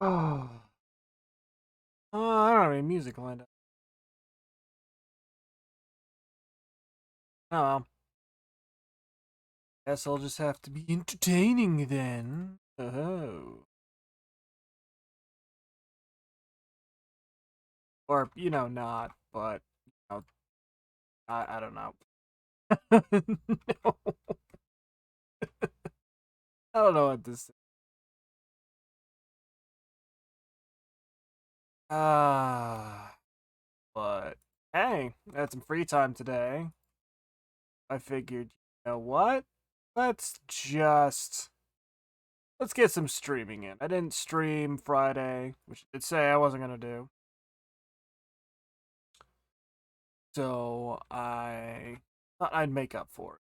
Oh, I don't have any music lined up. Oh, well. Guess I'll just have to be entertaining then. Oh. Or, not, but, I don't know. No. I don't know what this is. But, hey, I had some free time today. I figured, you know what? Let's just let's get some streaming in. I didn't stream Friday, which I did say I wasn't gonna do. So I thought I'd make up for it.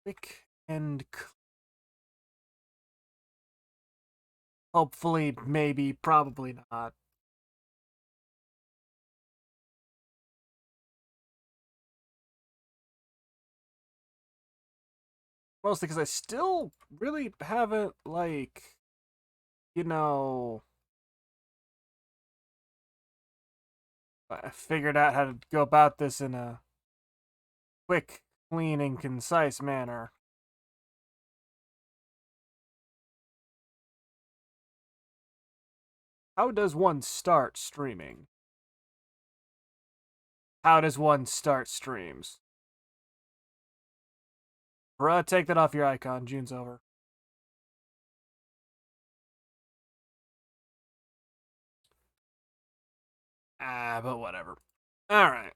Quick and hopefully, maybe, probably not. Mostly because I still really haven't, like, you know, figured out how to go about this in a quick, clean, and concise manner. How does one start streaming? How does one start streams? Bruh, take that off your icon. June's over. But whatever. Alright.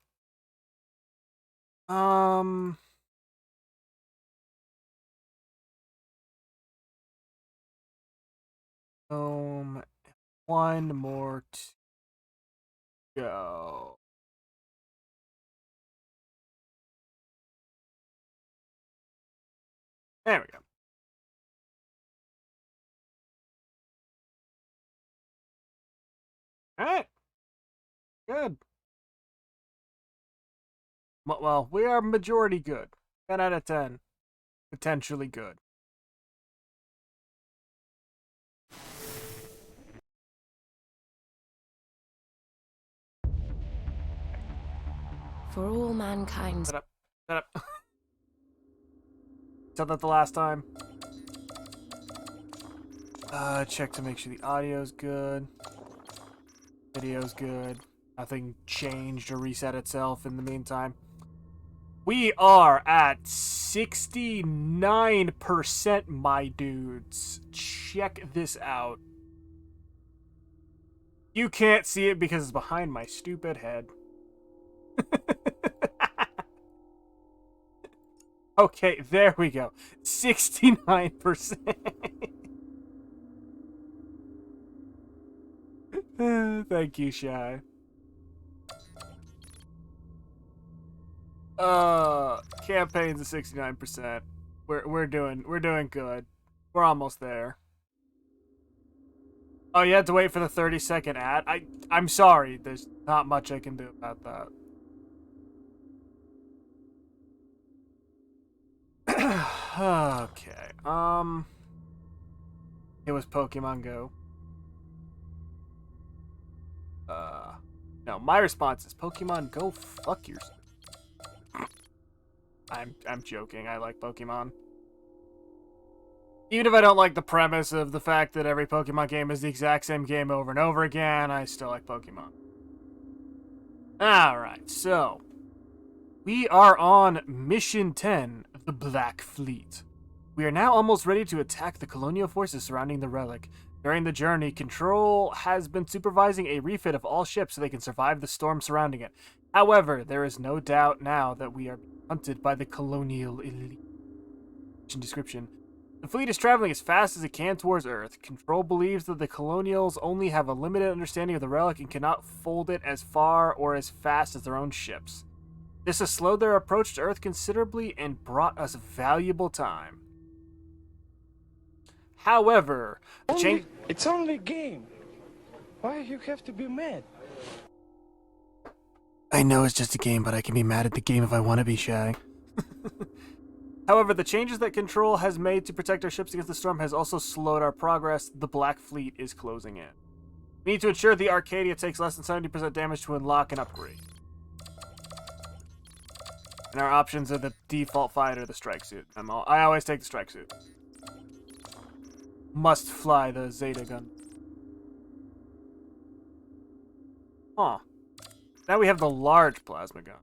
Um. One more to go. There we go. Alright. Good. Well, we are majority good. 10 out of 10. Potentially good. For all mankind. Shut up. Shut up. Said that the last time. Check to make sure the audio's good. Video's good. Nothing changed or reset itself in the meantime. We are at 69%, my dudes. Check this out. You can't see it because it's behind my stupid head. Okay, there we go. 69%. Thank you, Shy. Campaign's at 69%. We're doing good. We're almost there. Oh, you had to wait for the 30-second ad? I'm sorry. There's not much I can do about that. Okay. It was Pokemon Go. No, my response is Pokemon Go fuck yourself. I'm joking. I like Pokemon. Even if I don't like the premise of the fact that every Pokemon game is the exact same game over and over again, I still like Pokemon. Alright, so we are on Mission 10, the Black Fleet. We are now almost ready to attack the colonial forces surrounding the relic. During the journey, Control has been supervising a refit of all ships so they can survive the storm surrounding it. However, there is no doubt now that we are hunted by the colonial elite. Description. The fleet is traveling as fast as it can towards Earth. Control believes that the Colonials only have a limited understanding of the relic and cannot fold it as far or as fast as their own ships. This has slowed their approach to Earth considerably and brought us valuable time. However, the change... It's only a game. Why you have to be mad? I know it's just a game, but I can be mad at the game if I want to be, Shy. However, the changes that Control has made to protect our ships against the storm has also slowed our progress. The Black Fleet is closing in. We need to ensure the Arcadia takes less than 70% damage to unlock and upgrade. And our options are the default fighter or the strike suit. I always take the strike suit. Must fly the Zeta gun. Huh. Now we have the large plasma gun.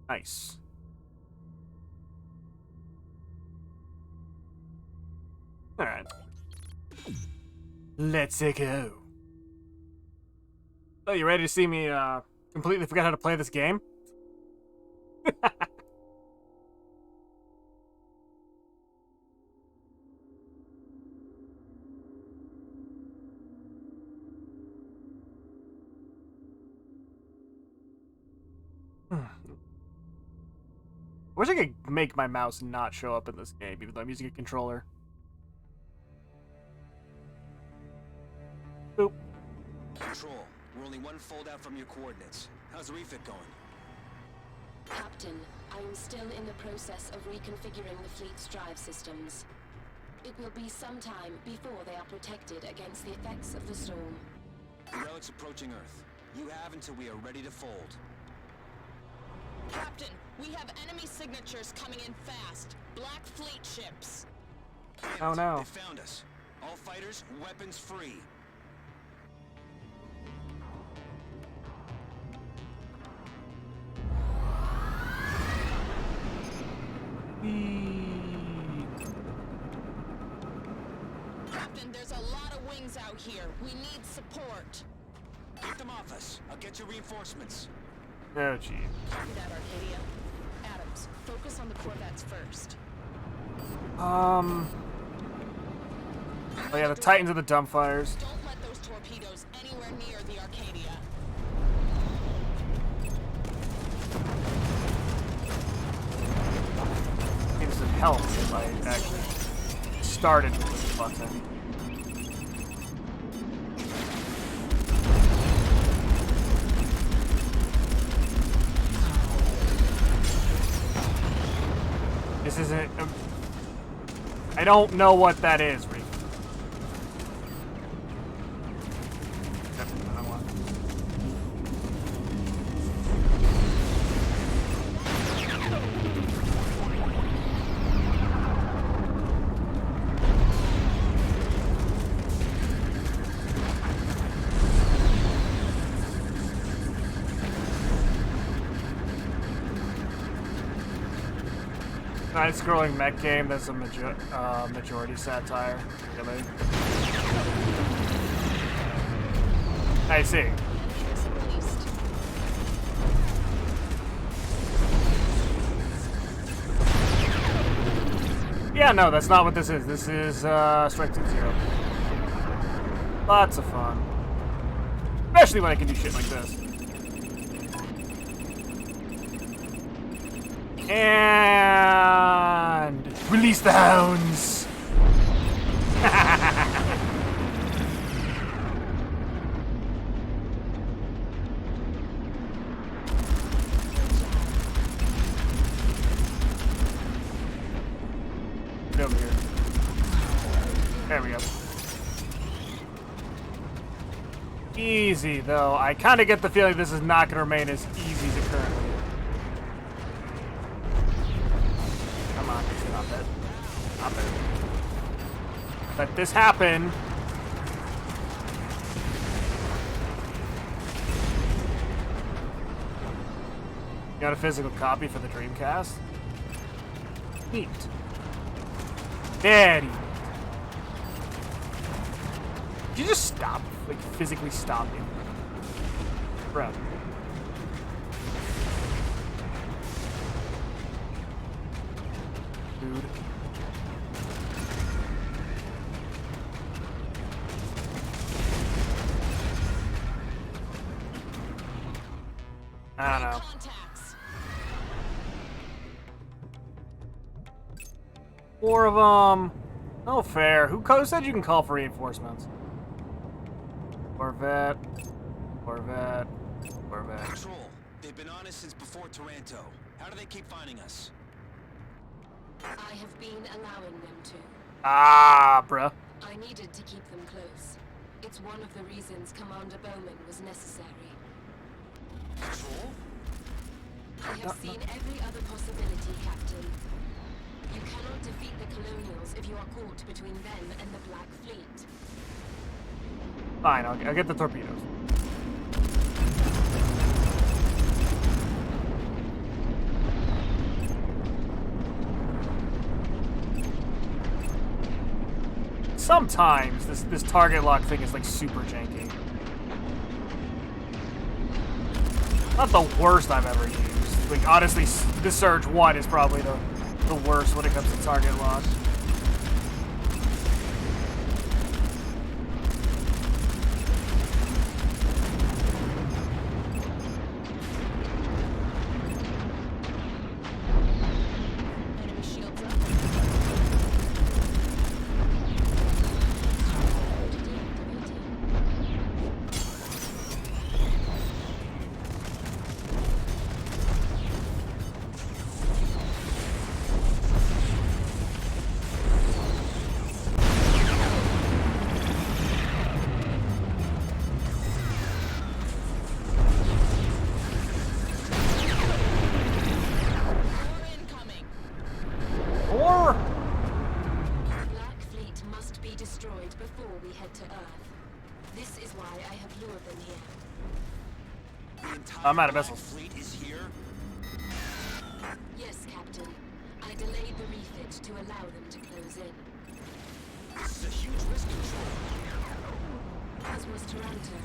Nice. Alright. Let's go. So, you ready to see me completely forget how to play this game? I wish I could make my mouse not show up in this game, even though I'm using a controller. Boop. Control, we're only one fold out from your coordinates. How's the refit going? Captain, I am still in the process of reconfiguring the fleet's drive systems. It will be some time before they are protected against the effects of the storm. The relic's approaching Earth. You have until we are ready to fold. Captain, we have enemy signatures coming in fast. Black Fleet ships. Oh no. They found us. All fighters, weapons free. Captain, there's a lot of wings out here. We need support. Get them off us. I'll get you reinforcements. Oh, gee. Copy that, Arcadia. Adams, focus on the corvettes first. Oh yeah, the Titans are the dumbfires. Don't let those torpedoes anywhere near the Arcadia. It would help if I actually started with this button. This isn't... I don't know what that is, Reef. Side-scrolling mech game that's a majority satire. Really? I see. Yeah, no, that's not what this is. This is Strike Team Zero. Lots of fun. Especially when I can do shit like this. And release the hounds. Get over here. There we go. Easy, though. I kind of get the feeling this is not going to remain as easy as it currently is. Let this happen. You got a physical copy for the Dreamcast? Neat. Very neat. Did you just stop? Like, physically stop him? Bro. Dude. I don't know. Contacts. 4 of them. No fair. Who said you can call for reinforcements? Corvette. Corvette. Corvette. Control, they've been on us since before Taranto. How do they keep finding us? I have been allowing them to. Ah, bruh. I needed to keep them close. It's one of the reasons Commander Bowman was necessary. Control? I have seen every other possibility, Captain. You cannot defeat the Colonials if you are caught between them and the Black Fleet. Fine, I'll get the torpedoes. Sometimes this target lock thing is like super janky. Not the worst I've ever used. Like honestly, the Surge 1 is probably the worst when it comes to target lock. Enemy shields up. More incoming. Or The Black Fleet must be destroyed before we head to Earth. This is why I have lured them here. The entire I'm out of Black missiles. Fleet is here? Yes, Captain. I delayed the refit to allow them to close in. This is a huge risk, Control. As was Toronto,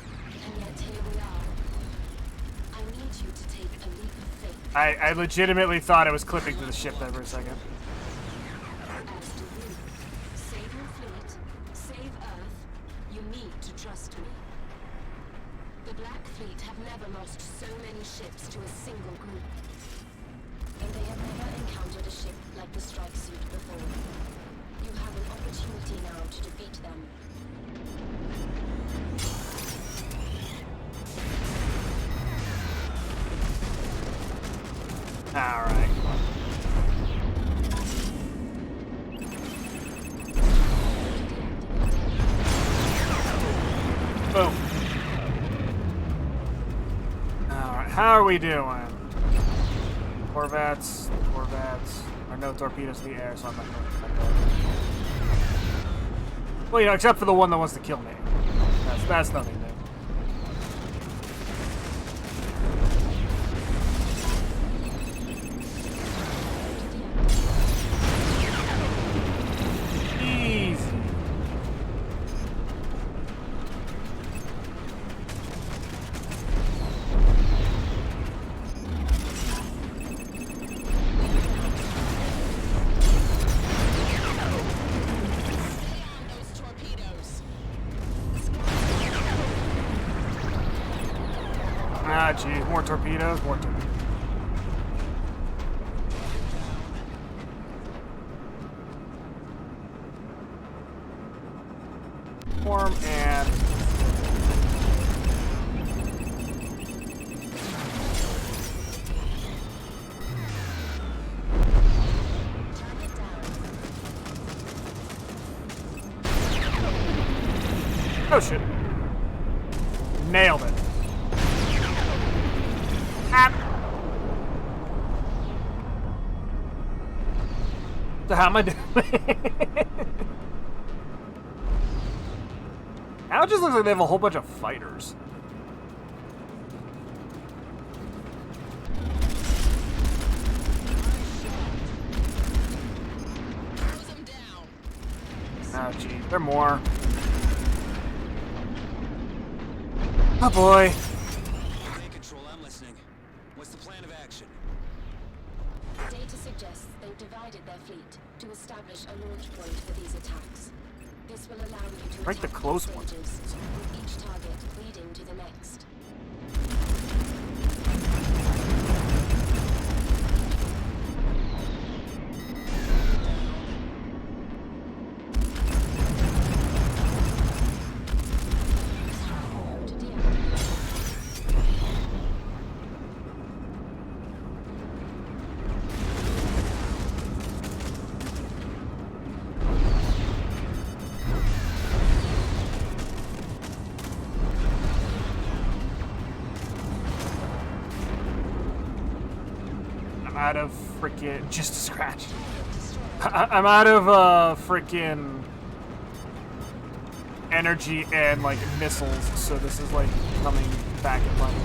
and yet here we are. I need you to take a leap of faith, I legitimately thought it was clipping to the ship there for a second. as do you. Save your fleet, save Earth. You need to trust me. The Black Fleet have never lost so many ships to a single group. And they have never encountered a ship like the strike suit before. You have an opportunity now to defeat them. Alright. Boom. Alright, how are we doing? Corvettes. Or no torpedoes in the air, so I'm not going to. Well, you know, except for the one that wants to kill me. That's nothing new. Easy. Stay on those torpedoes. Ah, gee, more torpedoes, more torpedoes. Form and Target down. oh shit, nailed it. Ah. So how am I doing? Now it just looks like they have a whole bunch of fighters. Close them down. Oh gee, there are more. Oh boy. Okay, Control, I'm listening. What's the plan of action? Data suggests they've divided their fleet to establish a launch point for these attacks. This will allow you to Right, the attack close these ones. stages, with each target leading to the next. To deactivate. out of freaking just a scratch. I'm out of freaking energy and like missiles, so this is like coming back in line.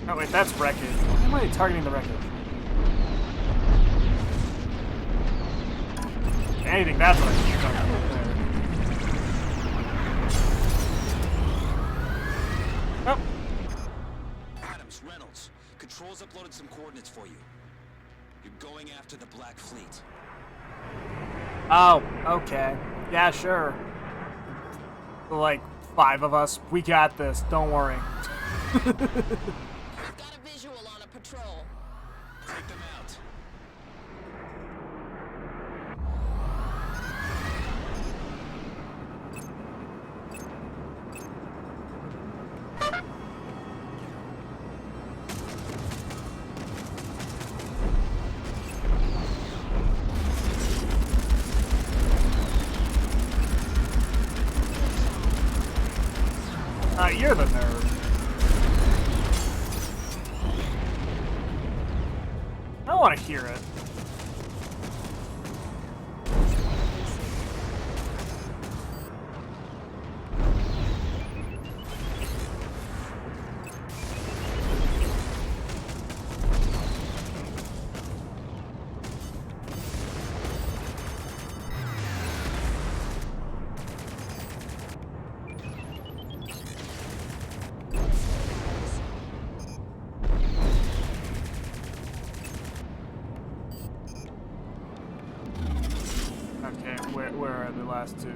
Oh wait, that's wreckage. Why am I targeting the wreckage? Anything that's wreckage. Oh. Adams, Reynolds, Control's uploaded some coordinates for you. You're going after the Black Fleet. Oh, okay. Yeah, sure. Like 5 of us. We got this. Don't worry. We've got a visual on a patrol. Take them out. You're the nerd. I want to hear it. Okay, where are the last 2?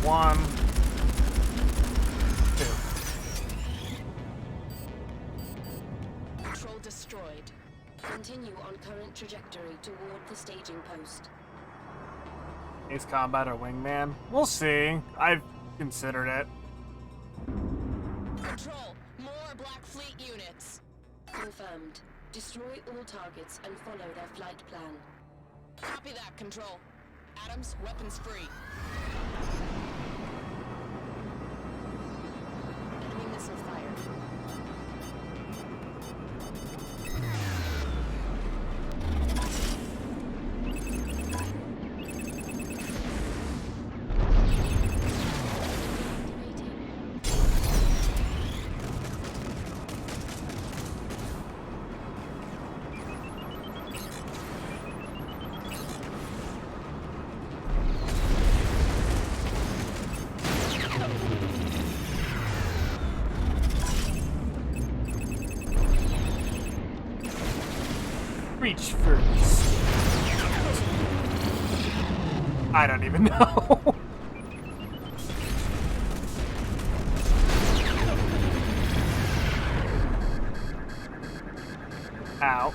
1, 2. Patrol destroyed. Continue on current trajectory toward the staging post. Ace Combat or Wingman? We'll see. I've considered it. Patrol, more Black Fleet units. Confirmed. Destroy all targets and follow their flight plan. Copy that, Control. Adams, weapons free. Enemy missile fired. Reach first. I don't even know. Ow.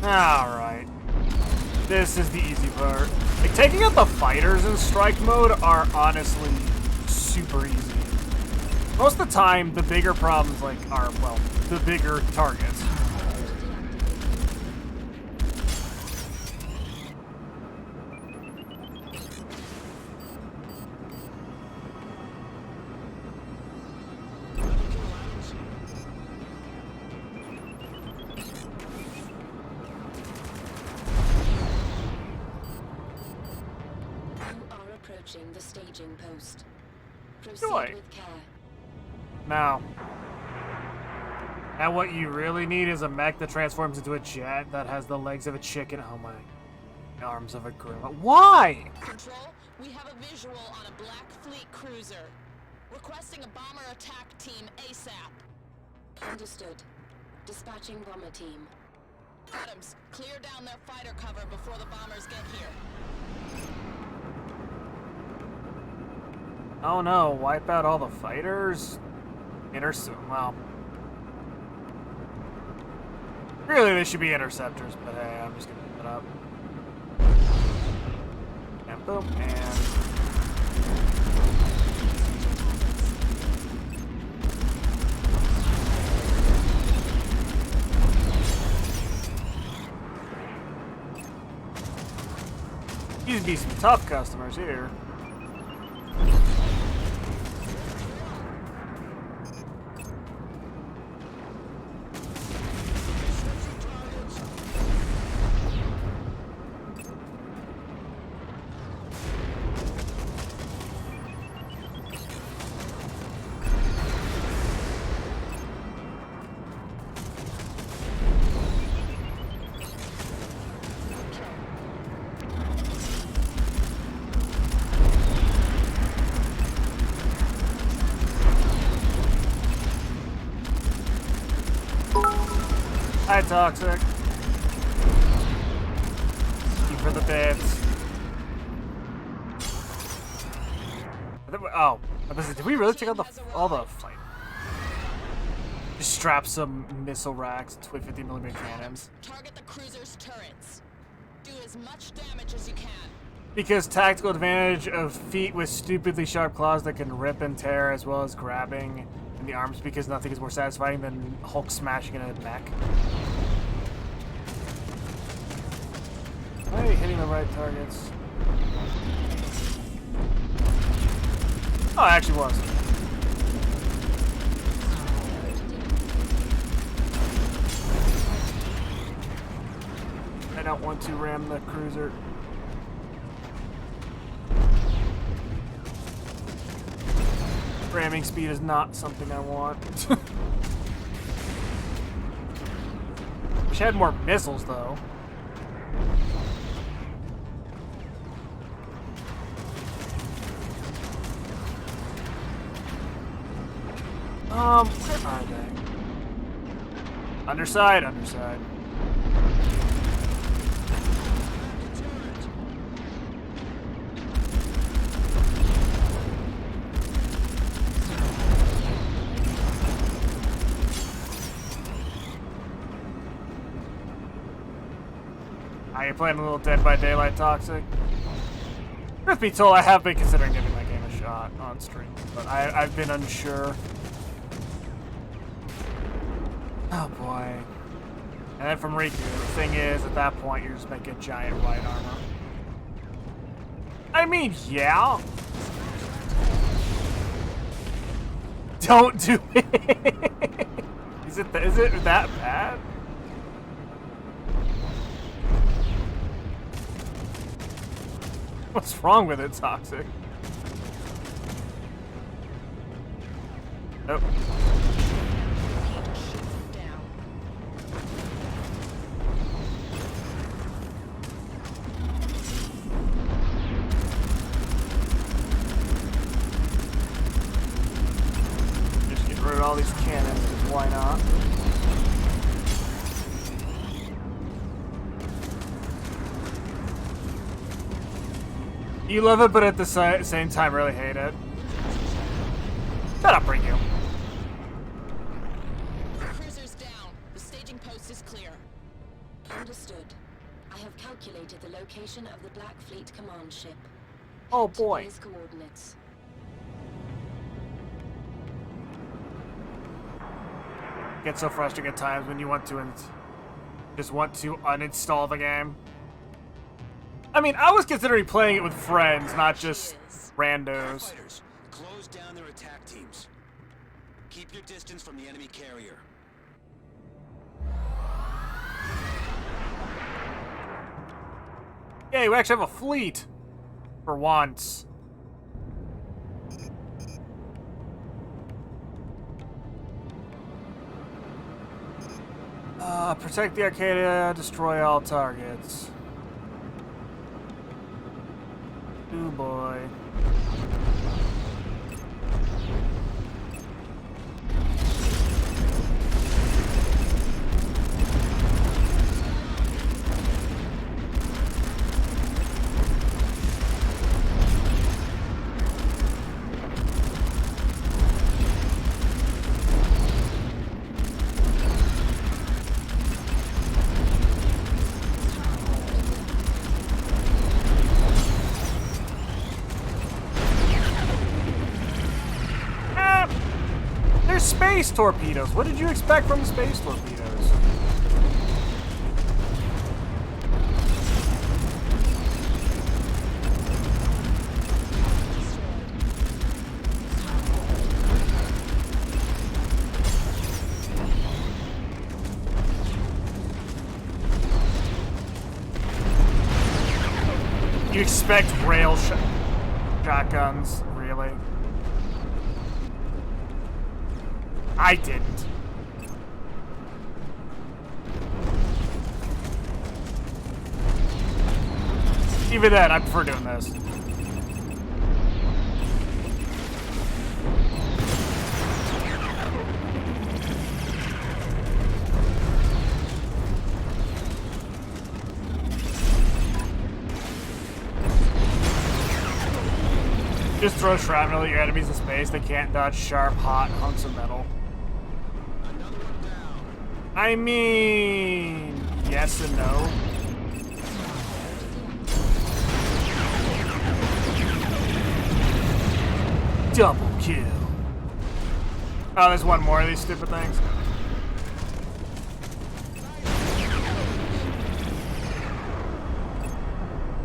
Alright. This is the easy part. Like, taking out the fighters in strike mode are honestly super easy. Most of the time, the bigger problems, like, are, well, the bigger targets. Approaching the staging post. Proceed Joy. with care. Now, what you really need is a mech that transforms into a jet that has the legs of a chicken. Oh my, the arms of a gorilla. Why? Control, we have a visual on a Black Fleet cruiser. Requesting a bomber attack team ASAP. Understood. Dispatching bomber team. Adams, clear down their fighter cover before the bombers get here. Oh no, wipe out all the fighters? Well. Really, they should be interceptors, but hey, I'm just gonna put it up. And boom, and... These be some tough customers here. Hi, Toxic. Thank you for the bits. Oh, did we really take out all the fight? Just strap some missile racks to 50mm cannons. Target the cruiser's turrets. Do as much damage as you can. Because tactical advantage of feet with stupidly sharp claws that can rip and tear as well as grabbing in the arms, because nothing is more satisfying than Hulk smashing in a neck. Am I hitting the right targets? Oh, it actually was. I don't want to ram the cruiser. Ramming speed is not something I want. Wish I had more missiles, though. Where are they? Underside, underside. Are you playing a little Dead by Daylight, Toxic? Truth be told, I have been considering giving that game a shot on stream, but I've been unsure. Oh boy. And then from Riku, the thing is, at that point, you're just making giant light armor. I mean, yeah. Don't do it. Is it that bad? What's wrong with it, Toxic? Nope. Just get rid of all these cannons, because why not? You love it, but at the same time really hate it. Shut up, Riku. Cruiser's down. The staging post is clear. Understood. I have calculated the location of the Black Fleet command ship. Oh boy. Today's coordinates. Gets so frustrating at times when you want to just want to uninstall the game. I mean, I was considering playing it with friends, not just randos. Fighters, close down their attack teams. Keep your distance from the enemy carrier. Yay, we actually have a fleet. For once. Protect the Arcadia, destroy all targets. Ooh boy. space torpedoes. What did you expect from the space torpedoes? You expect rail shotguns, really? I didn't. Even then, I prefer doing this. Just throw shrapnel at your enemies in space. They can't dodge sharp, hot hunks of metal. Another one down. I mean, yes and no. Double kill. Oh, there's one more of these stupid things.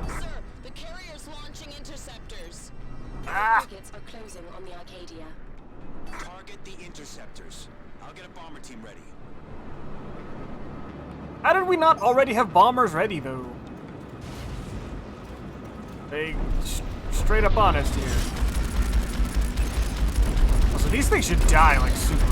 Sir, the carrier's launching interceptors. Ah! Frigates are closing on the Arcadia. Target the interceptors. I'll get a bomber team ready. How did we not already have bombers ready, though? They straight up honest here. So these things should die like super.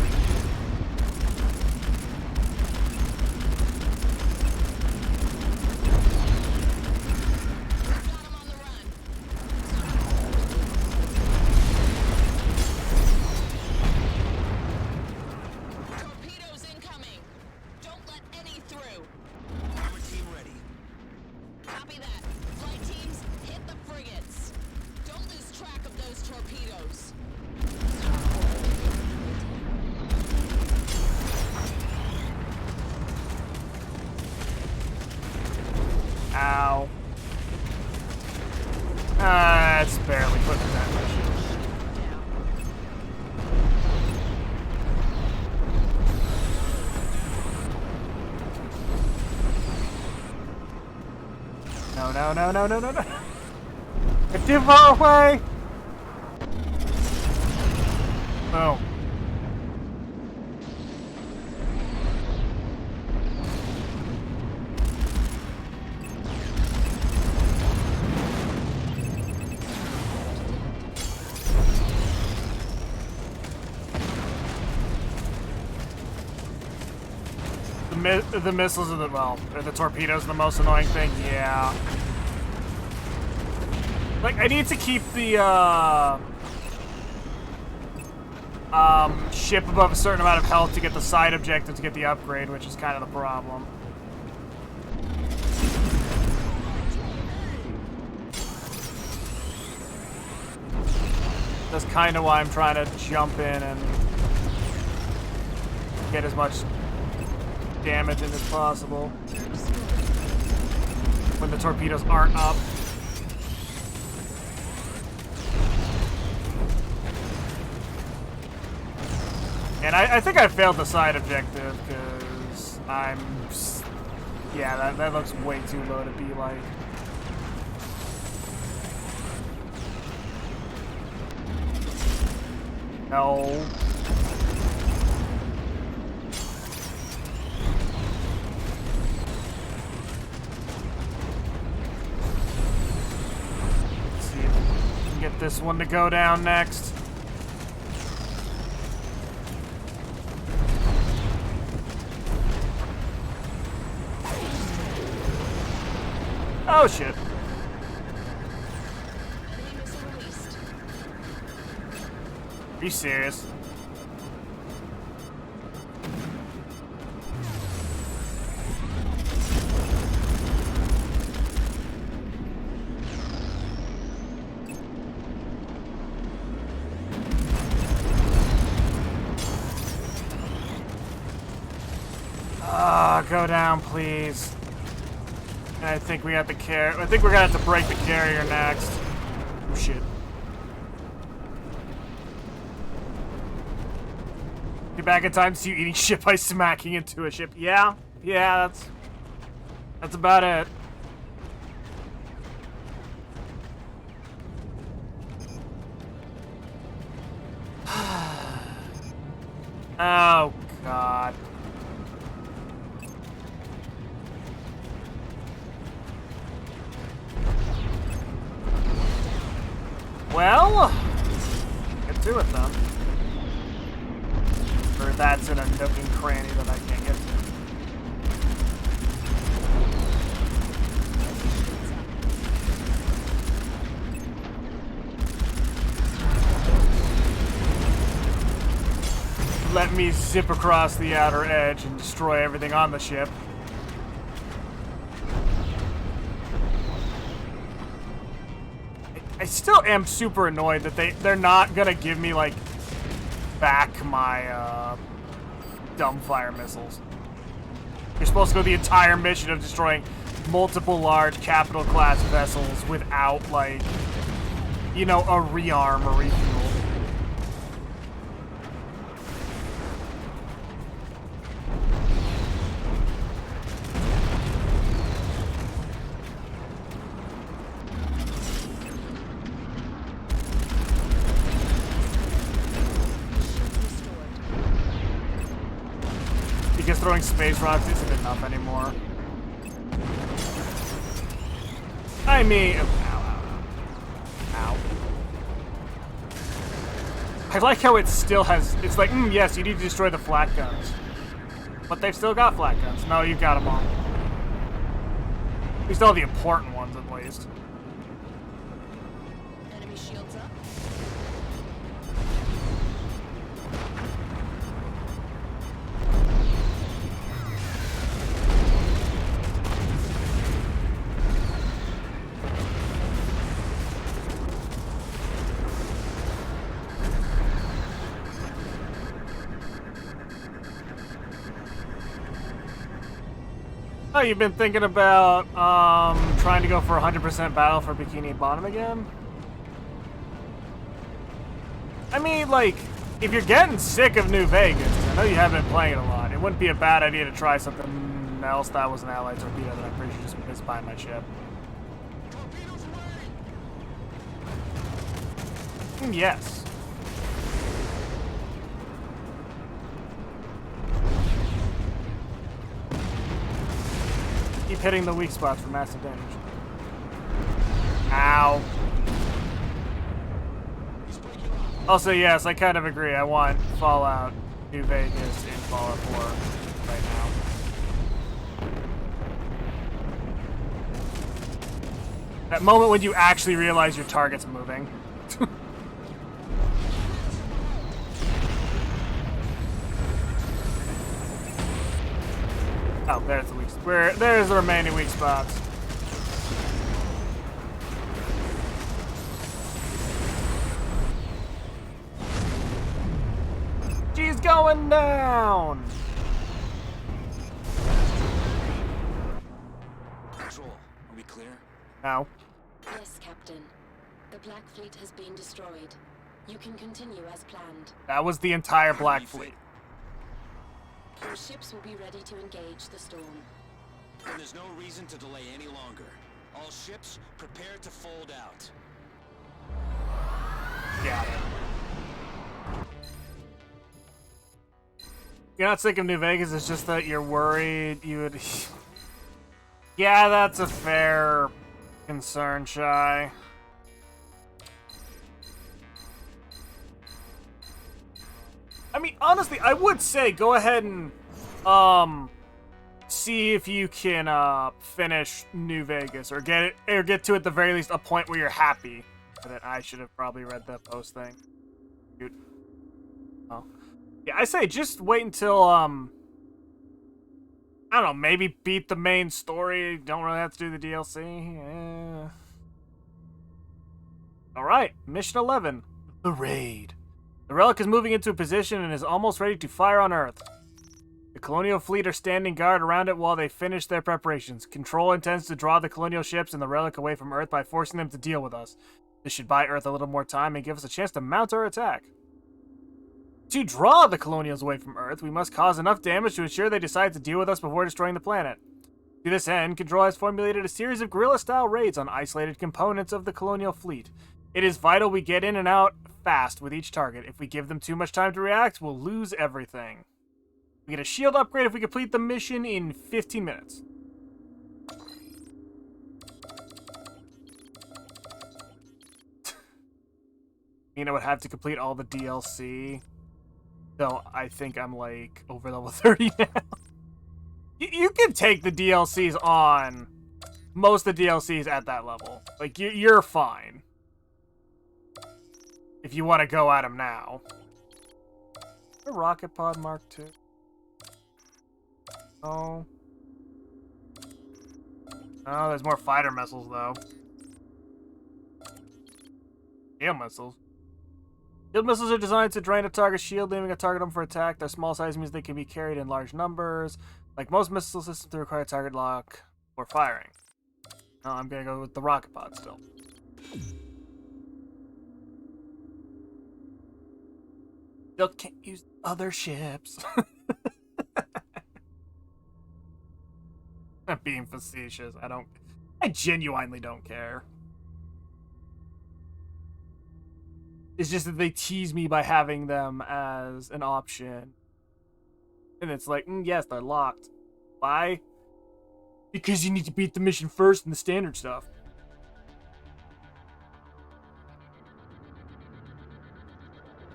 Got him on the run. Torpedoes incoming. Don't let any through. Bomber team ready. Copy that. Flight teams, hit the frigates. Don't lose track of those torpedoes. Ow. It's barely putting that much. No, no, no, no, no, no, no. It's too far away. Oh. The missiles are the torpedoes are the most annoying thing, yeah. Like, I need to keep the, ship above a certain amount of health to get the side objective to get the upgrade, which is kind of the problem. That's kind of why I'm trying to jump in and get as much damage in as possible when the torpedoes aren't up. And I think I failed the side objective because yeah, that looks way too low to be like. No. Get this one to go down next. Oh shit. Enemy missile released. Are you serious? Go down, please. And I think we have the I think we're gonna have to break the carrier next. Oh shit. Get back in time to see you eating shit by smacking into a ship. Yeah, that's about it. Oh, God. Well, get to it then. Or that's in a nook and cranny that I can't get to. Let me zip across the outer edge and destroy everything on the ship. I still am super annoyed that they're not gonna give me, like, back my dumbfire missiles. You're supposed to go the entire mission of destroying multiple large capital class vessels without, like, you know, a rearm or refuel. Because throwing space rocks isn't enough anymore. I mean, ow. I like how it still has, it's like, yes, you need to destroy the flat guns. But they've still got flat guns. No, you've got them all. We still have the important ones, at least. Enemy shields up. Oh, you've been thinking about trying to go for 100% battle for Bikini Bottom again? I mean, like, if you're getting sick of New Vegas, I know you haven't been playing it a lot, it wouldn't be a bad idea to try something else that was an allied torpedo that I'm pretty sure just missed by my ship. Yes. Keep hitting the weak spots for massive damage. Ow. Also, yes, I kind of agree. I want Fallout New Vegas in Fallout 4 right now. That moment when you actually realize your target's moving. Oh, there's the weak spot. There's the remaining weak spots. She's going down! Control, are we clear? No. Yes, Captain. The Black Fleet has been destroyed. You can continue as planned. That was the entire Black Fleet. Your ships will be ready to engage the storm. Then there's no reason to delay any longer. All ships, prepare to fold out. Got it. You're not sick of New Vegas, it's just that you're worried you would... Yeah, that's a fair concern, Shy. I mean, honestly, I would say go ahead and see if you can finish New Vegas or get to at the very least a point where you're happy. That I should have probably read that post thing. Dude. Oh. Yeah, I say just wait until I don't know, maybe beat the main story. Don't really have to do the DLC. Yeah. All right, mission 11, the raid. The relic is moving into a position and is almost ready to fire on Earth. The Colonial fleet are standing guard around it while they finish their preparations. Control intends to draw the Colonial ships and the relic away from Earth by forcing them to deal with us. This should buy Earth a little more time and give us a chance to mount our attack. To draw the Colonials away from Earth, we must cause enough damage to ensure they decide to deal with us before destroying the planet. To this end, Control has formulated a series of guerrilla-style raids on isolated components of the Colonial fleet. It is vital we get in and out fast with each target. If we give them too much time to react, we'll lose everything. We get a shield upgrade if we complete the mission in 15 minutes. I would have to complete all the DLC. So I think I'm like over level 30 now. You can take the DLCs on most of the DLCs at that level. Like, you're fine. If you want to go at them now. The Rocket Pod Mark II. Oh. Oh, there's more fighter missiles, though. Shield missiles. Shield missiles are designed to drain a target's shield, leaving a target open for attack. Their small size means they can be carried in large numbers. Like most missile systems, they require target lock or firing. No, I'm gonna go with the rocket pod still. Still can't use other ships. I'm being facetious. I genuinely don't care. It's just that they tease me by having them as an option. And it's like, yes, they're locked. Why? Because you need to beat the mission first and the standard stuff.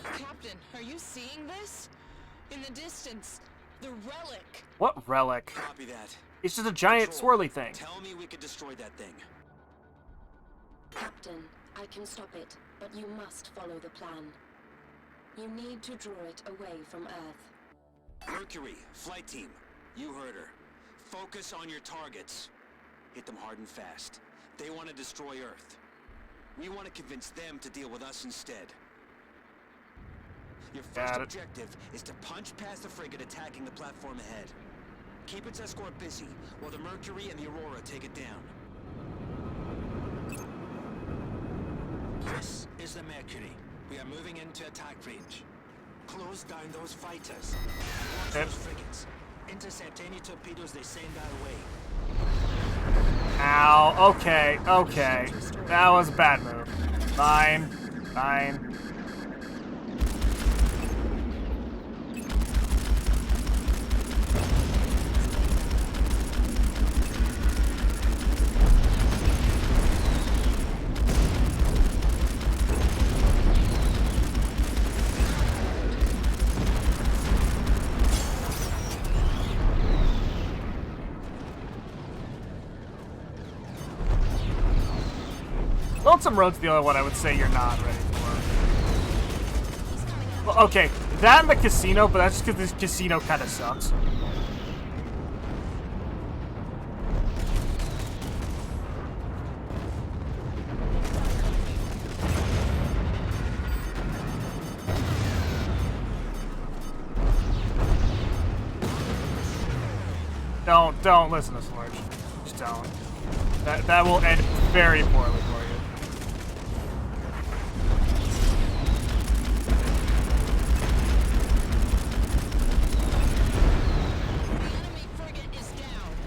Captain, are you seeing this? In the distance, the relic. What relic? Copy that. It's just a giant Control, swirly thing. Tell me we could destroy that thing. Captain, I can stop it, but you must follow the plan. You need to draw it away from Earth. Mercury, flight team. You heard her. Focus on your targets. Hit them hard and fast. They want to destroy Earth. We want to convince them to deal with us instead. Your first objective is to punch past the frigate attacking the platform ahead. Keep its escort busy, while the Mercury and the Aurora take it down. This is the Mercury. We are moving into attack range. Close down those fighters. Watch those frigates. Intercept any torpedoes they send our way. Ow. Okay. Okay. That was a bad move. Fine. Fine. Lonesome Road's the only one I would say you're not ready for. Well, okay, that and the casino, but that's just because this casino kind of sucks. Don't listen to Slurge. Just don't. That will end very poorly for you.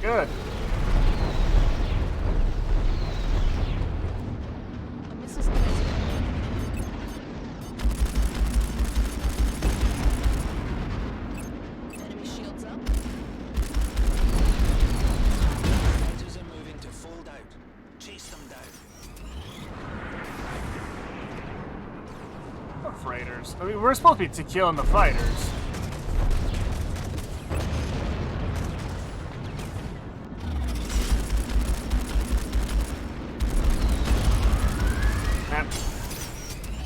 Good. Enemy shields up. Fighters are moving to fold out. Chase them down. The freighters. I mean, we're supposed to be killing the fighters.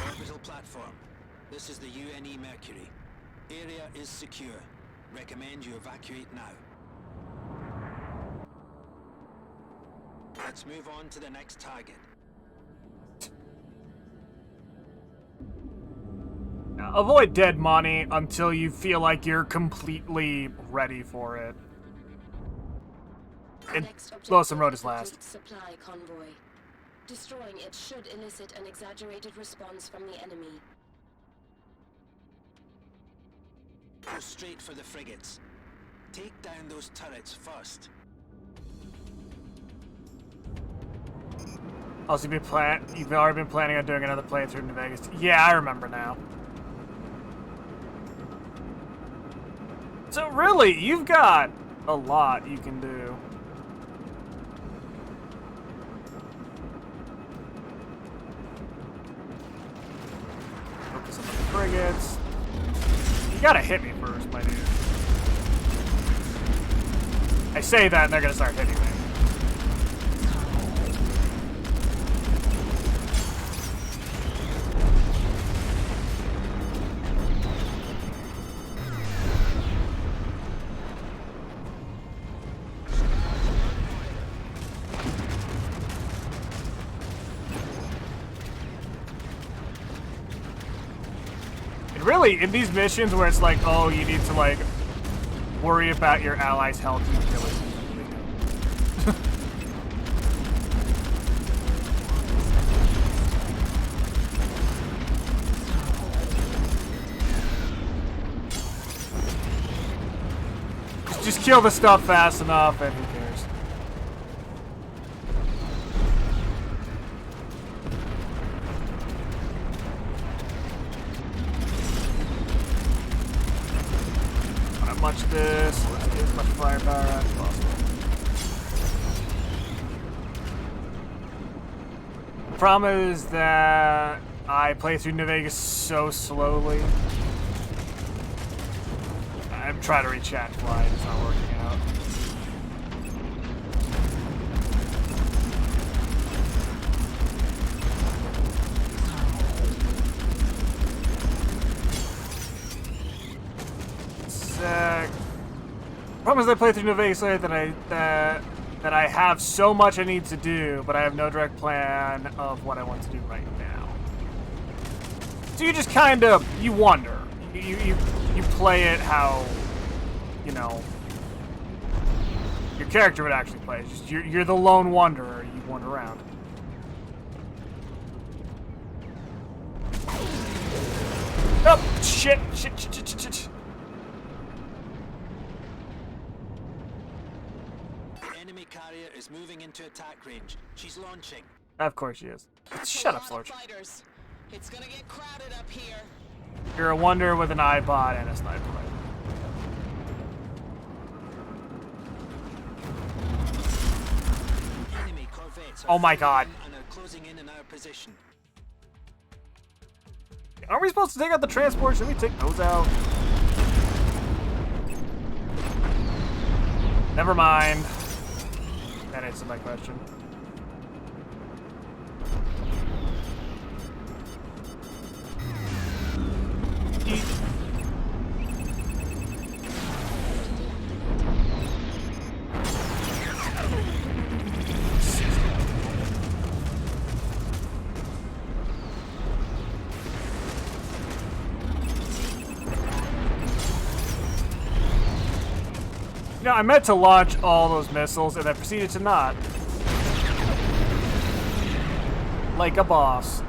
Orbital platform. This is the UNE Mercury. Area is secure. Recommend you evacuate now. Let's move on to the next target. Avoid dead money until you feel like you're completely ready for it. And Lonesome Road is last. Supply convoy. Destroying it should elicit an exaggerated response from the enemy. Go straight for the frigates. Take down those turrets first. Also, you've already been planning on doing another playthrough in New Vegas. Yeah, I remember now. So really, you've got a lot you can do. Focus on the frigates. You gotta hit me first, my dude. I say that and they're gonna start hitting me. Really, in these missions where it's like, oh, you need to like worry about your allies' health, you really just kill the stuff fast enough, and who cares? Much this. Let's get as much firepower as possible. The problem is that I play through New Vegas so slowly. I'm trying to reach chat and fly, it's not working out. Problem is I play through New Vegas later that I have so much I need to do, but I have no direct plan of what I want to do right now. So you just kind of you wonder. You play it how, you know, your character would actually play. It's just you're the lone wanderer. You wander around. Oh shit! Shit! Enemy carrier is moving into attack range. She's launching. Of course she is. That's Shut a up, lot Slorch. of fighters. It's gonna get crowded up here. You're a wanderer with an iBot and a sniper rifle. Enemy corvettes are Oh my god. and are closing in our position. Aren't we supposed to take out the transport? Should we take those out? Never mind. That answers my question. You know, I meant to launch all those missiles and I proceeded to not. Like a boss.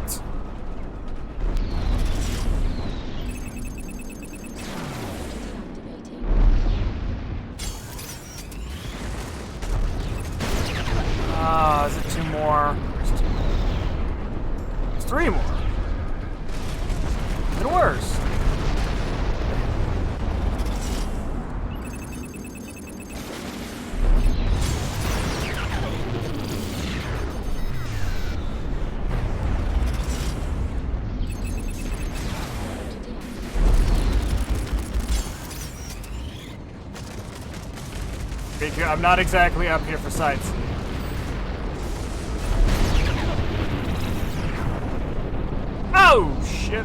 Ah, is it two more? There's two more. There's three more. Even worse. I'm not exactly up here for sightseeing. Oh, shit.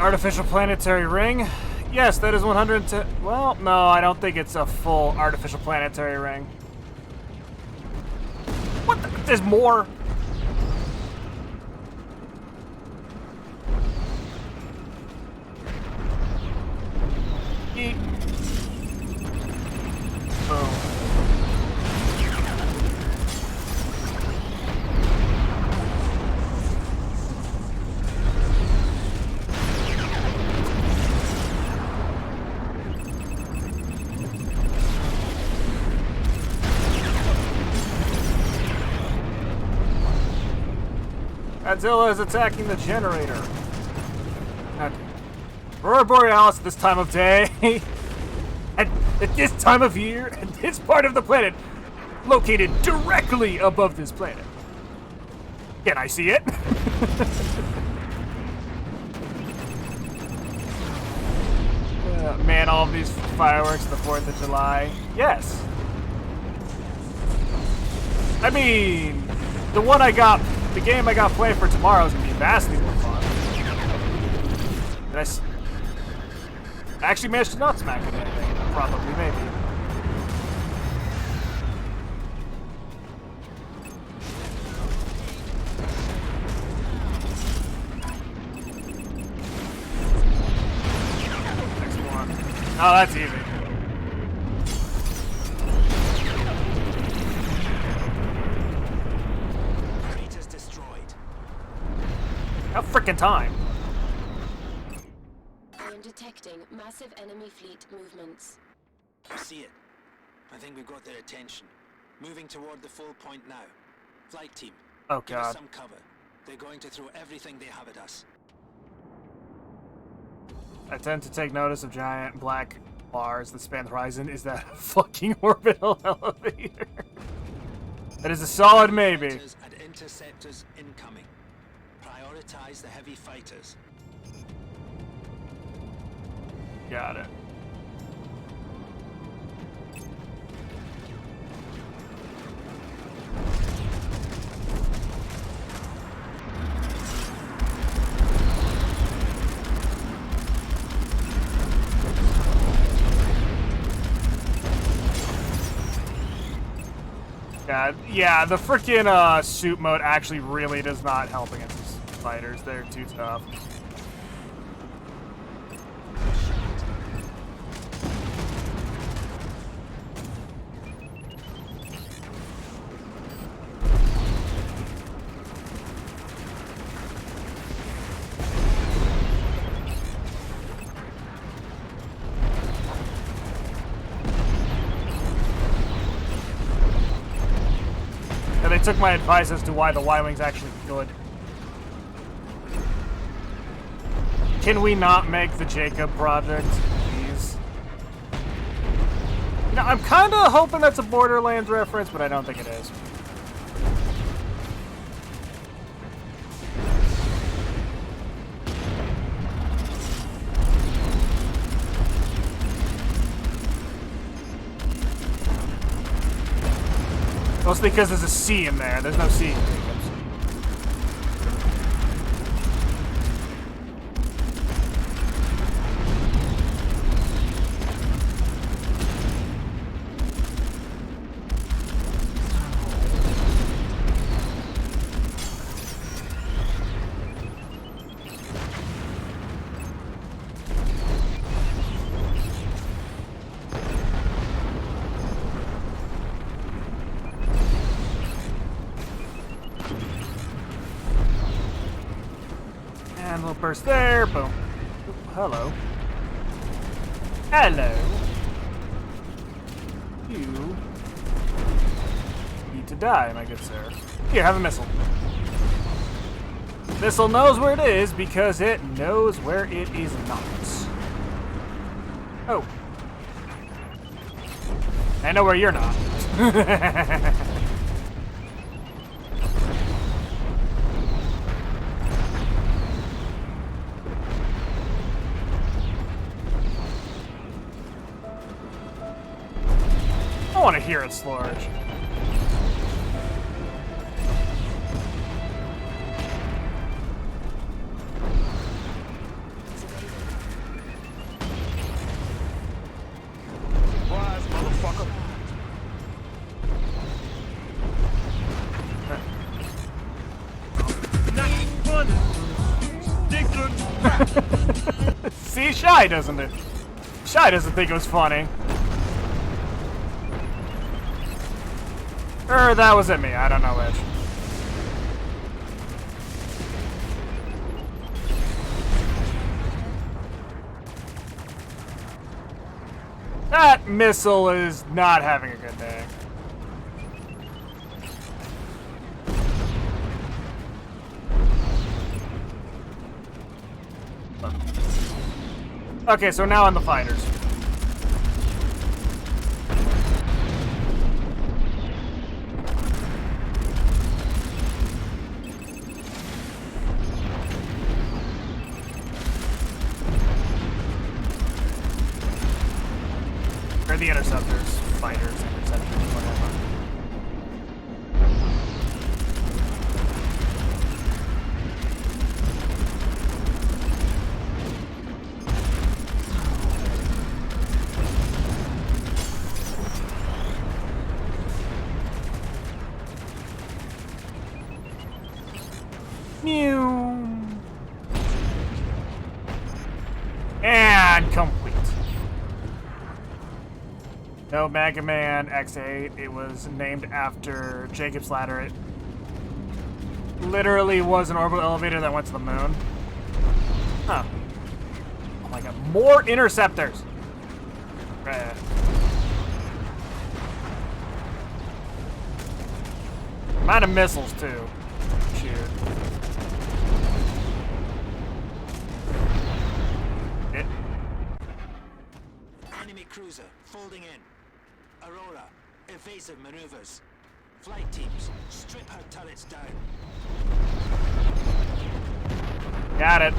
Artificial planetary ring? Yes, that is 110. Well, no, I don't think it's a full artificial planetary ring. What the? There's more? Yeet. Boom. Godzilla is attacking the generator. Okay. Aurora Borealis at this time of day. at this time of year, and this part of the planet, located directly above this planet. Can I see it? Man, all of these fireworks the 4th of July. Yes. I mean, the game I got played for tomorrow is going to be vastly more fun. Did I actually managed to not smack it anything? Probably, maybe. Oh, that's easy. Craters destroyed. How frickin' time? I am detecting massive enemy fleet movements. I see it. I think we've got their attention. Moving toward the full point now. Flight team. Oh Give us god. some cover. They're going to throw everything they have at us. I tend to take notice of giant black bars that span the horizon. Is that a fucking orbital elevator? That is a solid maybe. Fighters and interceptors incoming. Prioritize the heavy fighters. Got it. Yeah, the frickin' suit mode actually really does not help against these fighters. They're too tough. And they took my advice as to why the Y-Wing's actually good. Can we not make the Jacob project, please? You know, I'm kind of hoping that's a Borderlands reference, but I don't think it is. Mostly because there's a C in there. There's no C in Jacobs. And little burst there, boom. Ooh, hello. Hello. You need to die, my good sir. Here, have a missile. Missile knows where it is because it knows where it is not. Oh. I know where you're not. I want to hear it, Slorge. Surprise, motherfucker. See, Shy doesn't it? Shy doesn't think it was funny. Or that was at me, I don't know which. That missile is not having a good day. Okay, so now on the fighters. Or the interceptors, fighters, interceptors, whatever. And complete. No Mega Man X8. It was named after Jacob's Ladder. It literally was an orbital elevator that went to the moon. Huh. Oh my god. More interceptors! Amount of missiles, too. Shoot. Enemy cruiser, folding in. Aurora, evasive maneuvers. Flight teams, strip her turrets down. Got it.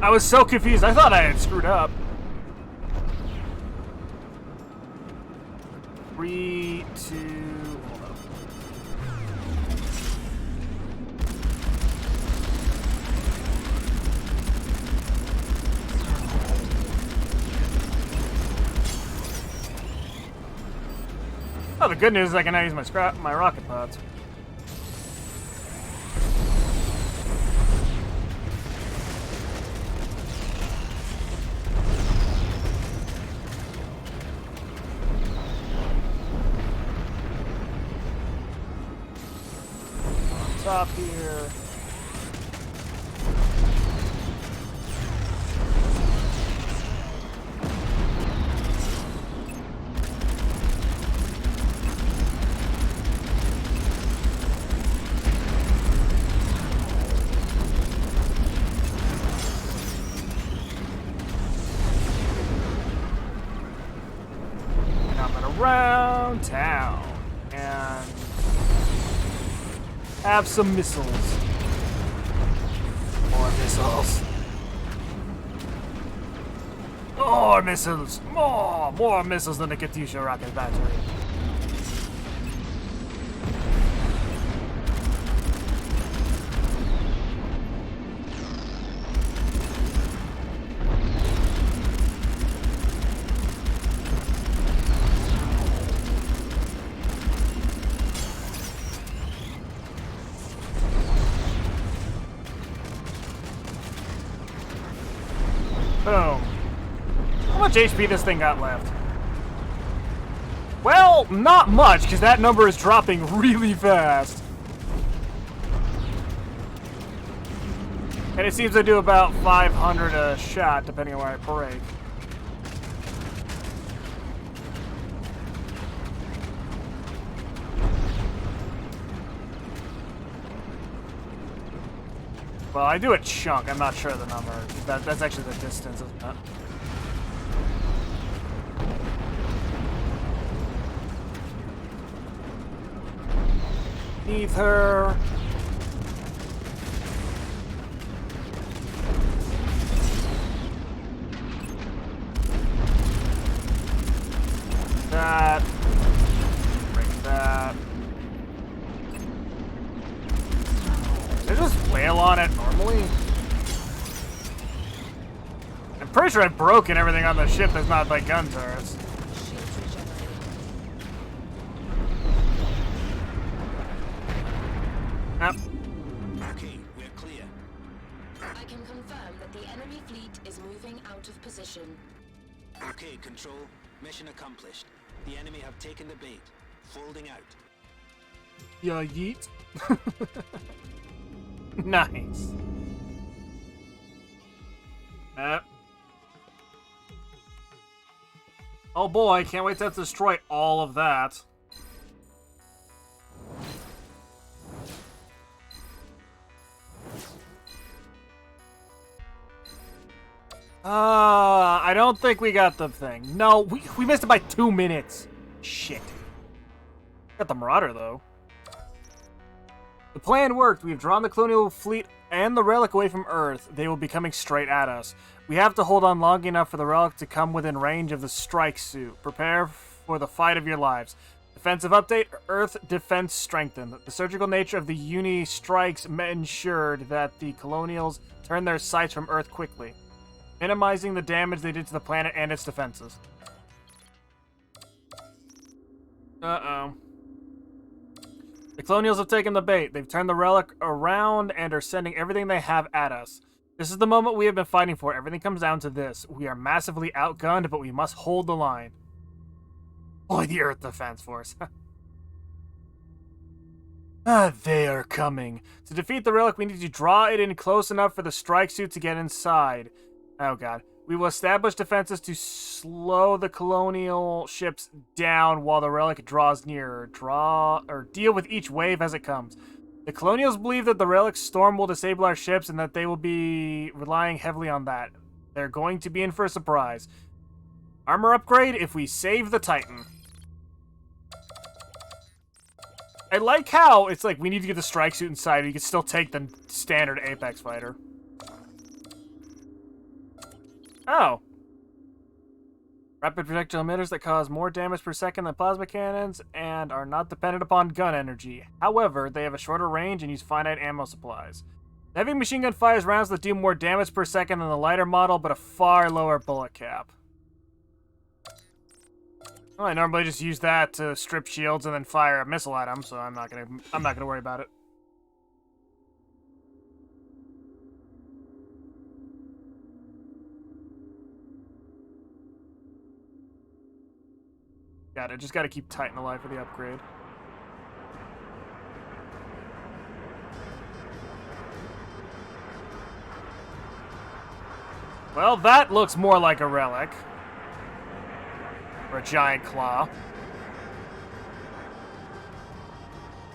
I was so confused. I thought I had screwed up. 3, 2... Hold up. Oh, the good news is I can now use my rocket pods. On top here. Around town and have some missiles. More missiles. More missiles. More missiles than the Katyusha rocket battery. Boom. How much HP this thing got left? Well, not much, because that number is dropping really fast. And it seems to do about 500 a shot, depending on where I break. Well, I do a chunk. I'm not sure of the number. That's actually the distance, isn't it? Ether. That. Break that. Did I just flail on it normally? I'm pretty sure I've broken everything on the ship that's not like gun turrets. Shields regenerating. Yep. Okay, we're clear. I can confirm that the enemy fleet is moving out of position. Okay, Control. Mission accomplished. The enemy have taken the bait. Folding out. Yeah, yeet. Nice. Oh boy, can't wait to destroy all of that. I I don't think we got the thing. No, we missed it by 2 minutes. Shit. Got the Marauder, though. The plan worked. We've drawn the Colonial fleet and the Relic away from Earth. They will be coming straight at us. We have to hold on long enough for the Relic to come within range of the strike suit. Prepare for the fight of your lives. Defensive update, Earth defense strengthened. The surgical nature of the Uni strikes ensured that the Colonials turned their sights from Earth quickly, minimizing the damage they did to the planet and its defenses. Uh-oh. The Colonials have taken the bait. They've turned the Relic around and are sending everything they have at us. This is the moment we have been fighting for. Everything comes down to this. We are massively outgunned, but we must hold the line. Boy, the Earth Defense Force. They are coming. To defeat the Relic, we need to draw it in close enough for the strike suit to get inside. Oh god. We will establish defenses to slow the Colonial ships down while the Relic draws nearer. Deal with each wave as it comes. The Colonials believe that the Relic's storm will disable our ships and that they will be relying heavily on that. They're going to be in for a surprise. Armor upgrade if we save the Titan. I like how it's like we need to get the strike suit inside. We can still take the standard Apex fighter. Oh. Rapid projectile emitters that cause more damage per second than plasma cannons and are not dependent upon gun energy. However, they have a shorter range and use finite ammo supplies. The heavy machine gun fires rounds that do more damage per second than the lighter model, but a far lower bullet cap. Well, I normally just use that to strip shields and then fire a missile at them, so I'm not gonna worry about it. Got it. Just gotta keep Titan alive for the upgrade. Well, that looks more like a relic. Or a giant claw.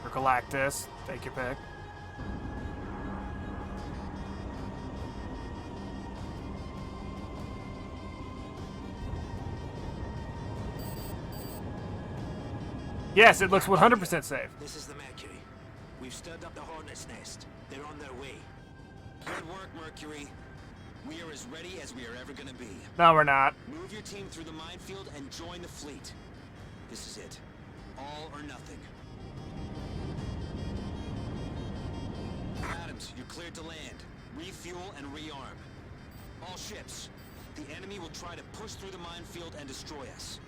Or Galactus. Take your pick. Yes, it looks 100% safe. This is the Mercury. We've stirred up the Hornet's nest. They're on their way. Good work, Mercury. We are as ready as we are ever gonna be. No, we're not. Move your team through the minefield and join the fleet. This is it. All or nothing. Adams, you're cleared to land. Refuel and rearm. All ships. The enemy will try to push through the minefield and destroy us.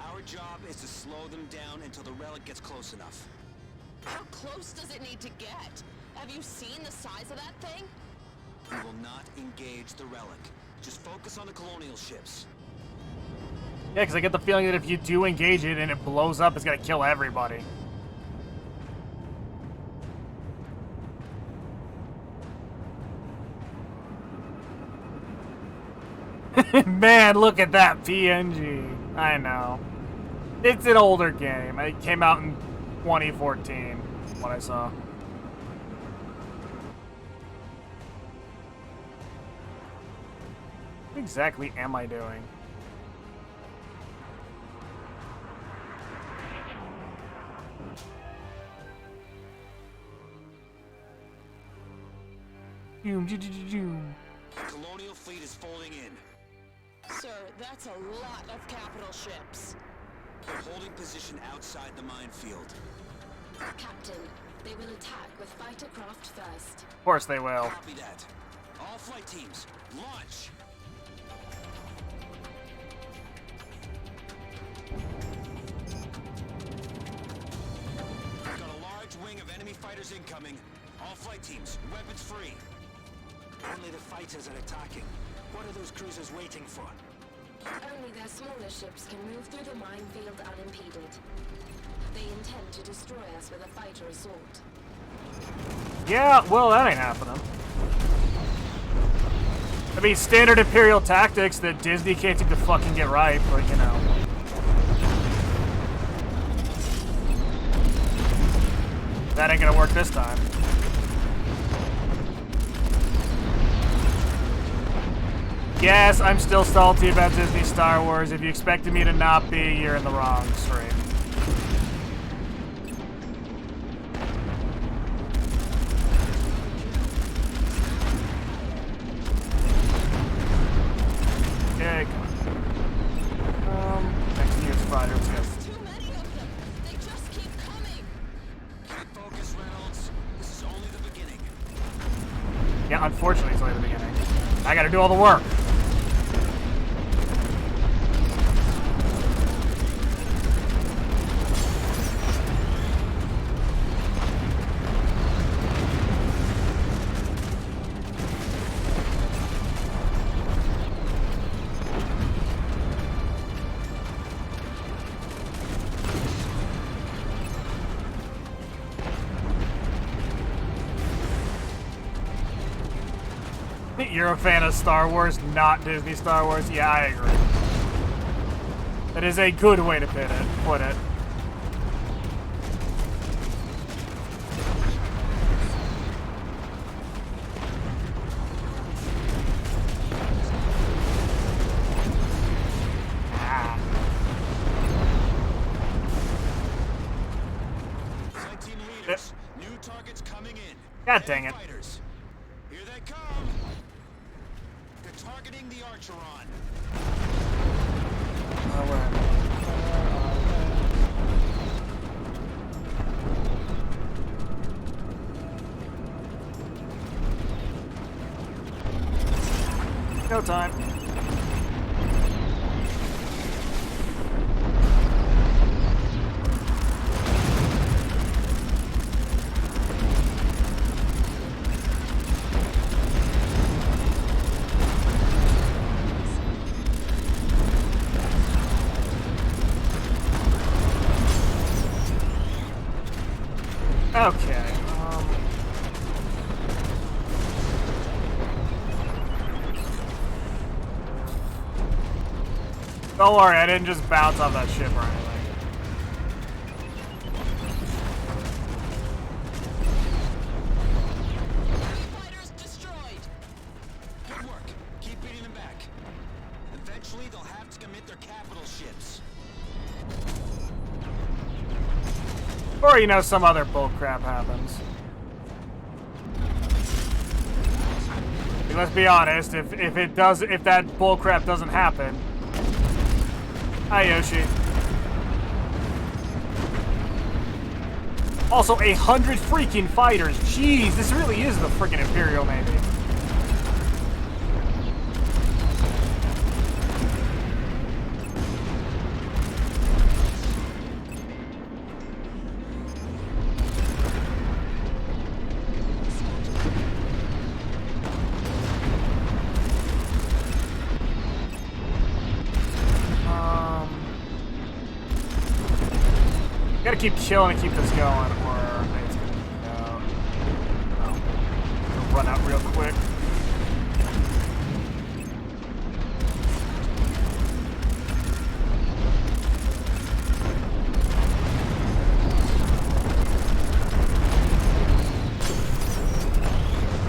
Our job is to slow them down until the relic gets close enough. How close does it need to get? Have you seen the size of that thing? We will not engage the relic. Just focus on the Colonial ships. Yeah, because I get the feeling that if you do engage it and it blows up, it's gonna kill everybody. Man, look at that PNG. I know. It's an older game. It came out in 2014, what I saw. What exactly am I doing? The Colonial fleet is folding in. Sir, that's a lot of capital ships. They're holding position outside the minefield. Captain, they will attack with fighter craft first. Of course they will. Copy that. All flight teams, launch! We've got a large wing of enemy fighters incoming. All flight teams, weapons free. Only the fighters are attacking. What are those cruisers waiting for? Only their smaller ships can move through the minefield unimpeded. They intend to destroy us with a fighter assault. Yeah, well, that ain't happening. I mean, standard Imperial tactics that Disney can't seem to fucking get right, but you know. That ain't gonna work this time. Yes, I'm still salty about Disney Star Wars. If you expected me to not be, you're in the wrong stream. Okay, come on. Next to you is fighter. Let's go. Too many of them. They just keep coming. Keep focus, Reynolds. This is only the beginning. Yeah, unfortunately, it's only the beginning. I gotta do all the work. You're a fan of Star Wars, not Disney Star Wars? Yeah, I agree. That is a good way to put it. Ah. Flight team leaders, new targets coming in. God dang it. Fighters. Here they come. They're targeting the Archeron. No time. Okay. Don't worry, I didn't just bounce off that ship or anything. Fighters destroyed. Good work. Keep beating them back. Eventually, they'll have to commit their capital ships. Or, you know, some other bullcrap happens. Let's be honest, if that bullcrap doesn't happen. Hi, Yoshi. Also, 100 freaking fighters. Jeez, this really is the freaking Imperial Navy. Gotta keep killing and keep this going, or it's gonna run out real quick.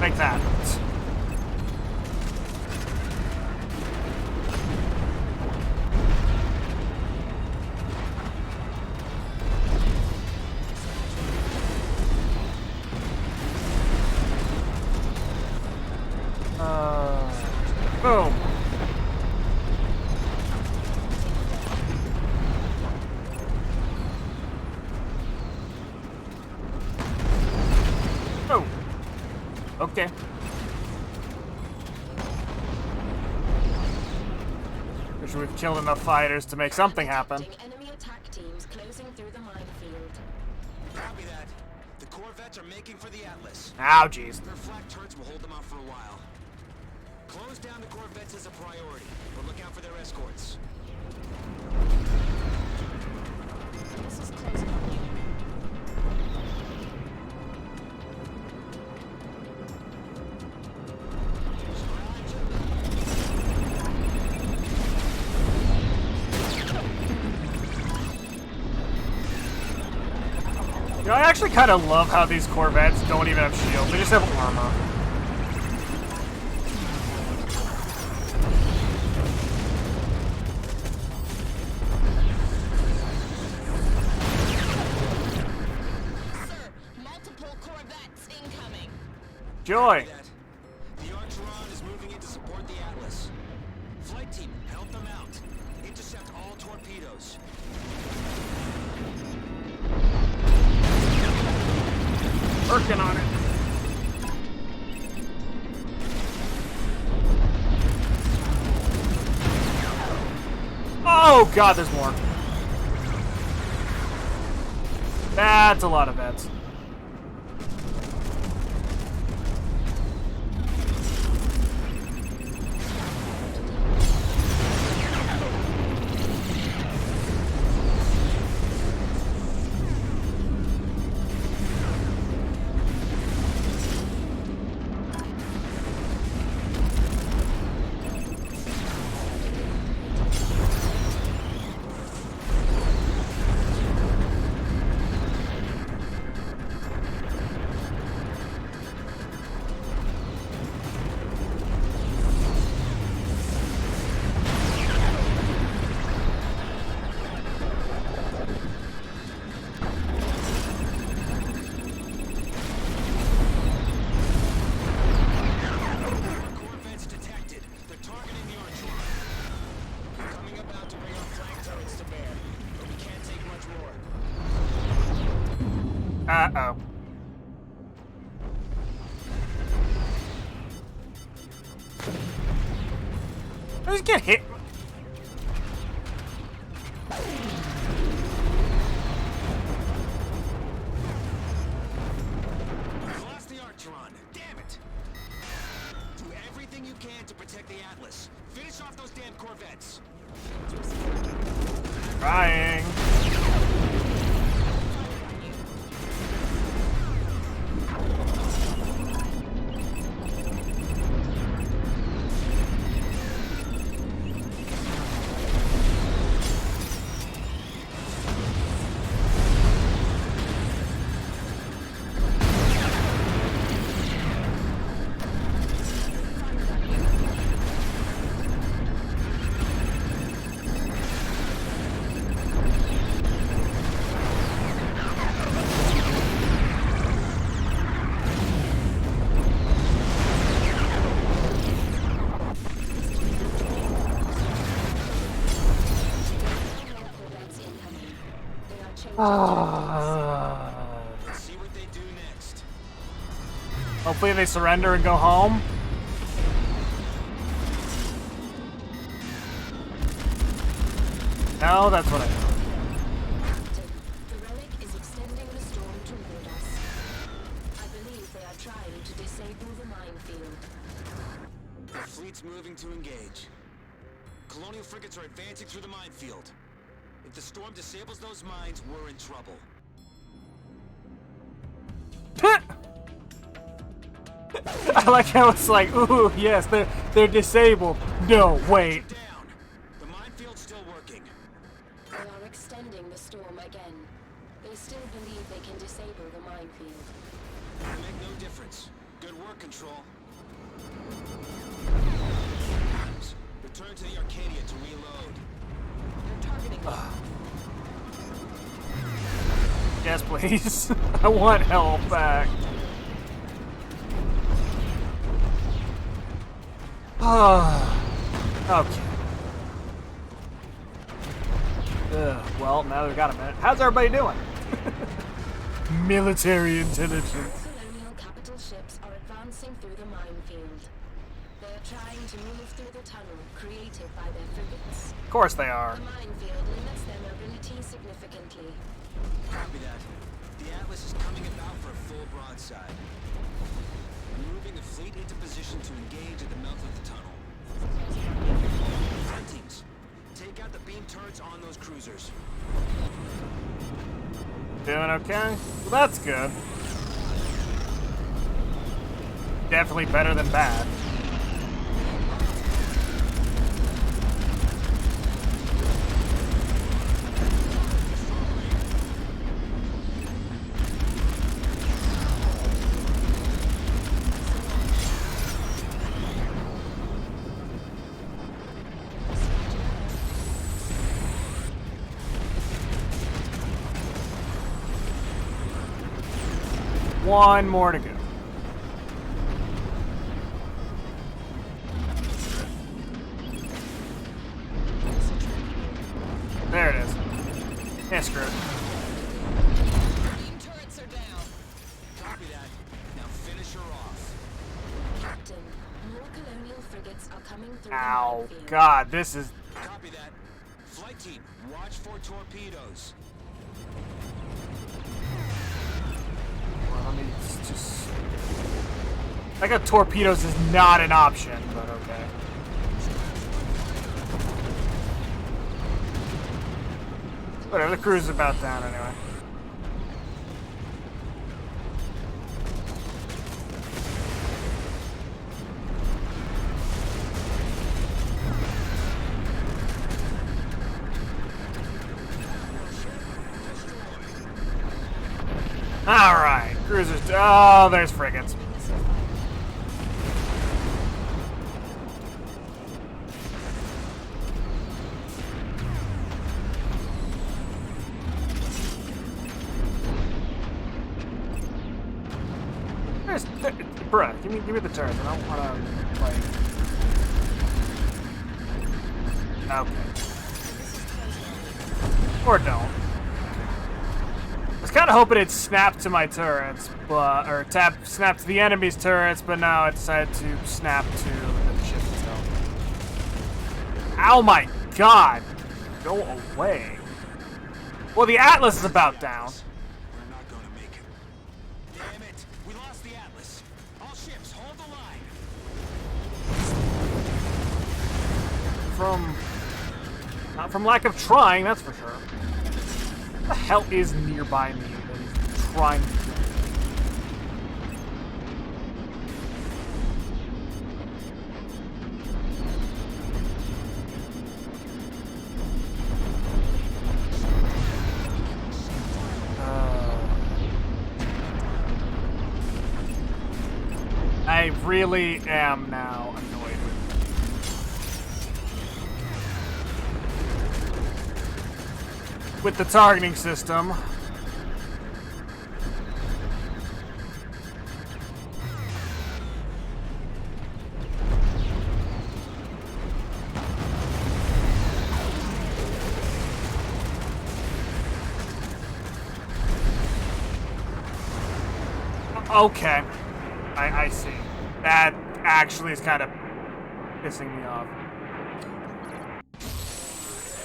Like that. Boom. Oh. Okay. Wish we've killed enough fighters to make something happen. Enemy attack teams closing through the minefield. Copy that. The Corvettes are making for the Atlas. Ow, jeez. Their flak turrets will hold them off for a while. Close down the Corvettes as a priority, but look out for their escorts. This is closing on you. You know, I actually kind of love how these Corvettes don't even have shields. They just have armor. Joy. That. The Archeron is moving in to support the Atlas. Flight team, help them out. Intercept all torpedoes. Working on it. Oh god, there's more. That's a lot of vets. Corvettes detected. They're targeting the Archeron. Coming about to bring our flank turrets to bear. But we can't take much more. Uh-oh. I just get hit. We've lost the Archeron. Damn it! Do everything you can to protect the Atlas. Finish off those damn Corvettes. Trying. Corvettes incoming. They are changing Let's see what they do next. Hopefully they surrender and go home. No, that's what I thought. Captain, the relic is extending the storm toward us. I believe they are trying to disable the minefield. The fleet's moving to engage. Colonial frigates are advancing through the minefield. If the storm disables those mines, we're in trouble. I like how it's like, ooh, yes, they're disabled. No, wait. Down. The minefield's still working. They are extending the storm again. They still believe they can disable the minefield. It'll make no difference. Good work, Control. Return to the Arcadia to reload. They're targeting me. Yes, please. I want help back. Okay. Well, now we've got a minute. How's everybody doing? Military intelligence. Colonial capital ships are advancing through the minefield. They are trying to move through the tunnel created by their frigates. Of course they are. The minefield limits their mobility significantly. Copy that. The Atlas is coming about for a full broadside. Moving the fleet into position to engage at the mouth of the tunnel. Flight teams, take out the beam turrets on those cruisers. Doing okay? Well, that's good. Definitely better than bad. One more to go. Yeah, screw it. Beam turrets are down. Copy that. Now finish her off. Captain, more colonial frigates are coming through the Ow, minefield. God, this is... Copy that. Flight team, watch for torpedoes. Well, let me just... I got torpedoes is not an option, but okay. Whatever, the cruise is about down anyway. Alright, cruisers. Oh, there's frigates. Bruh, give me the turns. I don't wanna like. Okay. Or don't. I was kind of hoping it snapped to my turrets, but snap to the enemy's turrets, but now it decided to snap to the ship itself. Ow my God! Go away. Well, the Atlas is about down. We're not gonna make it. Damn it! We lost the Atlas. All ships, hold the line. Not from lack of trying, that's for sure. What the hell is nearby me that is trying to kill me? I really am now annoyed with the targeting system. Okay. I see. That actually is kind of pissing me off.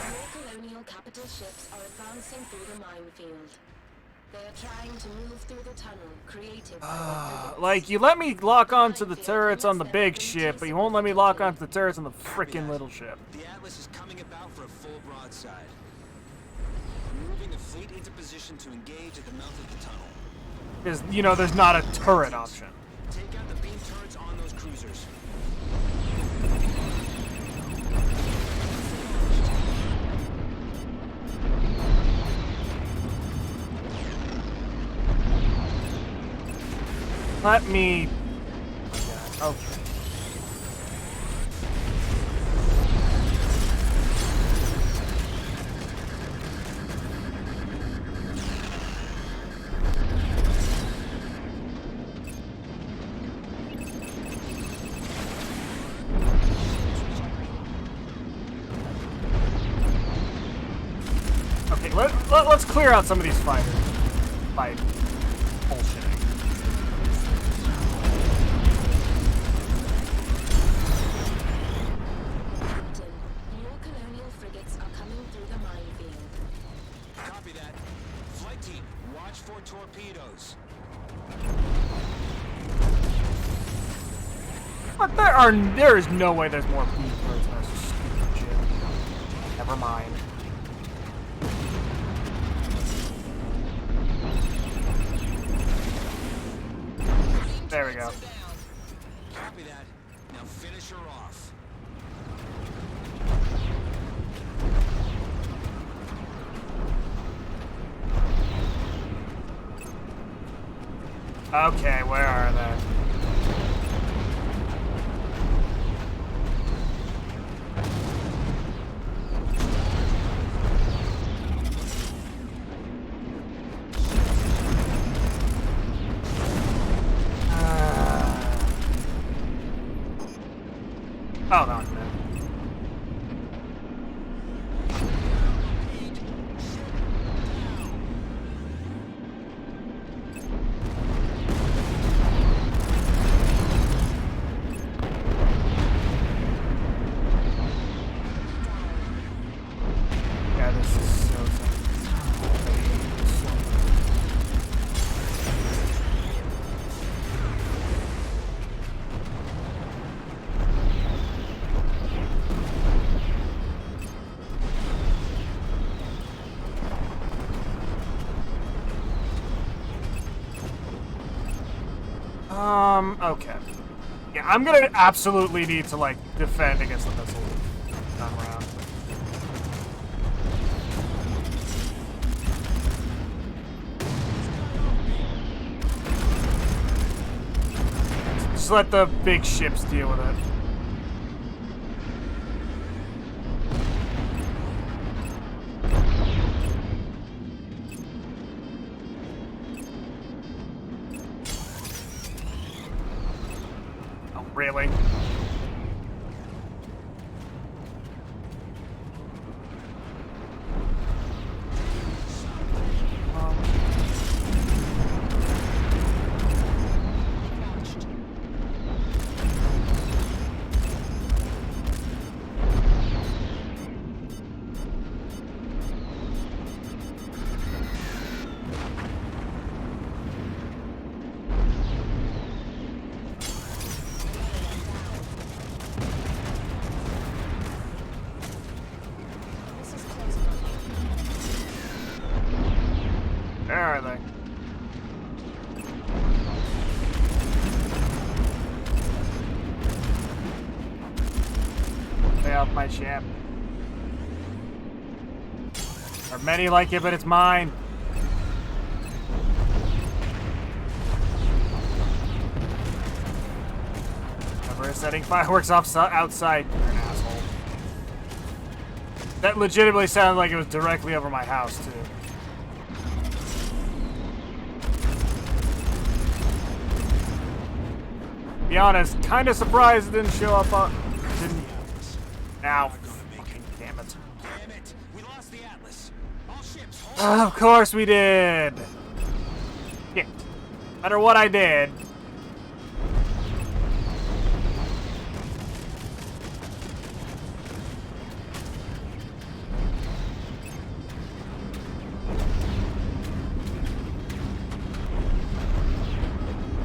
More colonial capital ships are advancing through the minefield. They are trying to move through the tunnel created by the frigates. Like, you let me lock onto the turrets on the big ship, but you won't let me lock onto the turrets on the frickin' little ship. The Atlas is coming about for a full broadside. We're moving the fleet into position to engage at the mouth of the tunnel. Because, you know, there's not a turret option. Take out the beam turrets on those cruisers. Let me... Okay. Okay, let's clear out some of these fighters by bullshitting. Captain, more colonial frigates are coming through the minefield. Copy that. Flight team, watch for torpedoes. But there is no way there's more beam turrets in this stupid shit. Never mind. There we go. Copy that. Now finish her off. Okay, where are they? Oh, no, it's dead. Yeah, this is so simple. Okay. Yeah, I'm gonna absolutely need to, like, defend against the missile time around. Just let the big ships deal with it. Oh, really? Where are they? Stay off my ship. There are many like it, but it's mine. Never setting fireworks off outside. You're an asshole. That legitimately sounded like it was directly over my house, too. Be honest, kind of surprised it didn't show up on. Didn't. Now, fucking damn it. Damn it! We lost the Atlas. All ships, hold Of course we did. Shit. No matter what I did.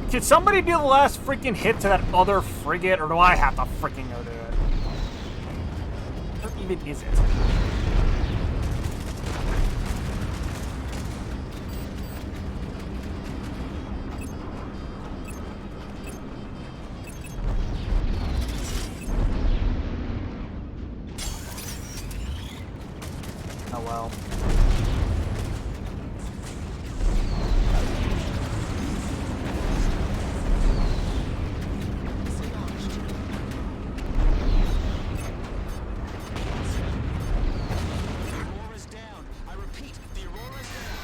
Did somebody do the last freaking hit to that other frigate, or do I have to freaking go do it? What even is it? Oh well. Aurora's down. I repeat, the Aurora's down.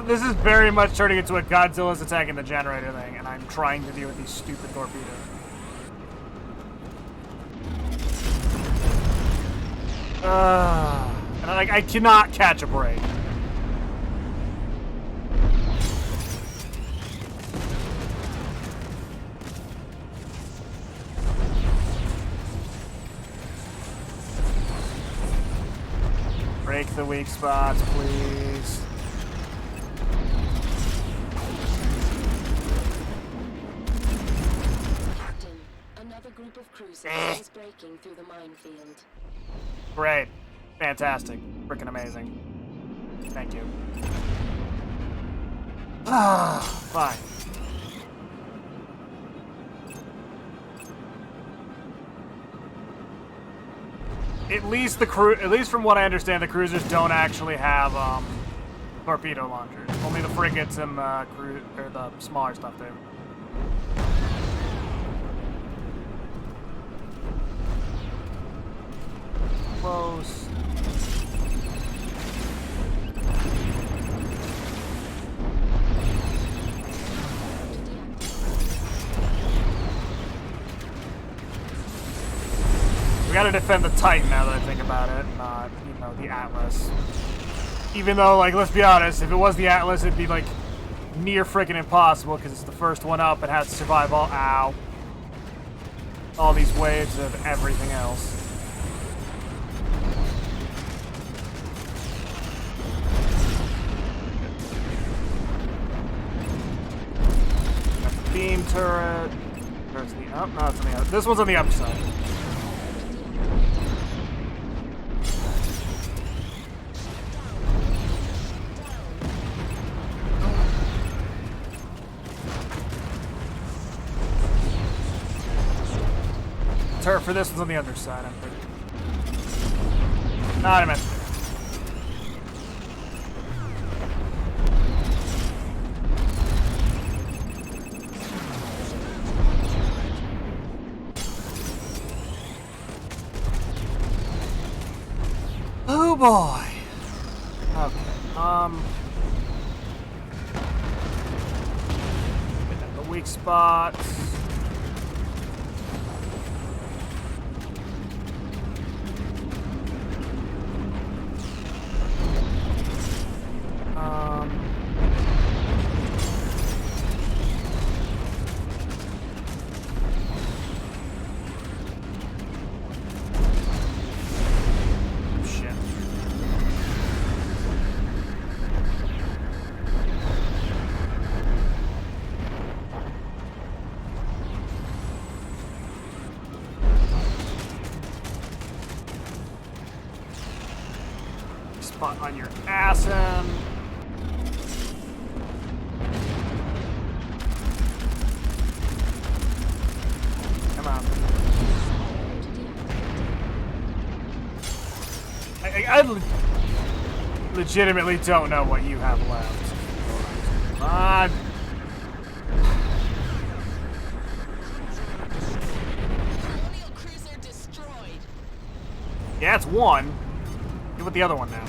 This is very much turning into a Godzilla's attacking the generator thing, and I'm trying to deal with these stupid torpedoes. And I cannot catch a break. Break the weak spots, please. Captain, another group of cruisers is breaking through the minefield. Great. Fantastic. Freaking amazing. Thank you. Fine. At least from what I understand, the cruisers don't actually have torpedo launchers. Only the frigates and the smaller stuff do. Close. We gotta defend the Titan now that I think about it. you know, the Atlas. Even though, like, let's be honest, if it was the Atlas, it'd be, like, near freaking impossible because it's the first one up and has to survive all these waves of everything else. Got the beam turret. There's the up. No, it's on the other. This one's on the upside. Turret for this one's on the underside, I'm pretty. Not a minute. Oh boy. Okay. Get at the weak spots. Spot on your ass end. Come on. I legitimately don't know what you have left. Come on. Colonial cruiser destroyed. Yeah, it's one. Get with the other one now.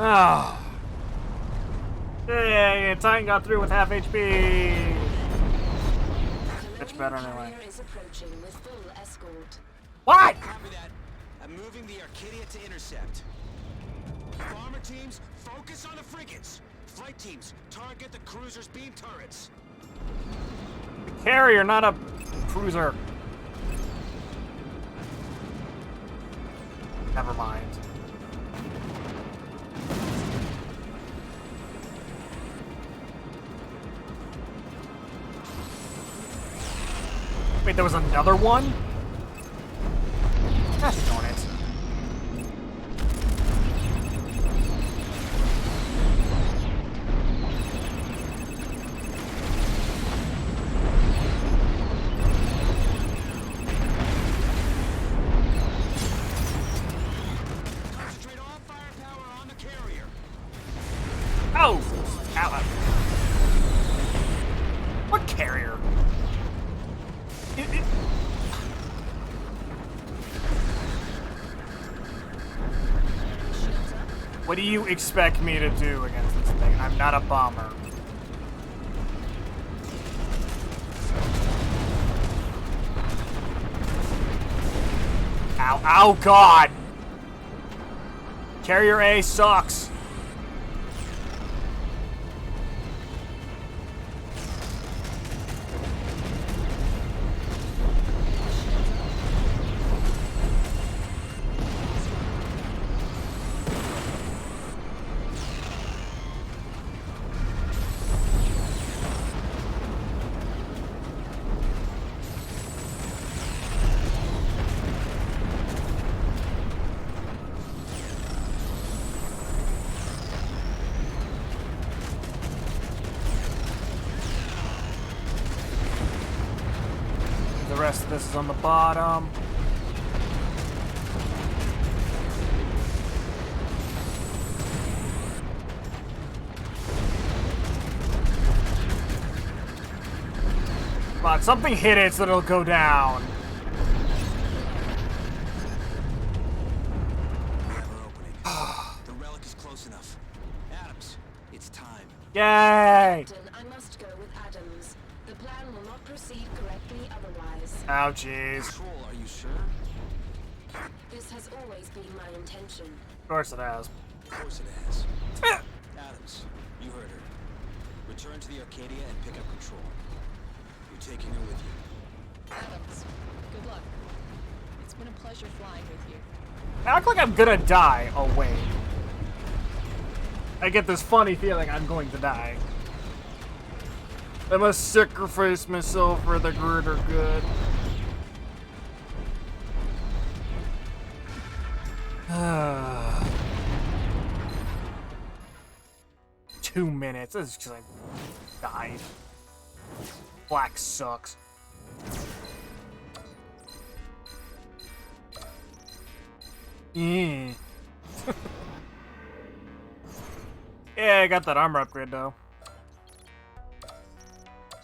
Oh. Yeah, Titan got through with half HP. Much better anyway. Is approaching with full escort. What? Copy that. I'm moving the Arcadia to intercept. Bomber teams, focus on the frigates. Flight teams, target the cruiser's beam turrets. Carrier, not a cruiser. Never mind. Wait, there was another one? Gosh darn it. Concentrate all firepower on the carrier. Oh! Ow. What carrier? What do you expect me to do against this thing? I'm not a bomber. Ow, ow, God! Carrier A sucks. The rest of this is on the bottom. Come on, something hit it so it'll go down. Yay! Captain, I must go with Adams. The plan will not proceed correctly otherwise. Oh, jeez. Control, are you sure? This has always been my intention. Of course it has. Of course it has. Adams, you heard her. Return to the Arcadia and pick up control. You're taking her with you. Adams, good luck. It's been a pleasure flying with you. I act like I'm gonna die. Oh, wait. I get this funny feeling I'm going to die. I must sacrifice myself for the greater good. Ah. 2 minutes. This is just like die. Black sucks. Yeah. Yeah, I got that armor upgrade though.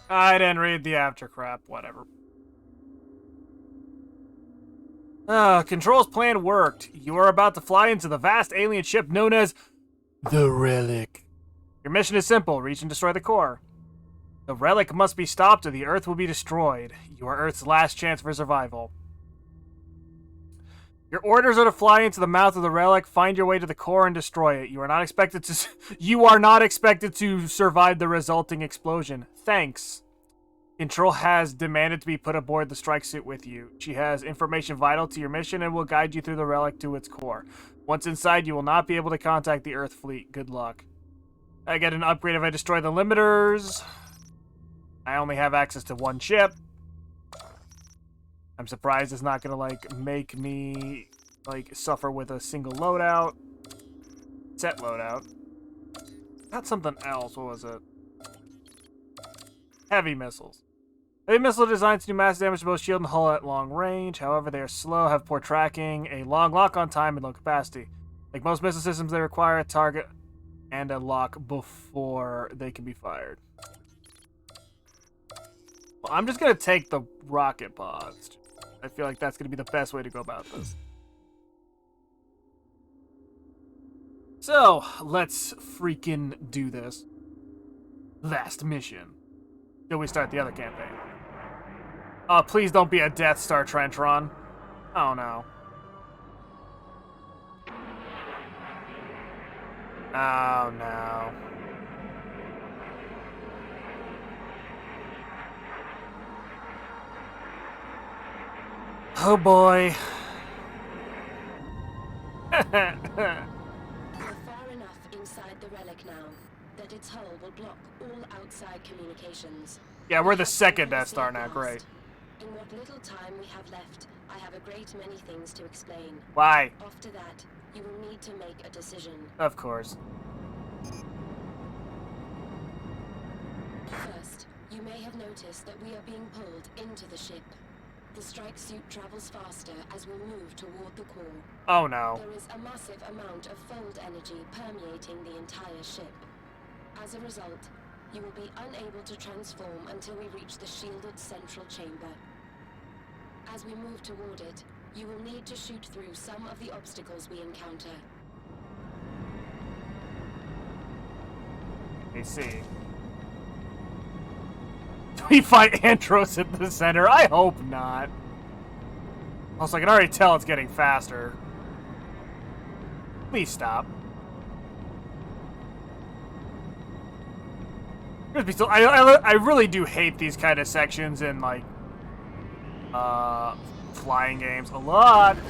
I didn't read the after crap. Whatever. Control's plan worked. You are about to fly into the vast alien ship known as the Relic. Your mission is simple. Reach and destroy the core. The Relic must be stopped or the Earth will be destroyed. You are Earth's last chance for survival. Your orders are to fly into the mouth of the Relic, find your way to the core, and destroy it. You are not expected to survive the resulting explosion. Thanks. Control has demanded to be put aboard the strike suit with you. She has information vital to your mission and will guide you through the Relic to its core. Once inside, you will not be able to contact the Earth fleet. Good luck. I get an upgrade if I destroy the limiters. I only have access to one ship. I'm surprised it's not gonna, like, make me, like, suffer with a single loadout. Set loadout. That's something else. What was it? Heavy missiles. Heavy missile designed to do mass damage to both shield and hull at long range. However, they are slow, have poor tracking, a long lock-on time, and low capacity. Like most missile systems, they require a target and a lock before they can be fired. Well, I'm just gonna take the rocket pods. I feel like that's gonna be the best way to go about this. So, let's freaking do this. Last mission. Till we start the other campaign. Oh, please don't be a Death Star trench run. Oh no. Oh no. Oh boy. We're far enough inside the Relic now that its hull will block all outside communications. Yeah, we're the Have second to Death Star see now, it great. last. In what little time we have left, I have a great many things to explain. Why? After that, you will need to make a decision. Of course. First, you may have noticed that we are being pulled into the ship. The strike suit travels faster as we move toward the core. Oh no. There is a massive amount of fold energy permeating the entire ship. As a result, you will be unable to transform until we reach the shielded central chamber. As we move toward it, you will need to shoot through some of the obstacles we encounter. I see. Do we fight Andros at the center? I hope not. Also, I can already tell it's getting faster. Please stop. I really do hate these kind of sections in, like, flying games a lot. By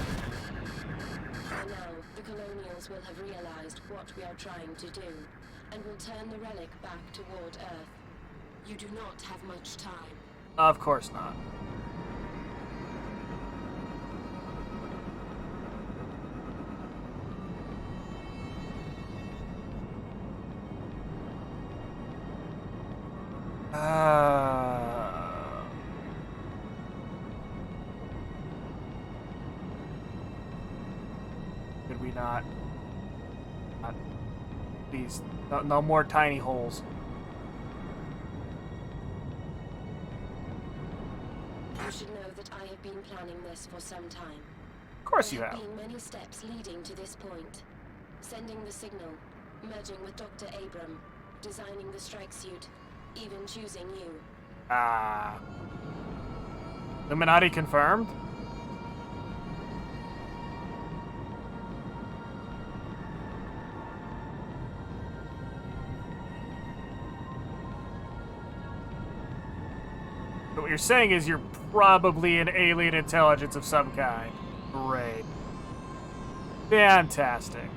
now, the Colonials will have realized what we are trying to do, and will turn the Relic back toward Earth. You do not have much time. Of course not. Could we not? Please, no more tiny holes. You should know that I have been planning this for some time. Of course you There have. have been many steps leading to this point. Sending the signal, merging with Dr. Abram, designing the strike suit, even choosing you. Ah. Illuminati confirmed? But what you're saying is you're probably an alien intelligence of some kind. Great. Fantastic.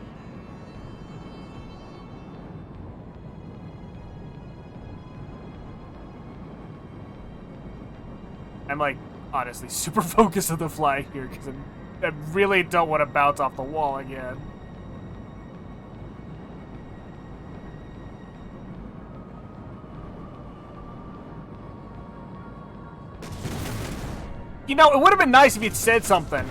I'm like, honestly, super focused on the fly here because I really don't want to bounce off the wall again. You know, it would have been nice if you'd said something.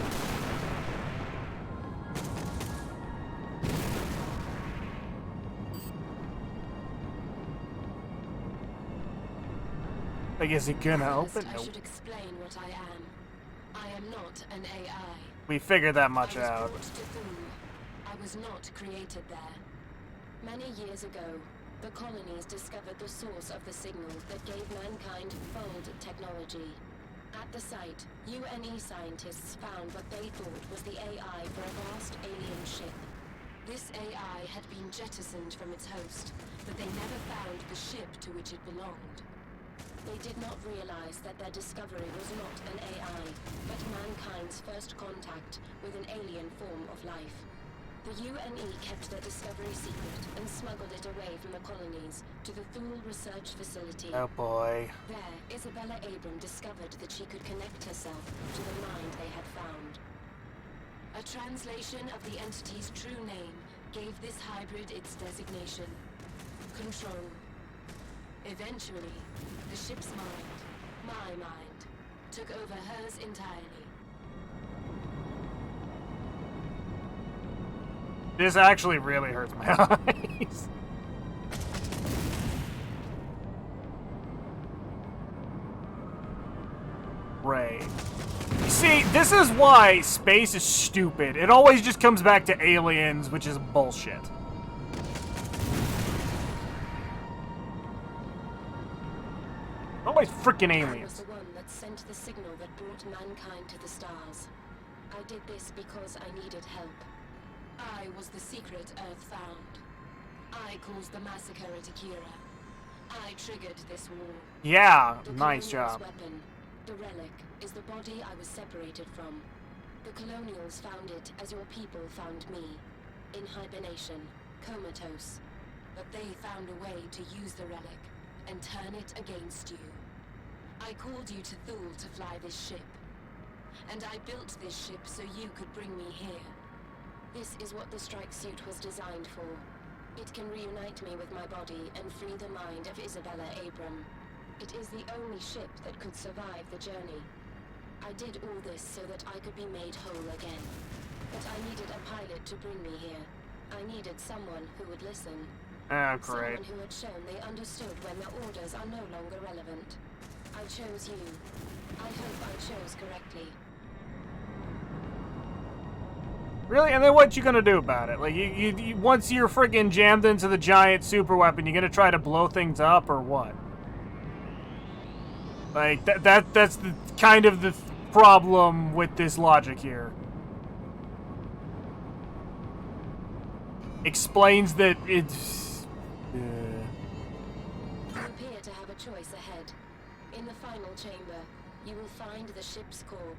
Like, is it gonna open? I Nope. should explain what I am. I am not an AI. We figured that much I was out. brought to Thule. I was not created there. Many years ago, the colonies discovered the source of the signal that gave mankind fold technology. At the site, UNE scientists found what they thought was the AI for a vast alien ship. This AI had been jettisoned from its host, but they never found the ship to which it belonged. They did not realize that their discovery was not an AI, but mankind's first contact with an alien form of life. The UNE kept their discovery secret and smuggled it away from the colonies to the Thule Research Facility. Oh boy. There, Isabella Abram discovered that she could connect herself to the mind they had found. A translation of the entity's true name gave this hybrid its designation: Control. Eventually, the ship's mind, my mind, took over hers entirely. This actually really hurts my eyes. Right. See, this is why space is stupid. It always just comes back to aliens, which is bullshit. Always freaking I was aliens. the one that sent the signal that brought mankind to the stars. I did this because I needed help. I was the secret Earth found. I caused the massacre at Akira. I triggered this war. Yeah, The nice Colonials' job. weapon, the relic, is the body I was separated from. The Colonials found it as your people found me. In hibernation, comatose. But they found a way to use the relic and turn it against you. I called you to Thule to fly this ship. And I built this ship so you could bring me here. This is what the strike suit was designed for. It can reunite me with my body and free the mind of Isabella Abram. It is the only ship that could survive the journey. I did all this so that I could be made whole again. But I needed a pilot to bring me here. I needed someone who would listen. Oh, great. Someone who had shown they understood when their orders are no longer relevant. I chose you. I hope I chose correctly. Really? And then what you gonna do about it? Like, you once you're friggin' jammed into the giant super weapon, you gonna try to blow things up or what? Like, that's the kind of the problem with this logic here. Explains that it's... You appear to have a choice ahead. In the final chamber, you will find the ship's core.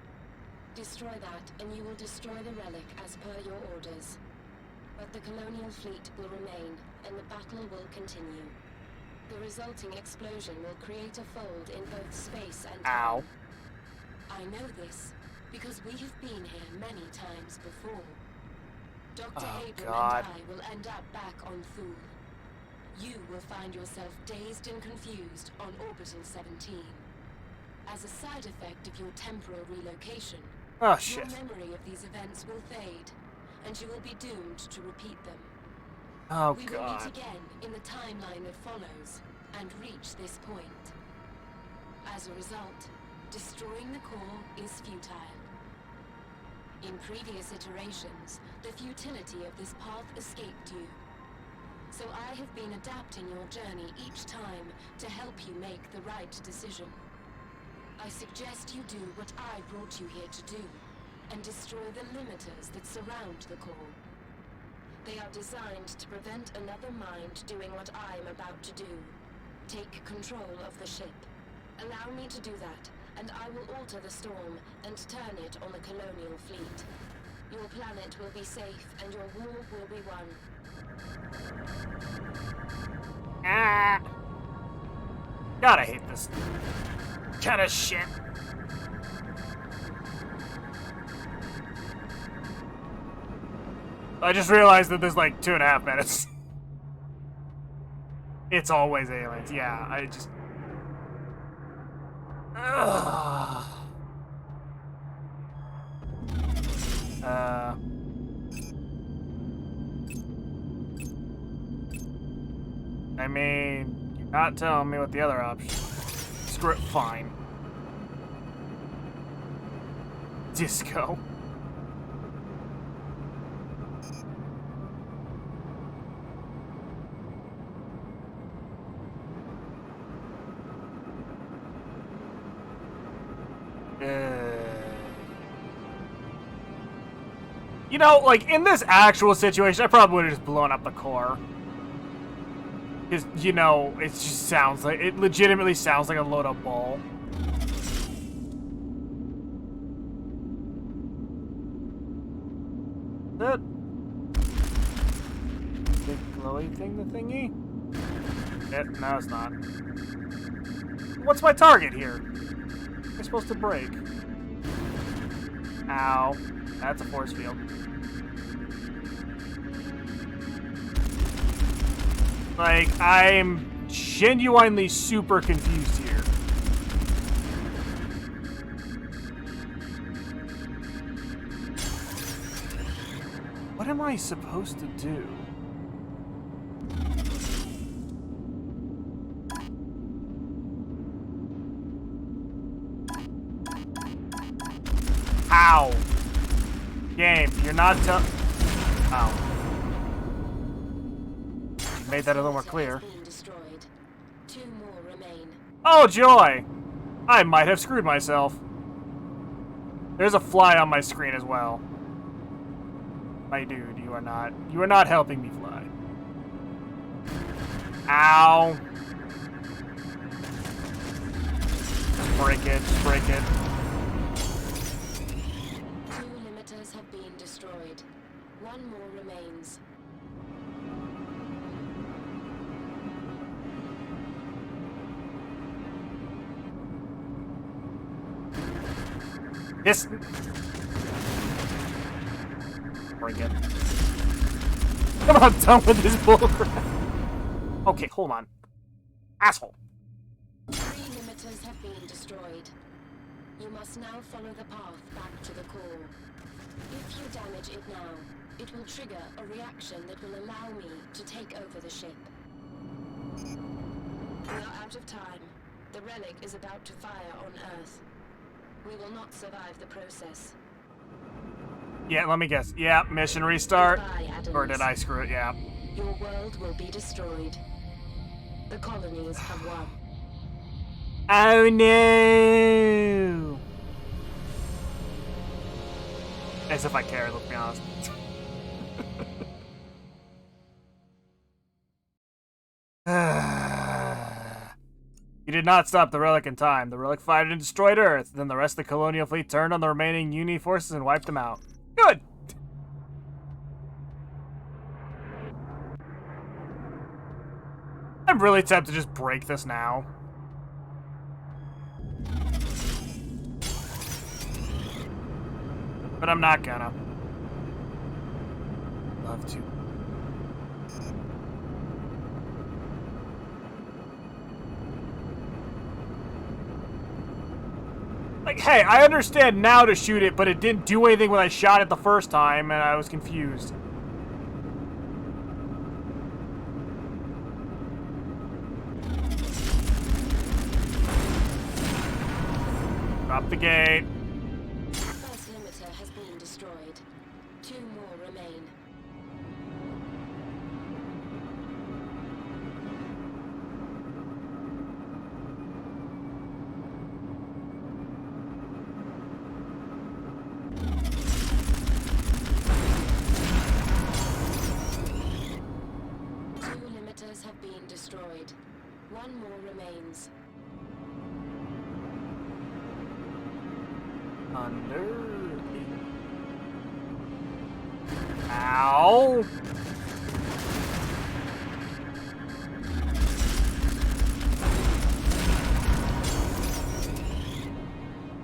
Destroy that, and you will destroy the relic as per your orders. But the colonial fleet will remain, and the battle will continue. The resulting explosion will create a fold in both space and time. Ow. I know this, because we have been here many times before. Dr. Oh, Abram God. and I will end up back on Thule. You will find yourself dazed and confused on Orbital 17. As a side effect of your temporal relocation, Oh, shit. your memory of these events will fade, and you will be doomed to repeat them. Oh, We will meet God. again in the timeline that follows, and reach this point. As a result, destroying the core is futile. In previous iterations, the futility of this path escaped you. So I have been adapting your journey each time to help you make the right decision. I suggest you do what I brought you here to do, and destroy the limiters that surround the core. They are designed to prevent another mind doing what I'm about to do. Take control of the ship. Allow me to do that, and I will alter the storm and turn it on the colonial fleet. Your planet will be safe, and your war will be won. Ah. God, I hate this kind of shit. I just realized that there's like 2.5 minutes. It's always aliens. Yeah, I just... Ugh. I mean, you're not telling me what the other option is. Screw it, fine. Disco. You know, like, in this actual situation, I probably would have just blown up the core. Because, you know, it just sounds like... It legitimately sounds like a load of bull. That... big glowy thing, the thingy? No, it's not. What's my target here? Am I supposed to break? Ow. That's a force field. Like, I'm genuinely super confused here. What am I supposed to do? Ow. Game, you're not Ow. You made that a little more clear. Two more remain. Oh, joy! I might have screwed myself. There's a fly on my screen as well. My dude, you are not helping me fly. Ow. Just break it, just break it. Have been destroyed. One more remains. This... Break it. Come on, I'm done with this bullcrap. Okay, hold on. Asshole. 3 limiters have been destroyed. You must now follow the path back to the core. If you damage it now, it will trigger a reaction that will allow me to take over the ship. We are out of time. The relic is about to fire on Earth. We will not survive the process. Yeah, let me guess. Yeah, mission restart. Goodbye, Adams. Or did I screw it? Yeah. Your world will be destroyed. The colonies have won. Oh no! As if I care, let's be honest. You did not stop the relic in time. The relic fired and destroyed Earth. Then the rest of the colonial fleet turned on the remaining Uni forces and wiped them out. Good! I'm really tempted to just break this now. But I'm not gonna. Love to. Like, hey, I understand now to shoot it, but it didn't do anything when I shot it the first time, and I was confused. Drop the gate. First limiter has been destroyed. 2 more remain. one more remains. Under. Ow!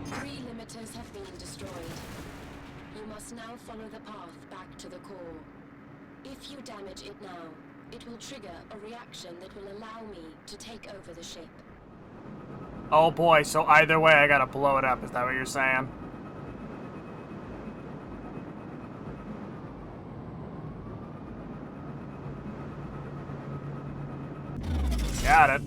Three limiters have been destroyed. You must now follow the path back to the core. If you damage it now, it will trigger a reaction that will allow me to take over the ship. Oh boy, so either way I gotta blow it up, is that what you're saying? Got it.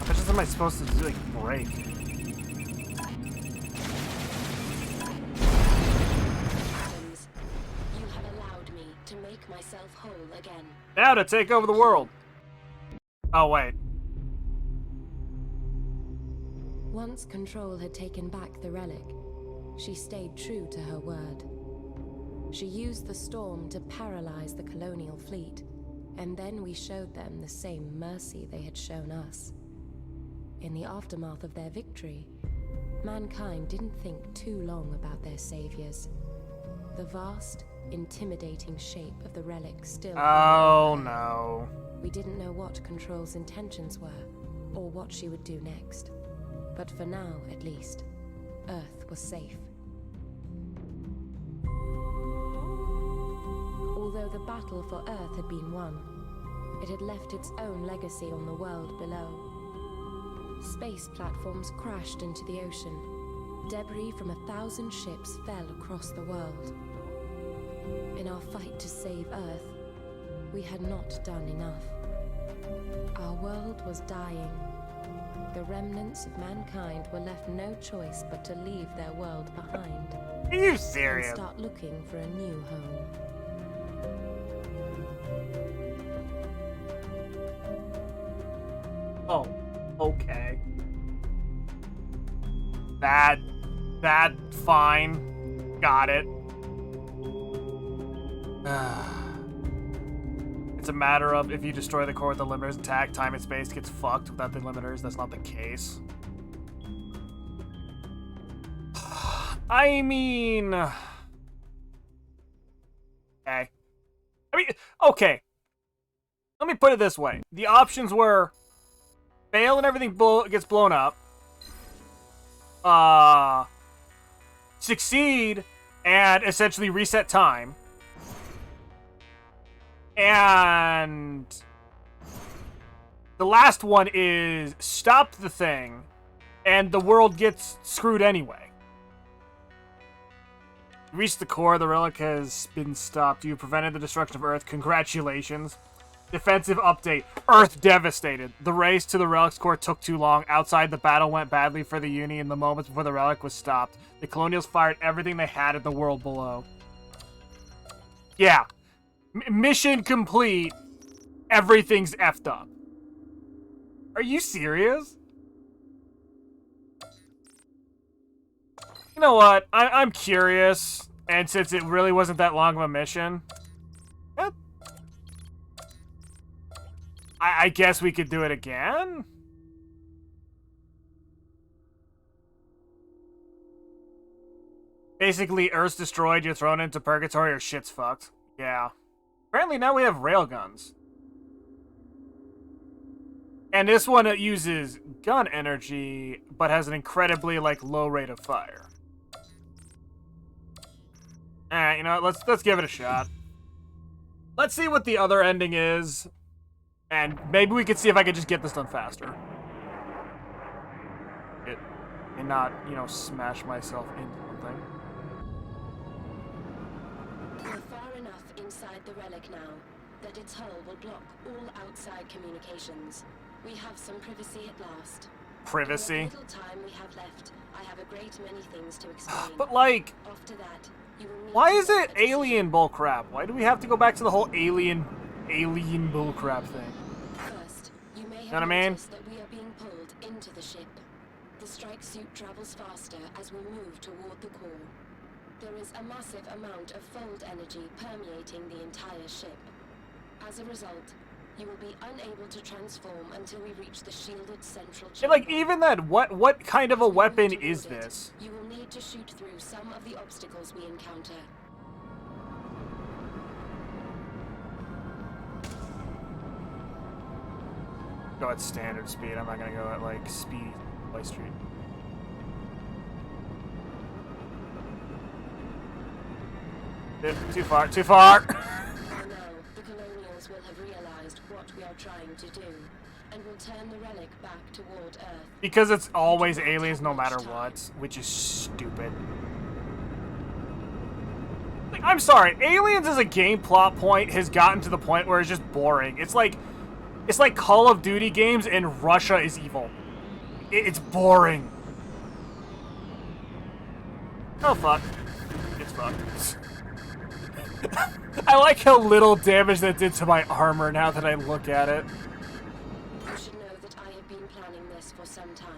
How much am I supposed to do, like, break? Adams, you have allowed me to make myself whole again. Now to take over the world! Oh, wait. Once Control had taken back the relic, she stayed true to her word. She used the storm to paralyze the colonial fleet, and then we showed them the same mercy they had shown us. In the aftermath of their victory, mankind didn't think too long about their saviors. The vast, intimidating shape of the relic still... Oh, no. We didn't know what Control's intentions were, or what she would do next. But for now, at least, Earth was safe. Although the battle for Earth had been won, it had left its own legacy on the world below. Space platforms crashed into the ocean. Debris from 1,000 ships fell across the world. In our fight to save Earth, we had not done enough. Our world was dying. The remnants of mankind were left no choice but to leave their world behind. Are you And serious? start looking for a new home. Oh, okay. That, fine. Got it. It's a matter of if you destroy the core with the limiters intact, time and space gets fucked without the limiters. That's not the case. I mean... Okay. I mean, okay. Let me put it this way. The options were fail and everything gets blown up. Succeed and essentially reset time. And the last one is stop the thing and the world gets screwed anyway. You reached the core, the relic has been stopped. You prevented the destruction of Earth. Congratulations. Defensive update. Earth devastated. The race to the relic's core took too long. Outside, the battle went badly for the Uni in the moments before the relic was stopped. The Colonials fired everything they had at the world below. Yeah. Mission complete. Everything's effed up. Are you serious? You know what? I'm curious. And since it really wasn't that long of a mission... I guess we could do it again? Basically, Earth's destroyed, you're thrown into purgatory, or shit's fucked. Yeah. Apparently now we have railguns. And this one uses gun energy, but has an incredibly, low rate of fire. Alright, you know what? Let's give it a shot. Let's see what the other ending is. And maybe we could see if I could just get this done faster. And not, smash myself into something. We're far enough inside the relic now that its hull will block all outside communications. We have some privacy at last. Privacy? In the little time we have left, I have a great many things to explain. But After that, you will need why to is make it a decision. alien bullcrap? Why do we have to go back to the whole alien bullcrap thing? First, you may Know what I have mean? noticed that we are being pulled into the ship. strike suit travels faster as we move toward the core. There is a massive amount of fold energy permeating the entire ship. As a result, you will be unable to transform until we reach the shielded central chamber. Like, even then, what kind of a weapon is this? You will need to shoot through some of the obstacles we encounter. Go at standard speed. I'm not gonna go at like speed by street. Too far, too far! By now, the Colonials will have realized what we are trying to do, and will turn the relic back toward Earth. Because it's always aliens no matter what, which is stupid. Like, I'm sorry, aliens as a game plot point has gotten to the point where it's just boring. It's like Call of Duty games and Russia is evil. It's boring. Oh fuck. It's fucked. I like how little damage that did to my armor now that I look at it. You should know that I have been planning this for some time.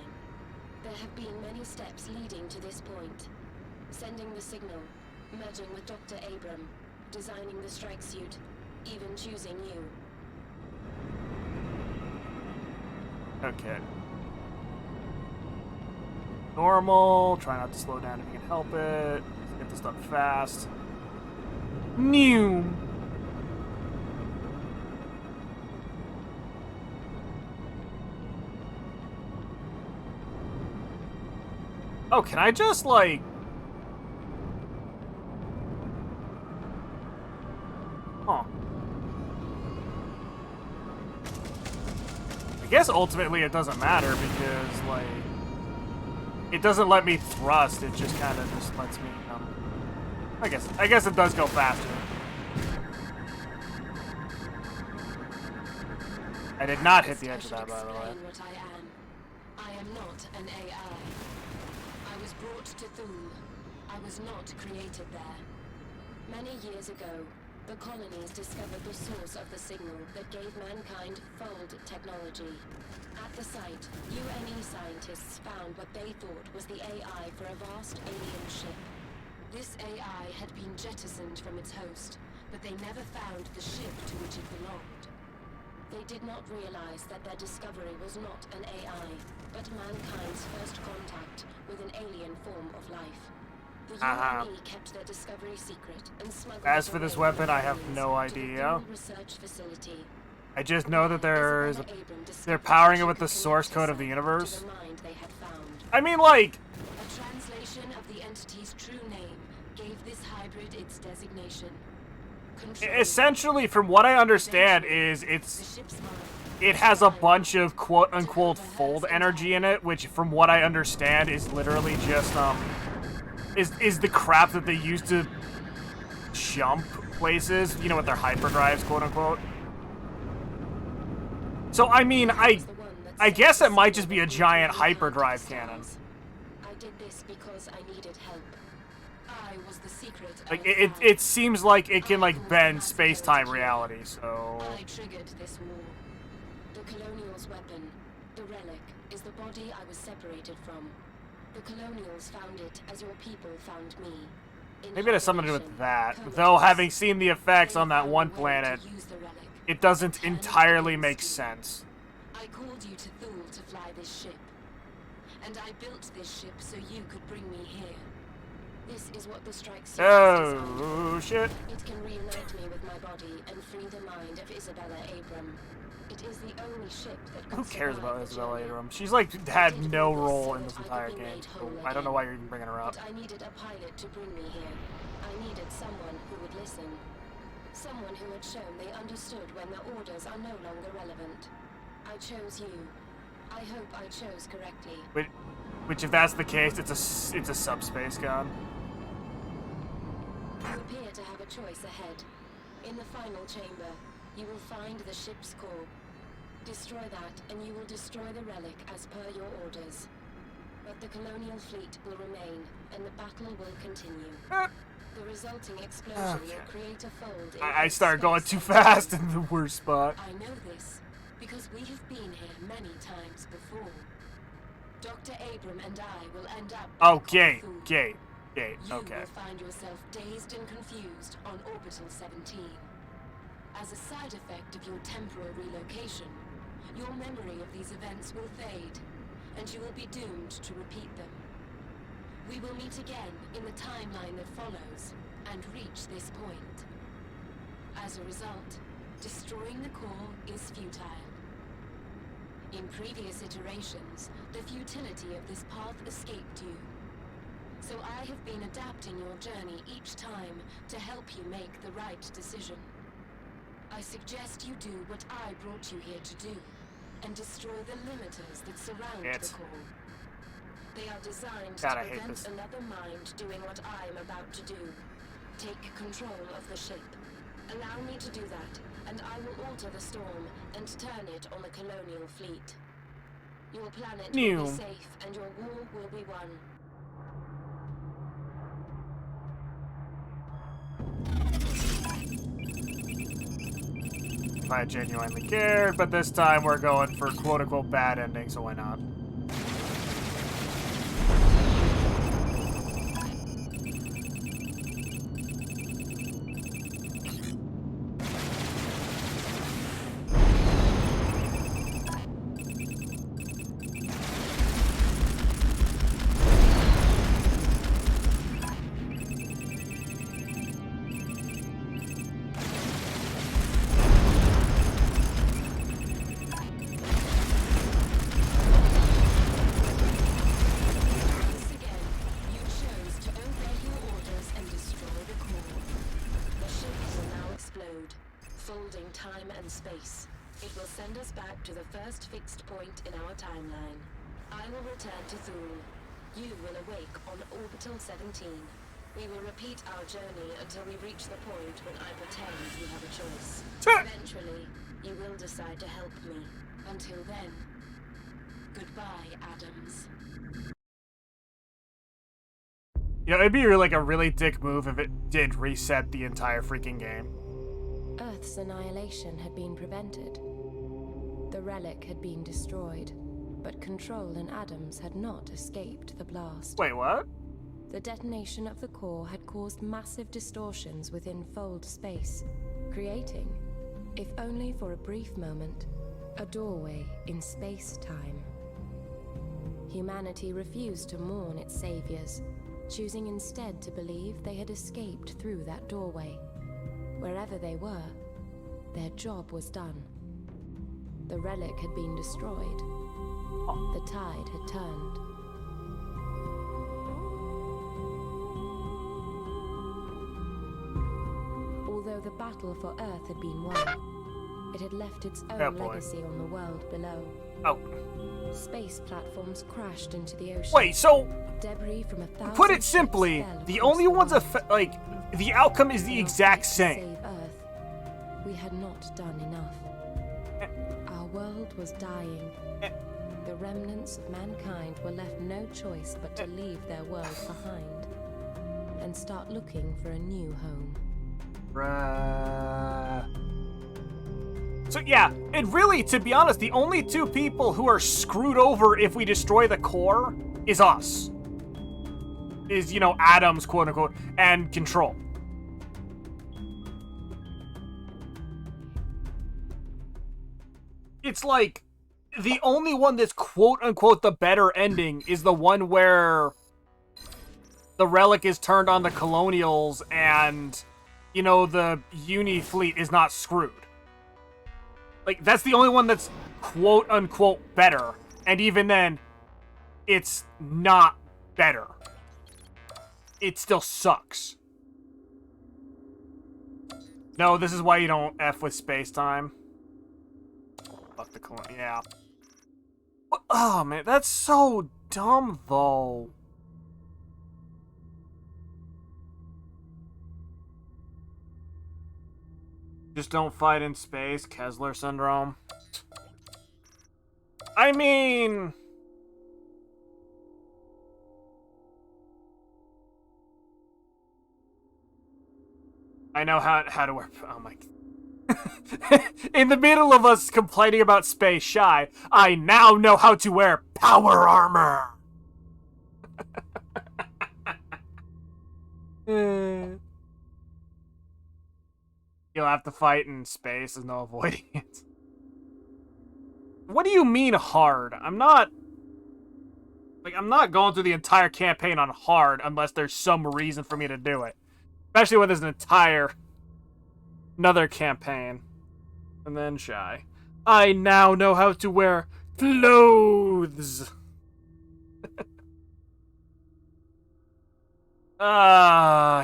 There have been many steps leading to this point. Sending the signal, merging with Dr. Abram, designing the strike suit, even choosing you. Okay. Normal. Try not to slow down if you can help it. Get this done fast. New. Oh, can I just like... Huh. I guess ultimately it doesn't matter because, like, it doesn't let me thrust, it just kind of just lets me, I guess it does go faster. I did not hit the edge of that, by the way. What I am not an AI. I was brought to Thule. I was not created there. Many years ago, the colonies discovered the source of the signal that gave mankind fold technology. At the site, UNE scientists found what they thought was the AI for a vast alien ship. This AI had been jettisoned from its host, but they never found the ship to which it belonged. They did not realize that their discovery was not an AI, but mankind's first contact with an alien form of life. The UNE kept their discovery secret and smuggled As it for this away weapon, I from have aliens no to the idea. Thule research facility. I just know that they're Isabella Abram discovered they're powering it that with she the could source connect code of the herself universe. to the mind they had found. I mean, like, A translation of the entity's true name gave this hybrid its designation. Control. essentially, from what I understand, is The it's ship's mind. it has a bunch of quote-unquote fold energy in it, which from what I understand is literally just is the crap that they use to jump places, you know, with their hyperdrives, quote-unquote. So I mean, I guess it might just be a giant hyperdrive cannon. I did this because I needed help. I was the secret. Like of it seems like it can like bend space-time reality, so I triggered this war. The Colonials' weapon, the relic, is the body I was separated from. The Colonials found it as your people found me. In maybe it has something to do with hibernation, that. comatose, Though having seen the effects they on that found one a way to planet, use the relic. it doesn't Turn entirely against make you. sense. I called you to Thule to fly this ship. And I built this ship so you could bring me here. This is what the strike suit is designed for. Oh shit! It can reunite me with my body and free the mind of Isabella Abram. It is the only ship that could Who cares survive about the Isabella journey. Abram? She's like I had did no all this role so in this that I entire could be game. made So whole I don't know again. why you're even bringing her up. But I needed a pilot to bring me here. I needed someone who would listen. Someone who had shown they understood when their orders are no longer relevant. I chose you. I hope I chose correctly. Which, if that's the case, it's a subspace gun. You appear to have a choice ahead. In the final chamber, you will find the ship's core. Destroy that, and you will destroy the relic as per your orders. But the colonial fleet will remain, and the battle will continue. The resulting explosion will create a fold in I Earth's start going space too and fast time. in the worst spot. I know this, because we have been here many times before. Dr. Abram and I will end up... Oh, back on gate, Thule. gate, You okay. will find yourself dazed and confused on Orbital 17. As a side effect of your temporal relocation, your memory of these events will fade, and you will be doomed to repeat them. We will meet again in the timeline that follows, and reach this point. As a result, destroying the core is futile. In previous iterations, the futility of this path escaped you. So I have been adapting your journey each time to help you make the right decision. I suggest you do what I brought you here to do, and destroy the limiters that surround the core. They are designed to prevent another mind doing what I am about to do. Take control of the ship. Allow me to do that, and I will alter the storm and turn it on the colonial fleet. Your planet will be safe, and your war will be won. I genuinely cared, but this time we're going for quote-unquote bad ending, so why not? Folding time and space. It will send us back to the first fixed point in our timeline. I will return to Thule. You will awake on Orbital 17. We will repeat our journey until we reach the point when I pretend you have a choice. Eventually, you will decide to help me. Until then, goodbye, Adams. You know, it'd be like a really dick move if it did reset the entire freaking game. Earth's annihilation had been prevented. The relic had been destroyed, but Control and Adams had not escaped the blast. Wait, what? The detonation of the core had caused massive distortions within Fold space, creating, if only for a brief moment, a doorway in space-time. Humanity refused to mourn its saviors, choosing instead to believe they had escaped through that doorway. Wherever they were, their job was done. The relic had been destroyed. The tide had turned. Although the battle for Earth had been won, it had left its own legacy on the world below. Oh. Space platforms crashed into the ocean. Wait, so debris from 1,000 put it simply, the only ones like the outcome is the exact same. Save Earth. We had not done enough. Our world was dying. The remnants of mankind were left no choice but to leave their world behind and start looking for a new home. So yeah, it really, to be honest, the only two people who are screwed over if we destroy the core is us. Is, you know, Adams, quote unquote, and Control. It's like, the only one that's quote unquote the better ending is the one where the relic is turned on the Colonials and, you know, the Uni fleet is not screwed. Like, that's the only one that's quote unquote better. And even then, it's not better. It still sucks. No, this is why you don't F with space-time. Fuck the Colonial, yeah. Oh, man, that's so dumb, though. Just don't fight in space, Kessler Syndrome. I mean... I know how to work... Oh my... In the middle of us complaining about space shy, I now know how to wear power armor. You'll have to fight in space. There's no avoiding it. What do you mean hard? I'm not going through the entire campaign on hard unless there's some reason for me to do it. Especially when there's another campaign. And then shy. I now know how to wear clothes.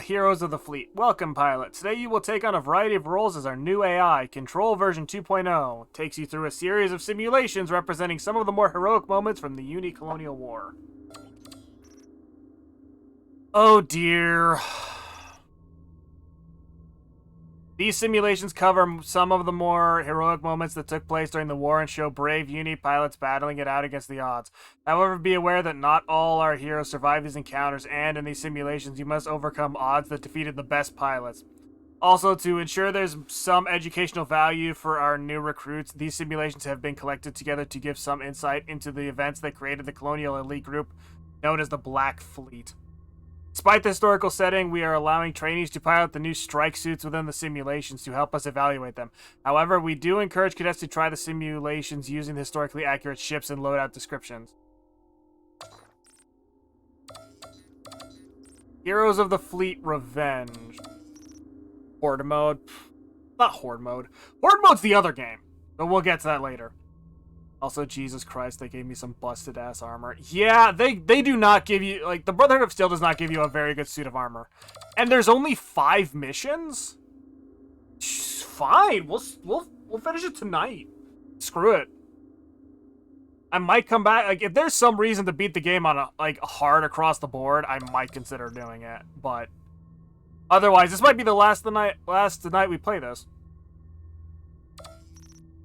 Heroes of the Fleet. Welcome, pilot. Today you will take on a variety of roles as our new AI, Control version 2.0. Takes you through a series of simulations representing some of the more heroic moments from the Uni-Colonial War. Oh dear. These simulations cover some of the more heroic moments that took place during the war and show brave Uni pilots battling it out against the odds. However, be aware that not all our heroes survive these encounters, and in these simulations you must overcome odds that defeated the best pilots. Also, to ensure there's some educational value for our new recruits, these simulations have been collected together to give some insight into the events that created the colonial elite group known as the Black Fleet. Despite the historical setting, we are allowing trainees to pilot the new strike suits within the simulations to help us evaluate them. However, we do encourage cadets to try the simulations using historically accurate ships and loadout descriptions. Heroes of the Fleet Revenge. Horde mode. Not Horde mode. Horde mode's the other game, but we'll get to that later. Also, Jesus Christ, they gave me some busted-ass armor. Yeah, they do not give you... Like, the Brotherhood of Steel does not give you a very good suit of armor. And there's only 5 missions? Fine, we'll finish it tonight. Screw it. I might come back... Like, if there's some reason to beat the game on, hard across the board, I might consider doing it. But, otherwise, this might be the last night we play this.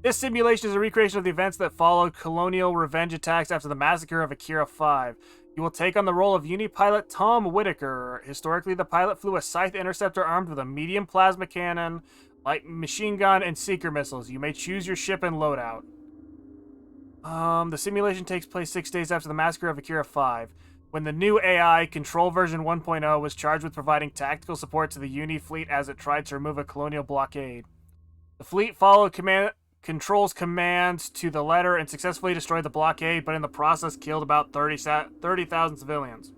This simulation is a recreation of the events that followed colonial revenge attacks after the massacre of Akira 5. You will take on the role of Uni-pilot Tom Whitaker. Historically, the pilot flew a Scythe Interceptor armed with a medium plasma cannon, light machine gun, and seeker missiles. You may choose your ship and loadout. The simulation takes place 6 days after the massacre of Akira 5, when the new AI, Control version 1.0, was charged with providing tactical support to the Uni fleet as it tried to remove a colonial blockade. The fleet followed Control's commands to the letter and successfully destroyed the blockade, but in the process killed about 30,000 civilians.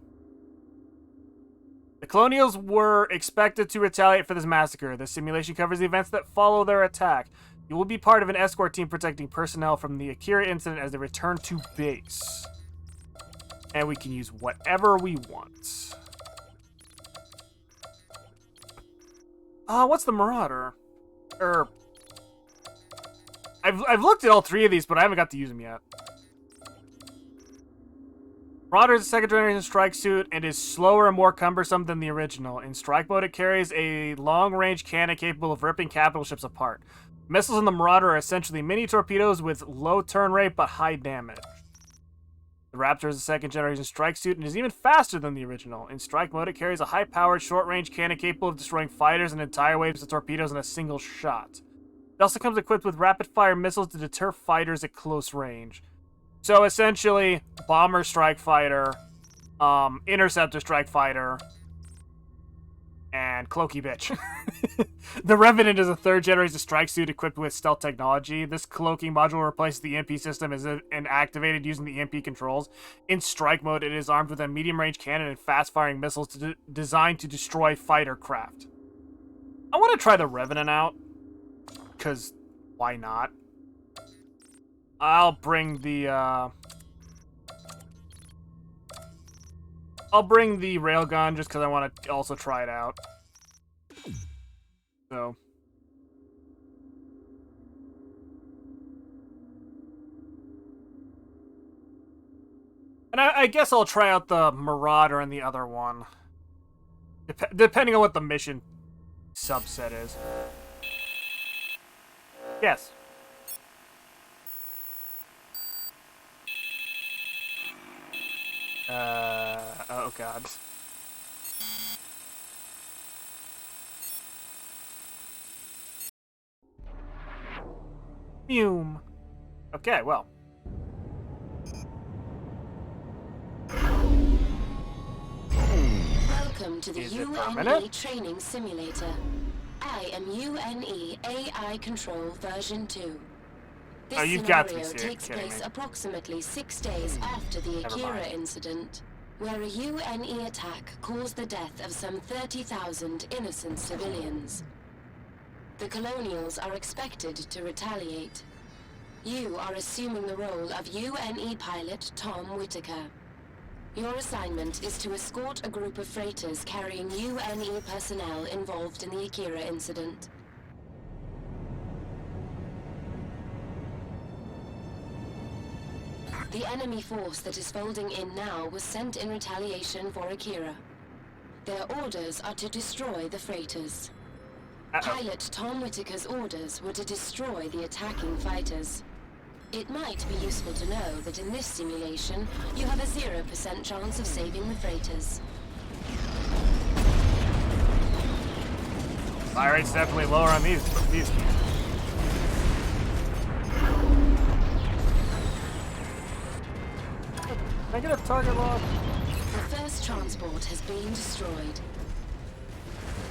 The Colonials were expected to retaliate for this massacre. This simulation covers the events that follow their attack. You will be part of an escort team protecting personnel from the Akira incident as they return to base. And we can use whatever we want. What's the Marauder? I've looked at all 3 of these, but I haven't got to use them yet. Marauder is a second generation strike suit and is slower and more cumbersome than the original. In strike mode, it carries a long-range cannon capable of ripping capital ships apart. Missiles in the Marauder are essentially mini torpedoes with low turn rate but high damage. The Raptor is a second generation strike suit and is even faster than the original. In strike mode, it carries a high-powered short-range cannon capable of destroying fighters and entire waves of torpedoes in a single shot. It also comes equipped with rapid-fire missiles to deter fighters at close range. So essentially, Bomber Strike Fighter, Interceptor Strike Fighter, and Cloaky Bitch. The Revenant is a third-generation strike suit equipped with stealth technology. This cloaking module replaces the EMP system and activated using the EMP controls. In strike mode, it is armed with a medium-range cannon and fast-firing missiles designed to destroy fighter craft. I want to try the Revenant out. Because, why not? I'll bring the railgun just because I want to also try it out. So. And I guess I'll try out the Marauder and the other one. Depending on what the mission subset is. Yes. Oh god. Fume. Okay, well. Welcome to the Is it UNE permanent? Training Simulator. I am UNE AI Control version 2. This Oh, you've got to be scenario takes kidding place me. approximately 6 days after the Never Akira mind. incident, where a UNE attack caused the death of some 30,000 innocent civilians. The Colonials are expected to retaliate. You are assuming the role of UNE pilot Tom Whitaker. Your assignment is to escort a group of freighters carrying UNE personnel involved in the Akira incident. The enemy force that is folding in now was sent in retaliation for Akira. Their orders are to destroy the freighters. Pilot Tom Whitaker's orders were to destroy the attacking fighters. It might be useful to know that in this simulation, you have a 0% chance of saving the freighters. Fire rate's definitely lower on these. Negative target lock. The first transport has been destroyed.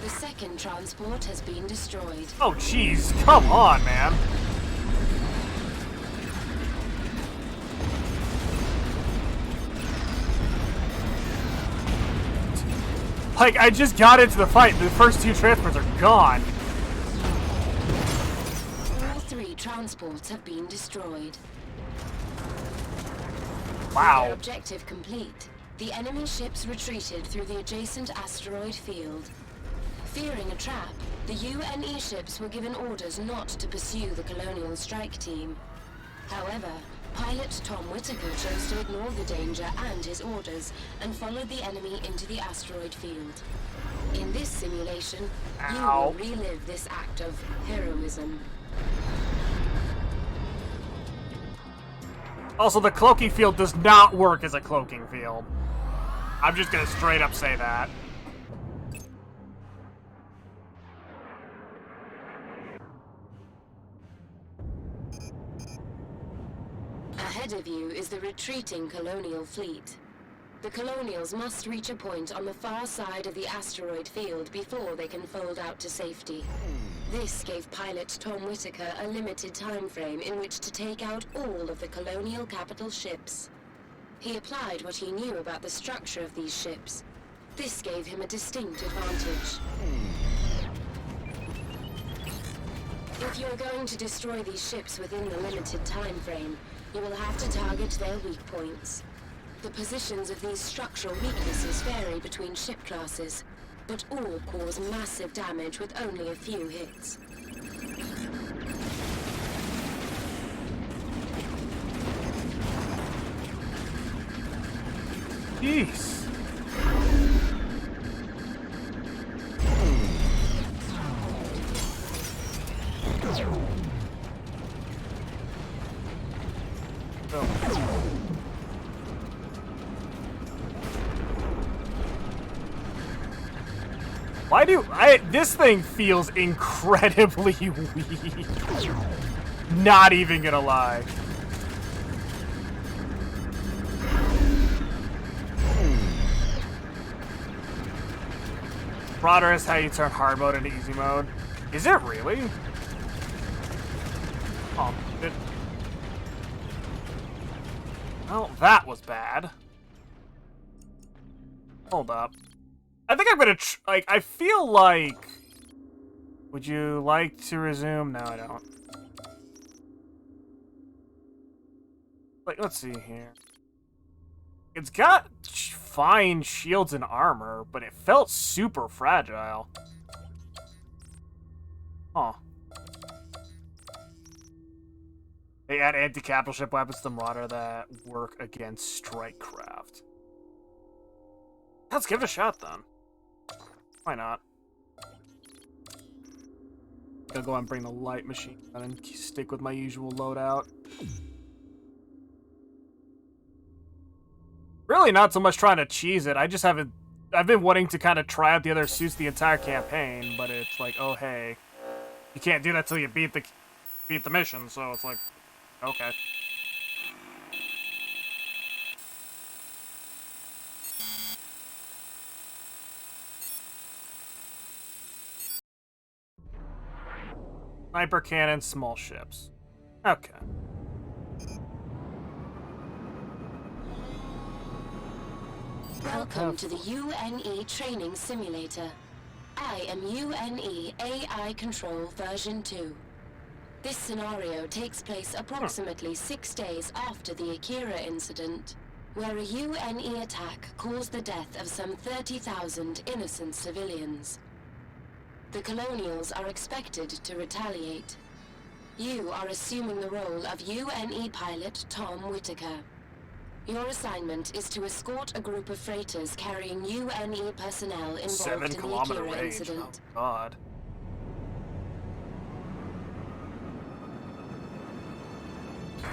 The second transport has been destroyed. Oh, jeez. Come on, man. Like, I just got into the fight. The first two transports are gone. All three transports have been destroyed. Wow. Their objective complete. The enemy ships retreated through the adjacent asteroid field. Fearing a trap, the UNE ships were given orders not to pursue the Colonial strike team. However, pilot Tom Whitaker chose to ignore the danger and his orders and followed the enemy into the asteroid field. In this simulation, you Ow. will relive this act of heroism. Also, the cloaking field does not work as a cloaking field. I'm just gonna straight up say that. Ahead of you is the retreating Colonial fleet. The Colonials must reach a point on the far side of the asteroid field before they can fold out to safety. This gave pilot Tom Whitaker a limited time frame in which to take out all of the Colonial capital ships. He applied what he knew about the structure of these ships. This gave him a distinct advantage. If you're going to destroy these ships within the limited time frame, you will have to target their weak points. The positions of these structural weaknesses vary between ship classes, but all cause massive damage with only a few hits. Jeez. Why do this thing feels incredibly weak. Not even gonna lie. Broader is how you turn hard mode into easy mode. Is it really? Oh, well, that was bad. Hold up. I think I'm gonna I feel like. Would you like to resume? No, I don't. Like, let's see here. It's got fine shields and armor, but it felt super fragile. Huh. They add anti-capital ship weapons to the Marauder that work against strike craft. Let's give it a shot then. Why not? I'll go and bring the light machine gun and stick with my usual loadout. Really not so much trying to cheese it. I just haven't... I've been wanting to kind of try out the other suits the entire campaign, but it's like, oh hey. You can't do that till you beat the... beat the mission, so it's like, okay. Sniper cannon, small ships. Okay. Welcome to the UNE Training Simulator. I am UNE AI Control version 2. This scenario takes place approximately 6 days after the Akira incident, where a UNE attack caused the death of some 30,000 innocent civilians. The Colonials are expected to retaliate. You are assuming the role of UNE pilot Tom Whitaker. Your assignment is to escort a group of freighters carrying UNE personnel involved 7 in the kilometer Akira range. incident. Oh, God.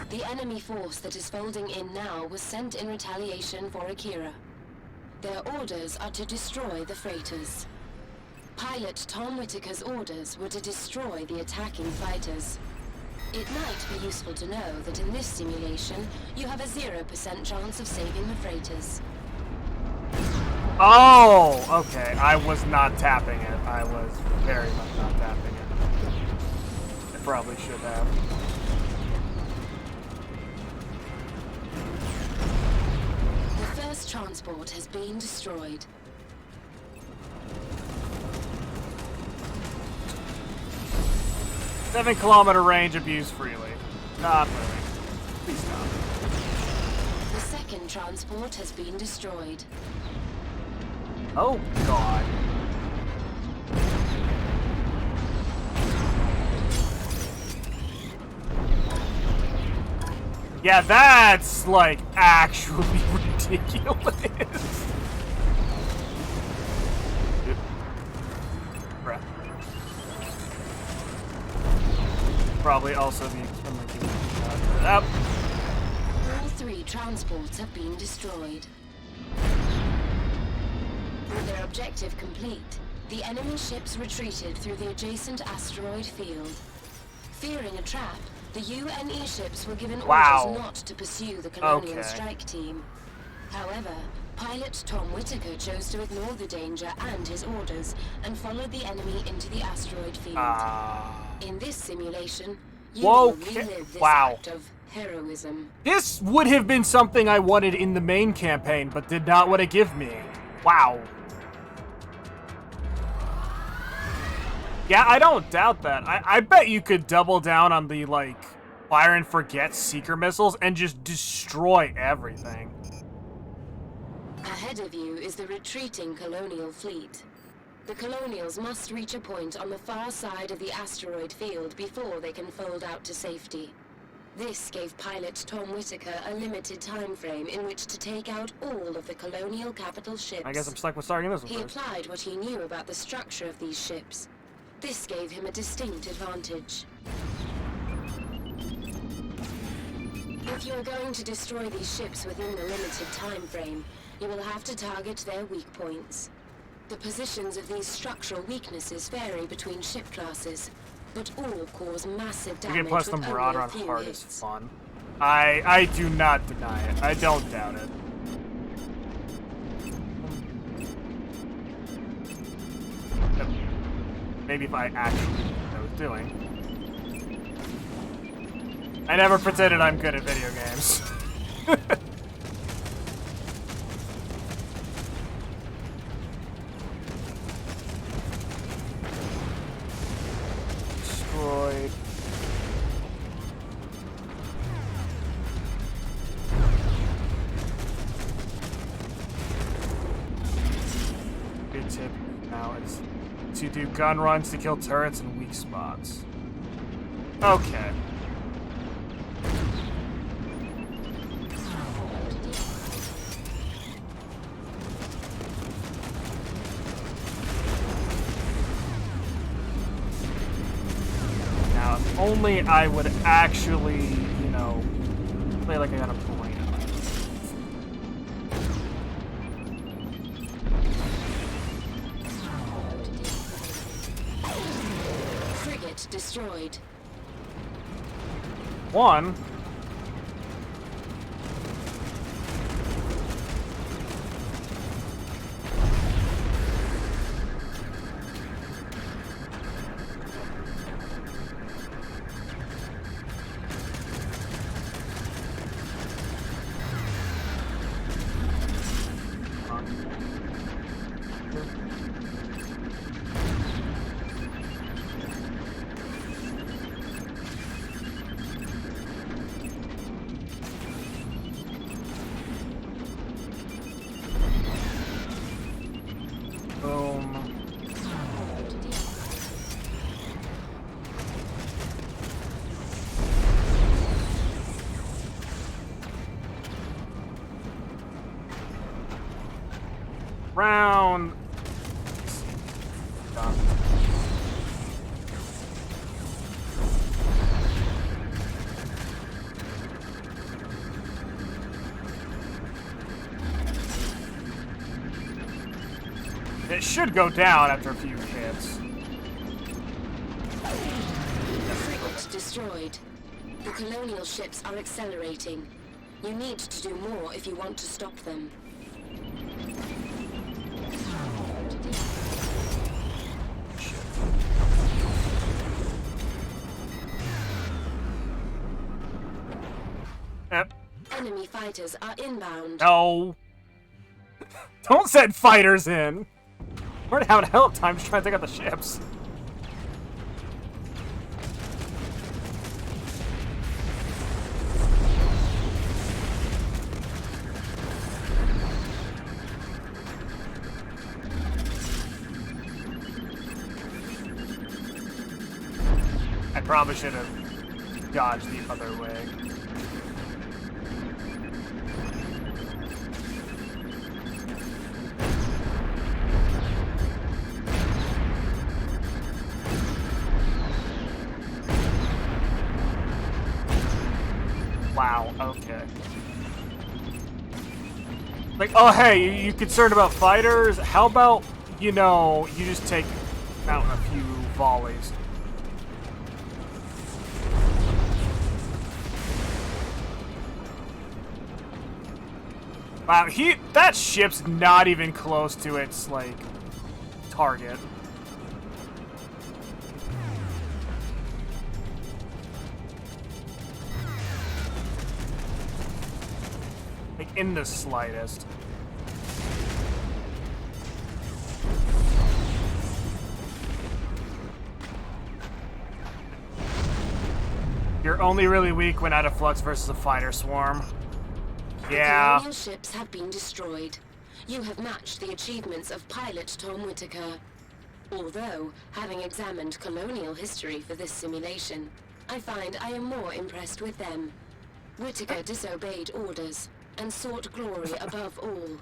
The enemy force that is folding in now was sent in retaliation for Akira. Their orders are to destroy the freighters. Pilot Tom Whitaker's orders were to destroy the attacking fighters. It might be useful to know that in this simulation, you have a 0% chance of saving the freighters. Oh, okay. I was not tapping it. I was very much not tapping it. I probably should have. The first transport has been destroyed. Seven-kilometer range, abuse freely. Not moving. Please stop. The second transport has been destroyed. Oh, God. Yeah, that's, like, actually ridiculous. Bruh. Probably also the up. All 3 transports have been destroyed. With their objective complete, the enemy ships retreated through the adjacent asteroid field. Fearing a trap, the UNE ships were given orders not to pursue the Colonial strike team. However, pilot Tom Whitaker chose to ignore the danger and his orders and followed the enemy into the asteroid field. In this simulation, you will relive this act of heroism. This would have been something I wanted in the main campaign, but did not want to give me. Wow. Yeah, I don't doubt that. I bet you could double down on the, like, fire and forget seeker missiles and just destroy everything. Ahead of you is the retreating Colonial fleet. The Colonials must reach a point on the far side of the asteroid field before they can fold out to safety. This gave pilot Tom Whitaker a limited time frame in which to take out all of the Colonial capital ships. I guess I'm stuck with starting this one He first. applied what he knew about the structure of these ships. This gave him a distinct advantage. If you are going to destroy these ships within the limited time frame, you will have to target their weak points. The positions of these structural weaknesses vary between ship classes, but all cause massive You damage can plus the with only Marauder a on few hard is hits. fun. I do not deny it. I don't doubt it. Maybe if I actually knew what I was doing. I never pretended I'm good at video games. Destroyed. Good tip now is to do gun runs to kill turrets and weak spots. Okay. Now, if only I would actually, you know, play like I got a brain in my head. Frigate destroyed. One. Boom. Round. Done. It should go down after a few hits. Frigate destroyed. The colonial ships are accelerating. You need to do more if you want to stop them. Yep. Enemy fighters are inbound. No. Don't send fighters in. We're having a hell of a time just trying to take out the ships. I probably should have dodged the other way. Wow, okay. Like, oh hey, you concerned about fighters? How about, you know, you just take out a few volleys. Wow, that ship's not even close to its, like, target. Like, in the slightest. You're only really weak when out of flux versus a fighter swarm. Yeah. The colonial ships have been destroyed. You have matched the achievements of pilot Tom Whitaker. Although, having examined colonial history for this simulation, I find I am more impressed with them. Whitaker disobeyed orders and sought glory above all,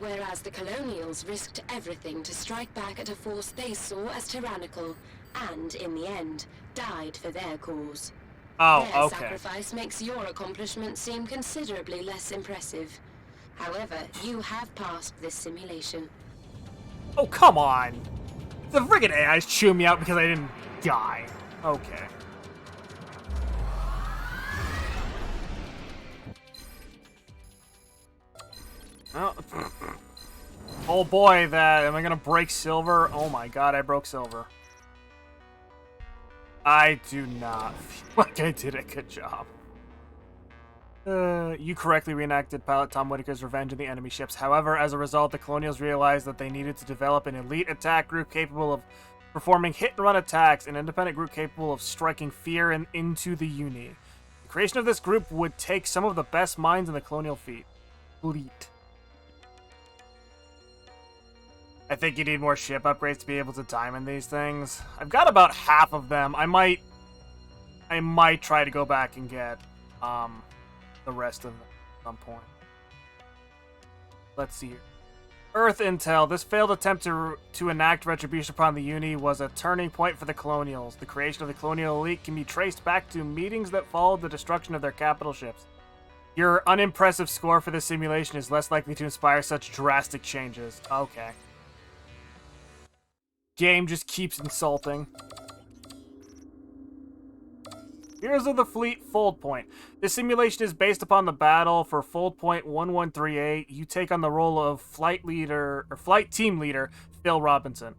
whereas the colonials risked everything to strike back at a force they saw as tyrannical, and, in the end, died for their cause. Oh, Their okay. sacrifice makes your accomplishment seem considerably less impressive. However, you have passed this simulation. Oh, come on. The friggin' AI's chewing me out because I didn't die. Okay. Well, oh boy, am I gonna break silver? Oh my god, I broke silver. I do not feel like I did a good job. You correctly reenacted pilot Tom Whitaker's revenge of the enemy ships. However, as a result, the Colonials realized that they needed to develop an elite attack group capable of performing hit-and-run attacks, an independent group capable of striking fear into the Uni. The creation of this group would take some of the best minds in the Colonial fleet. I think you need more ship upgrades to be able to diamond these things. I've got about half of them. I might try to go back and get the rest of them at some point. Let's see here. Earth Intel. This failed attempt to enact retribution upon the Uni was a turning point for the Colonials. The creation of the Colonial Elite can be traced back to meetings that followed the destruction of their capital ships. Your unimpressive score for this simulation is less likely to inspire such drastic changes. Okay. Game just keeps insulting. Heroes of the Fleet Fold Point. This simulation is based upon the battle for Fold Point 1138. You take on the role of flight team leader Phil Robinson.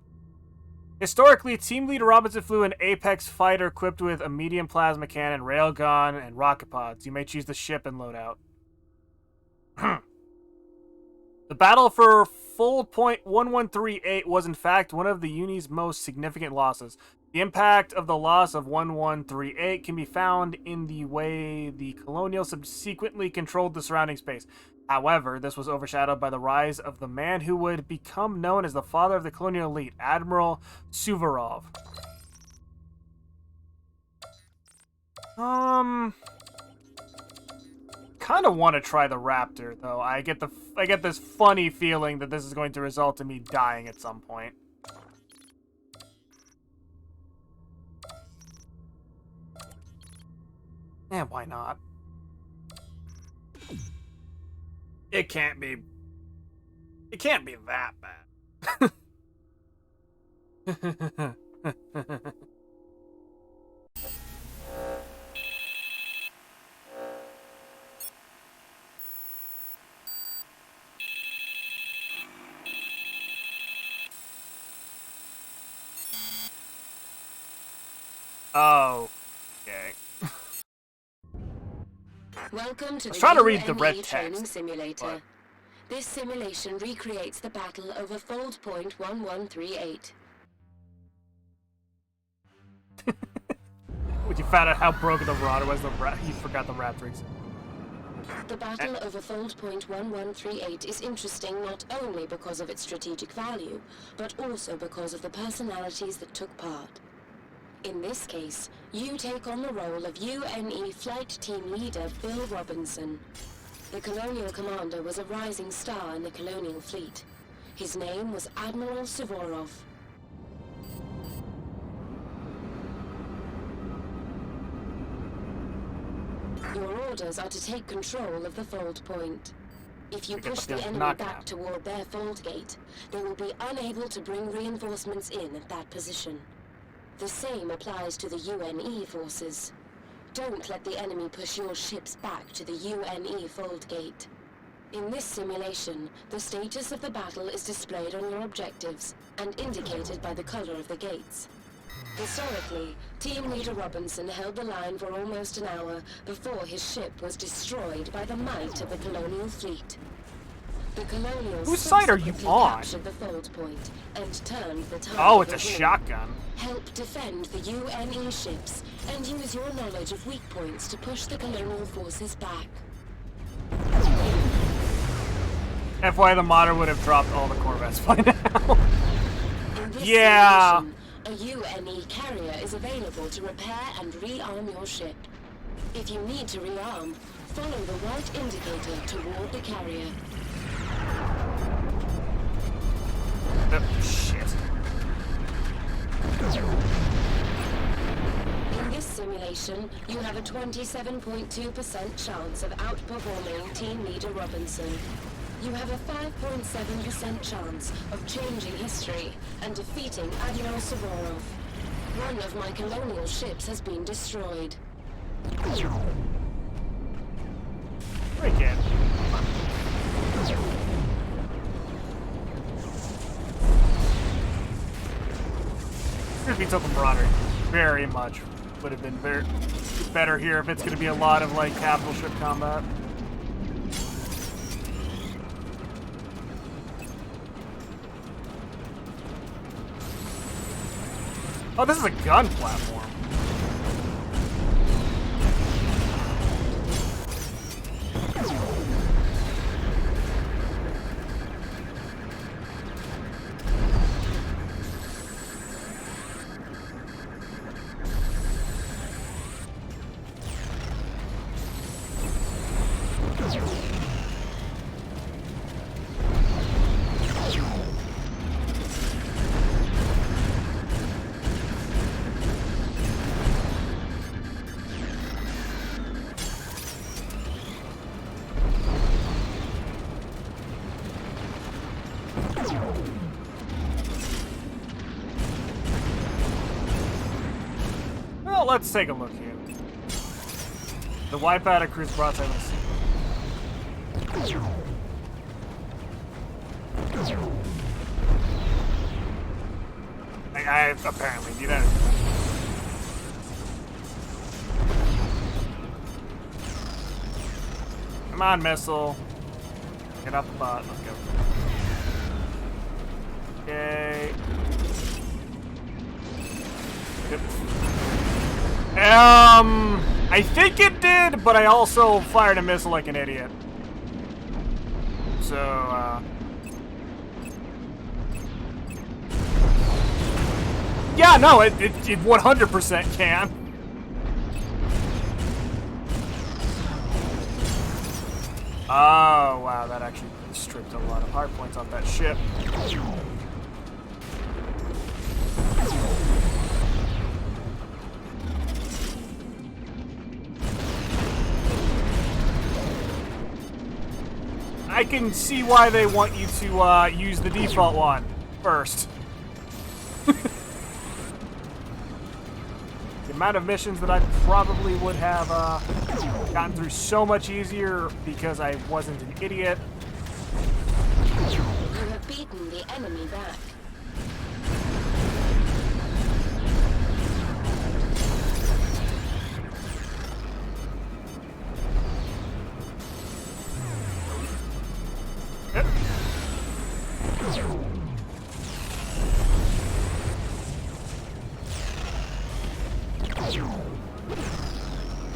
Historically, Team Leader Robinson flew an Apex fighter equipped with a medium plasma cannon, railgun, and rocket pods. You may choose the ship and loadout. The battle for Fold Point 1138 was in fact one of the Uni's most significant losses. The impact of the loss of 1138 can be found in the way the Colonials subsequently controlled the surrounding space. However, this was overshadowed by the rise of the man who would become known as the father of the Colonial elite, Admiral Suvorov. Kind of want to try the Raptor, though. I get this funny feeling that this is going to result in me dying at some point. And why not? It can't be that bad. Oh, okay. Welcome to the trying to read the UNE red training text, simulator. but- This simulation recreates the battle over Fold Point 1138. When you found out how broken the Marauder was, you forgot the Raptors. The battle over Fold Point 1138 is interesting not only because of its strategic value, but also because of the personalities that took part. In this case, you take on the role of UNE Flight Team Leader Phil Robinson. The Colonial Commander was a rising star in the Colonial Fleet. His name was Admiral Suvorov. Your orders are to take control of the Fold Point. If you I get push the the feeling enemy not back gonna. toward their Fold Gate, they will be unable to bring reinforcements in at that position. The same applies to the UNE forces. Don't let the enemy push your ships back to the UNE Fold Gate. In this simulation, the status of the battle is displayed on your objectives and indicated by the color of the gates. Historically, Team Leader Robinson held the line for almost an hour before his ship was destroyed by the might of the Colonial Fleet. The Colonials Whose side are you subsequently on? captured the Fold Point and turned the tide Oh, of it's a the war. shotgun. Help defend the UNE ships and use your knowledge of weak points to push the Colonial forces back. FYI, the modder would have dropped all the Corvettes by now. In this Yeah. simulation, a UNE carrier is available to repair and rearm your ship. If you need to rearm, follow the white indicator toward the carrier. Oh, shit. In this simulation, you have a 27.2% chance of outperforming Team Leader Robinson. You have a 5.7% chance of changing history and defeating Admiral Suvorov. One of my colonial ships has been destroyed. Break it. Here's me took a Marauder. Very much would have been very better here if it's going to be a lot of like capital ship combat. Oh, this is a gun platform. Well, let's take a look here. The wipeout of cruise broadside was. I apparently do that. Come on, missile. Get off the bot. Let's go. Okay. Yep. I think it did, but I also fired a missile like an idiot. So, yeah, no, it 100% can. Oh, wow, that actually stripped a lot of hard points off that ship. I can see why they want you to use the default one first. The amount of missions that I probably would have gotten through so much easier because I wasn't an idiot. You have beaten the enemy back. Yep.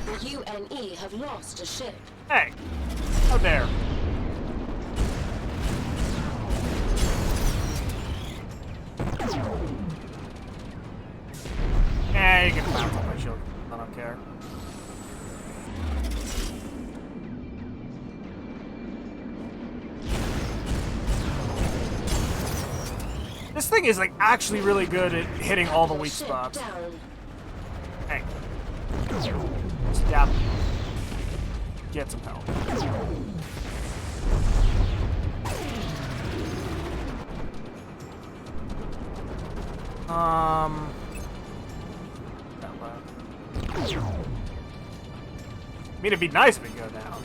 The UNE have lost a ship. Hey, how dare. Yeah, you can bounce on my shield. I don't care. This thing is like actually really good at hitting all the weak Ship spots. down. Hey. Stop. Get some help. That loud. I mean, it'd be nice if we go down.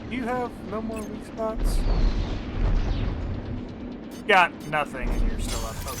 Do you have no more weak spots? Got nothing and you're still up. Okay.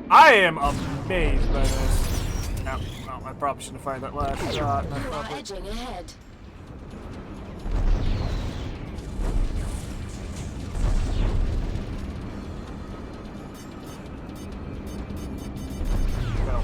I am amazed by this. No, I probably shouldn't have fired that last shot. You are edging ahead. Go.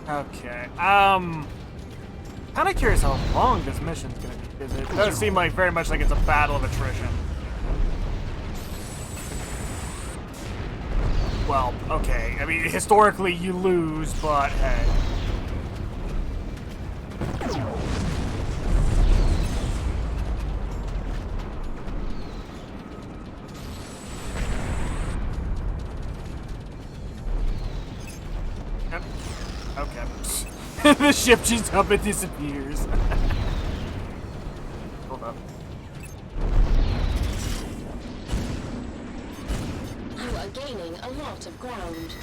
Okay. Kind of curious how long this mission's gonna be. Because it does seem like very much like it's a battle of attrition. Well, okay. I mean, historically you lose, but hey. Yep. Okay. The ship just up and disappears. Hold up. You are gaining a lot of ground.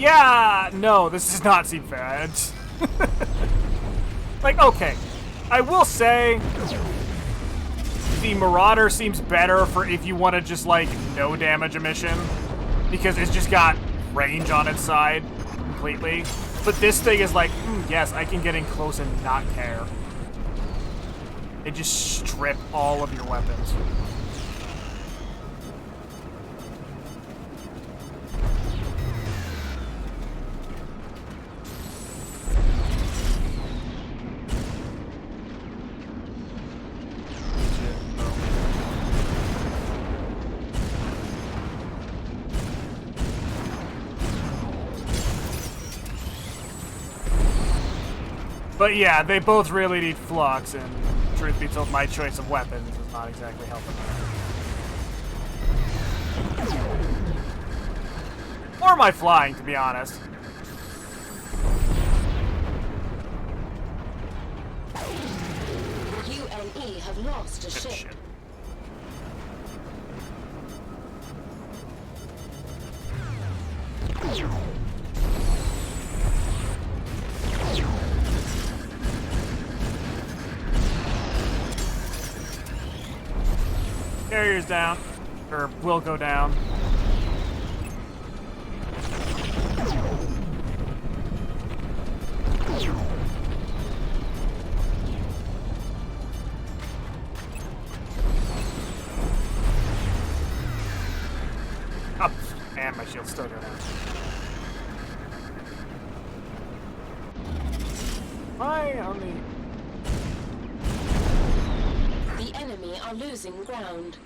Yeah, no, this does not seem fair. Like, okay, I will say the Marauder seems better for if you want to just, like, no damage a mission, because it's just got range on its side completely. But this thing is like, yes, I can get in close and not care. They just strip all of your weapons. But yeah, they both really need flux, and truth be told, my choice of weapons is not exactly helping them. Or my flying, to be honest. UNE have lost a ship. Shit. Carrier's down, or will go down. Up, and my shield's still going down. Why only? The enemy are losing ground.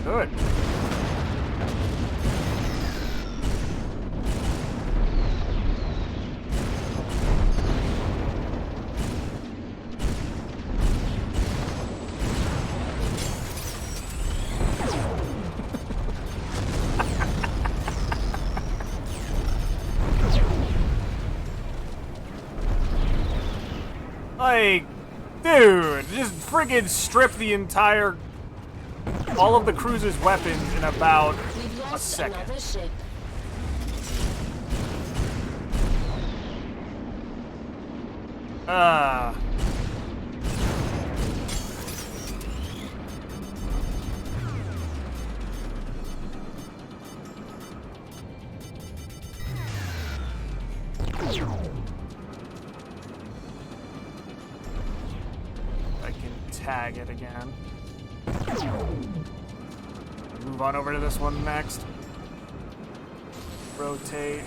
Good. Like, dude, just friggin' strip the entire, all of the cruiser's weapons in about We've a lost second. another ship. I can tag it again. Move on over to this one next. Rotate.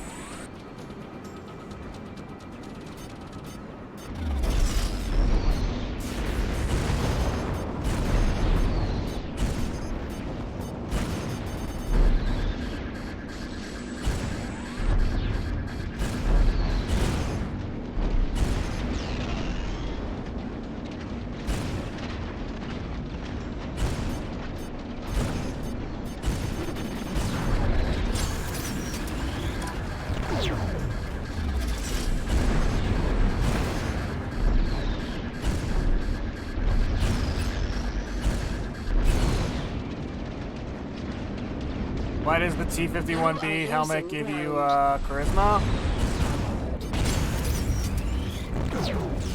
Why does the T-51B helmet give you charisma?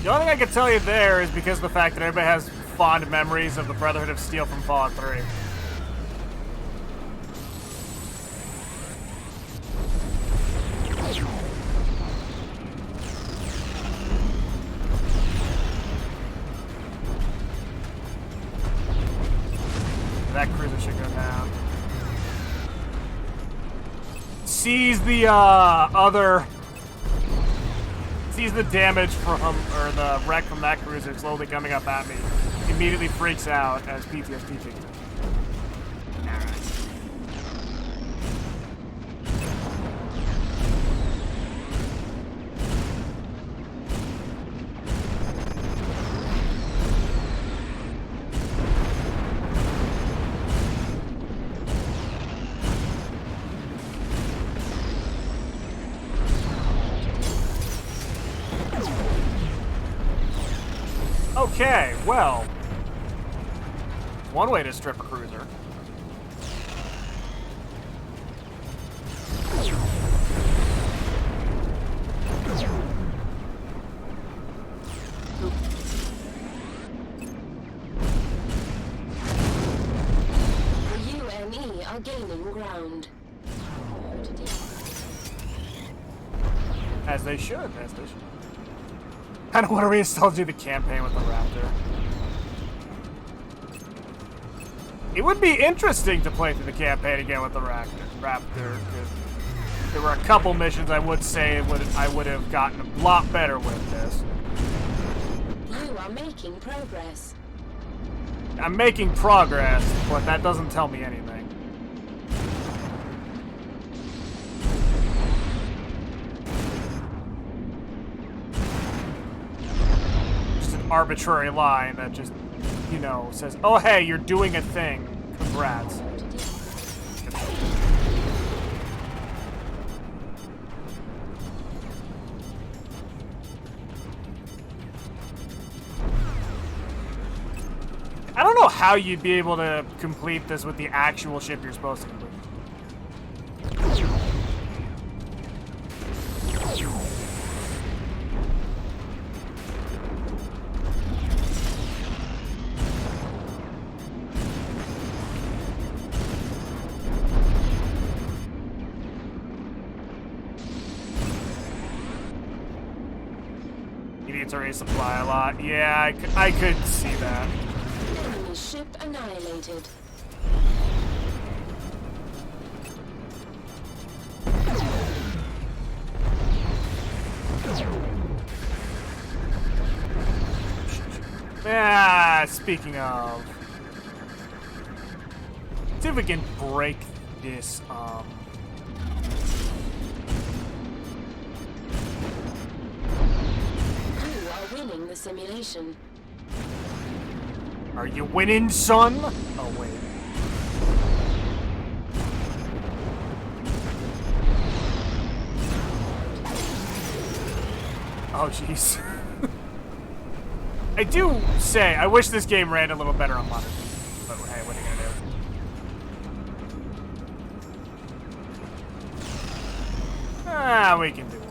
The only thing I can tell you there is because of the fact that everybody has fond memories of the Brotherhood of Steel from Fallout 3. That cruiser should go down. Sees the sees the damage from, or the wreck from that cruiser slowly coming up at me. Immediately freaks out as PTSD kicks in. Okay, well, one way to strip a cruiser. gaining ground. As they should, Kind of want to reinstall do the campaign with the Raptor. It would be interesting to play through the campaign again with the Raptor, because there were a couple missions I would say I would have gotten a lot better with this. You are making progress. I'm making progress, but that doesn't tell me anything. Just an arbitrary line that just, you know, says, oh hey, you're doing a thing. Congrats. I don't know how you'd be able to complete this with the actual ship you're supposed to complete. You need to resupply a lot. Yeah, I could see that. Enemy ship annihilated. Speaking of, see if we can break this. You are winning the simulation. Are you winning, son? Oh wait. Oh jeez. I do say, I wish this game ran a little better on modern. But hey, what are you gonna do? We can do one.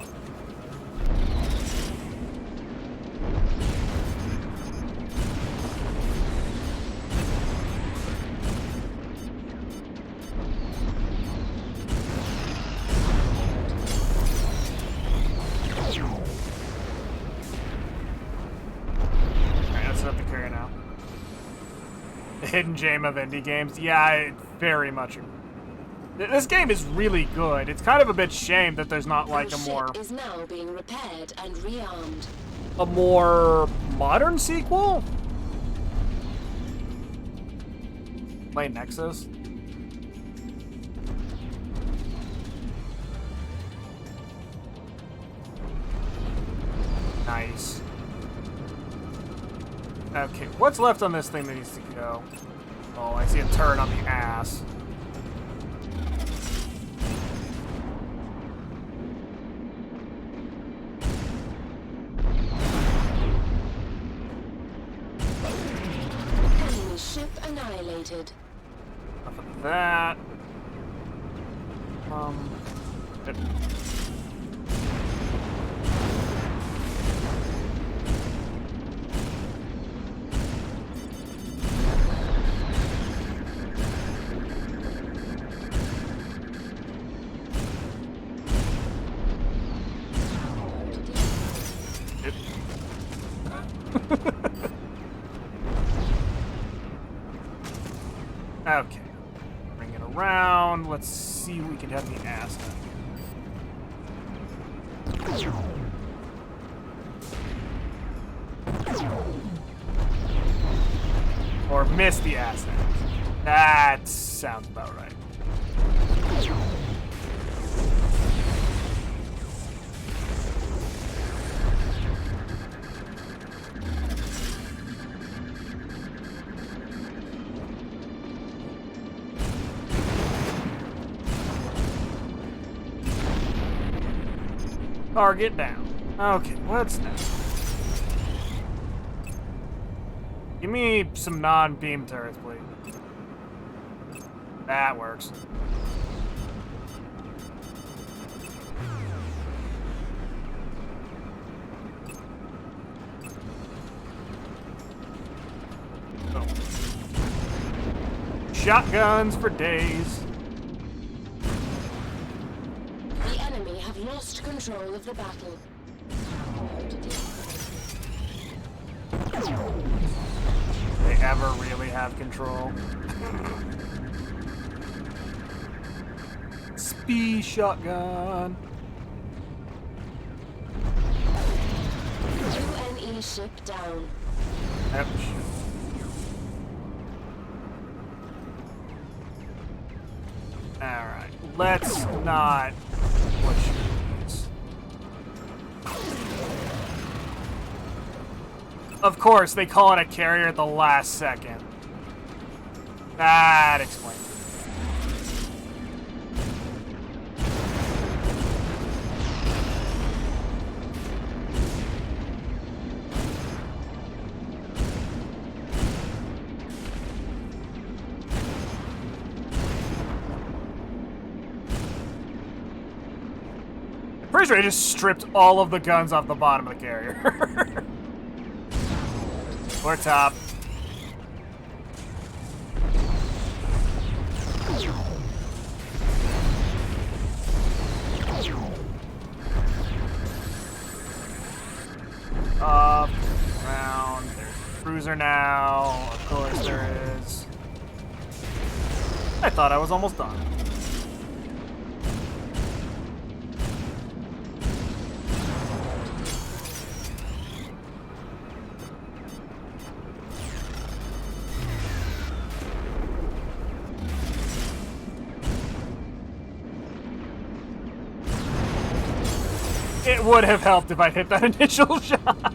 Hidden gem of indie games. Yeah, very much. This game is really good. It's kind of a bit shame that there's not like Your ship is now being repaired and rearmed. a more modern sequel. Play Nexus. Nice. Okay, what's left on this thing that needs to go? Oh, I see a turret on the ass. Enemy ship annihilated. Enough of that. It- Okay. Bring it around. Let's see what we can have the ass or miss the ass end. That sounds about right. Target down. Okay, what's next? Give me some non-beam turrets, please. That works. Oh. Shotguns for days. lost control of the battle. They ever really have control? Speed shotgun. UNE ship down. Ouch. Alright, let's not push these. Of course, they call it a carrier at the last second. That explains it. Pretty sure I just stripped all of the guns off the bottom of the carrier. Or top. Up, around. There's a cruiser now. Of course there is. I thought I was almost done. It would have helped if I hit that initial shot.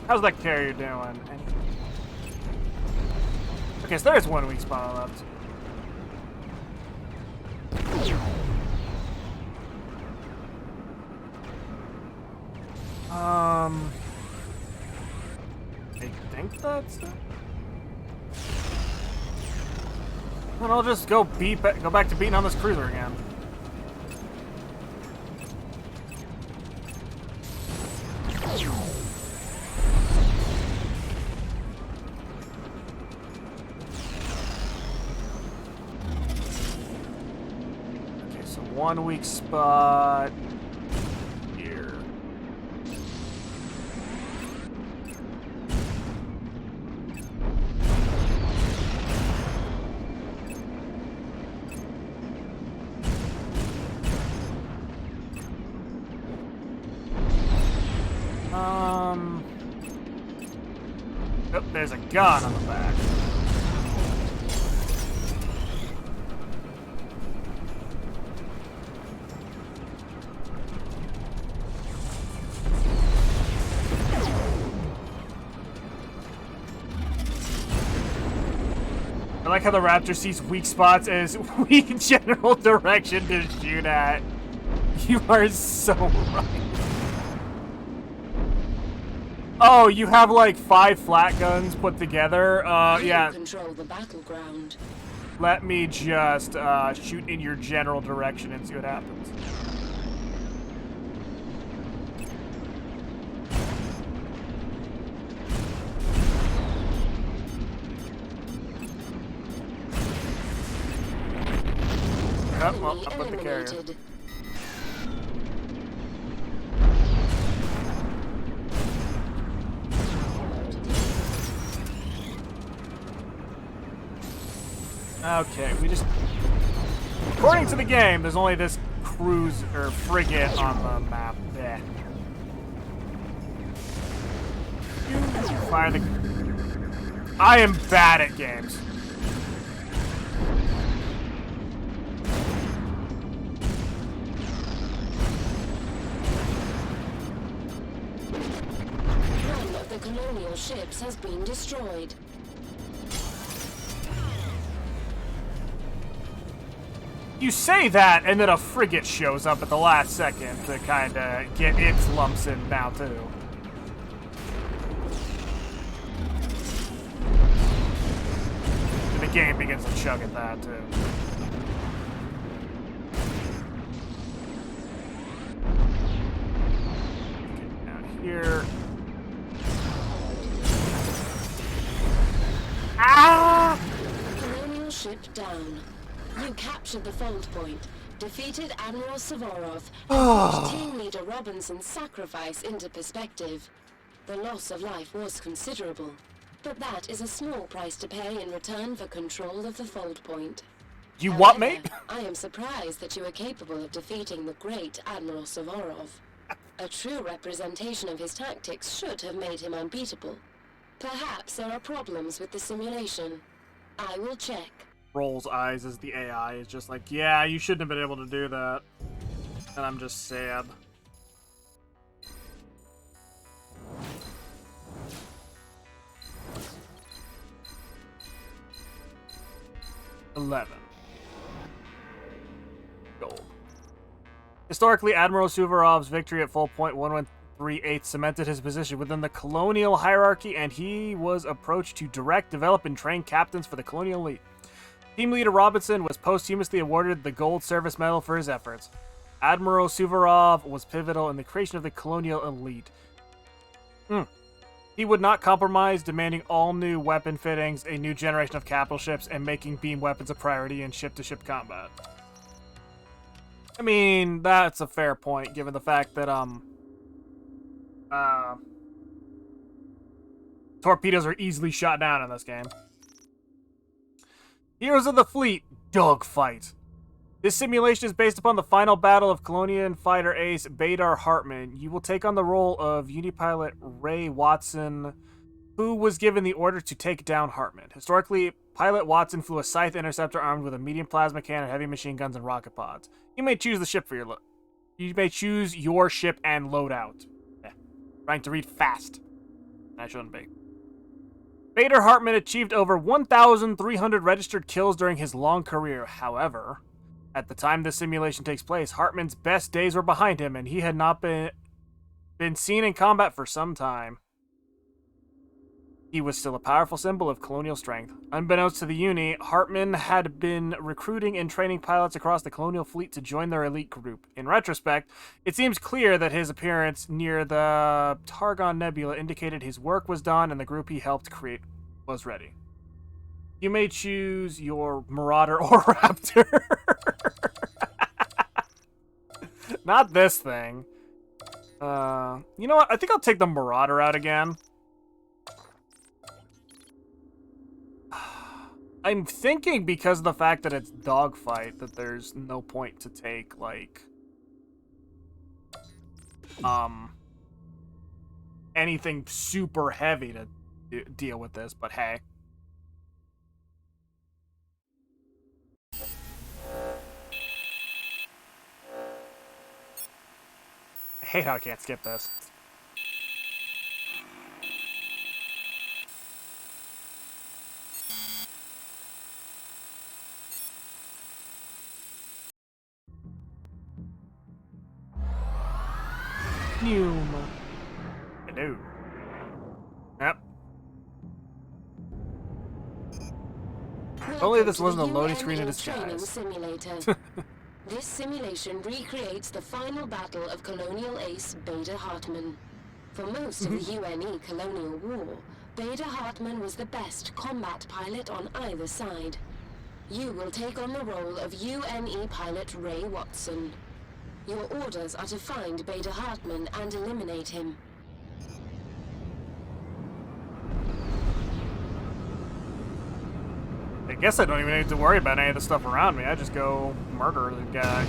How's that carrier doing? Okay, so there's one weak spot left. I think that's it. Then I'll just go back to beating on this cruiser again. One weak spot here. Oh, there's a gun on the back. I like how the Raptor sees weak spots as weak general direction to shoot at. You are so right. Oh, you have like 5 flat guns put together? Yeah. Control the battleground. Let me just shoot in your general direction and see what happens. Oh, well, up with the carrier. Okay, we just... According to the game, there's only this cruise or frigate on the map. Blech. Fire the... I am bad at games. One of the colonial ships has been destroyed. You say that, and then a frigate shows up at the last second to kind of get its lumps in now, too. game begins to chug at that, too. Okay, down here. Ah! Colonial ship down. You captured the Fold Point, defeated Admiral Suvorov, and put team leader Robinson's sacrifice into perspective. The loss of life was considerable, but that is a small price to pay in return for control of the Fold Point. You what, However, mate? I am surprised that you are capable of defeating the great Admiral Suvorov. A true representation of his tactics should have made him unbeatable. Perhaps there are problems with the simulation. I will check. Rolls eyes as the AI is just like, yeah, you shouldn't have been able to do that. And I'm just sad. $11. Gold. Historically, Admiral Suvorov's victory at full point 113/8 cemented his position within the colonial hierarchy, and he was approached to direct, develop, and train captains for the colonial elite. Team leader Robinson was posthumously awarded the Gold Service Medal for his efforts. Admiral Suvorov was pivotal in the creation of the colonial elite. He would not compromise, demanding all new weapon fittings, a new generation of capital ships, and making beam weapons a priority in ship-to-ship combat. I mean, that's a fair point, given the fact that, torpedoes are easily shot down in this game. Heroes of the Fleet, Dogfight. This simulation is based upon the final battle of Colonian fighter ace Bader Hartman. You will take on the role of Unipilot Ray Watson, who was given the order to take down Hartman. Historically, Pilot Watson flew a Scythe interceptor armed with a medium plasma cannon, heavy machine guns, and rocket pods. You may choose the ship for your You may choose your ship and loadout. Yeah. Trying to read fast. I shouldn't be. Bader Hartman achieved over 1,300 registered kills during his long career. However, at the time this simulation takes place, Hartman's best days were behind him, and he had not been seen in combat for some time. He was still a powerful symbol of colonial strength. Unbeknownst to the Uni, Hartman had been recruiting and training pilots across the colonial fleet to join their elite group. In retrospect, it seems clear that his appearance near the Targon Nebula indicated his work was done and the group he helped create was ready. You may choose your Marauder or Raptor. Not this thing. You know what? I think I'll take the Marauder out again. I'm thinking because of the fact that it's Dogfight that there's no point to take, like, anything super heavy to deal with this, but hey. I hate how I can't skip this. Fume. Hello. Yep. If only this wasn't a loading screen in disguise. Simulator. This simulation recreates the final battle of colonial ace Bader Hartman. For most of the UNE colonial war, Bader Hartman was the best combat pilot on either side. You will take on the role of UNE pilot Ray Watson. Your orders are to find Bader Hartman and eliminate him. I guess I don't even need to worry about any of the stuff around me. I just go murder the guy.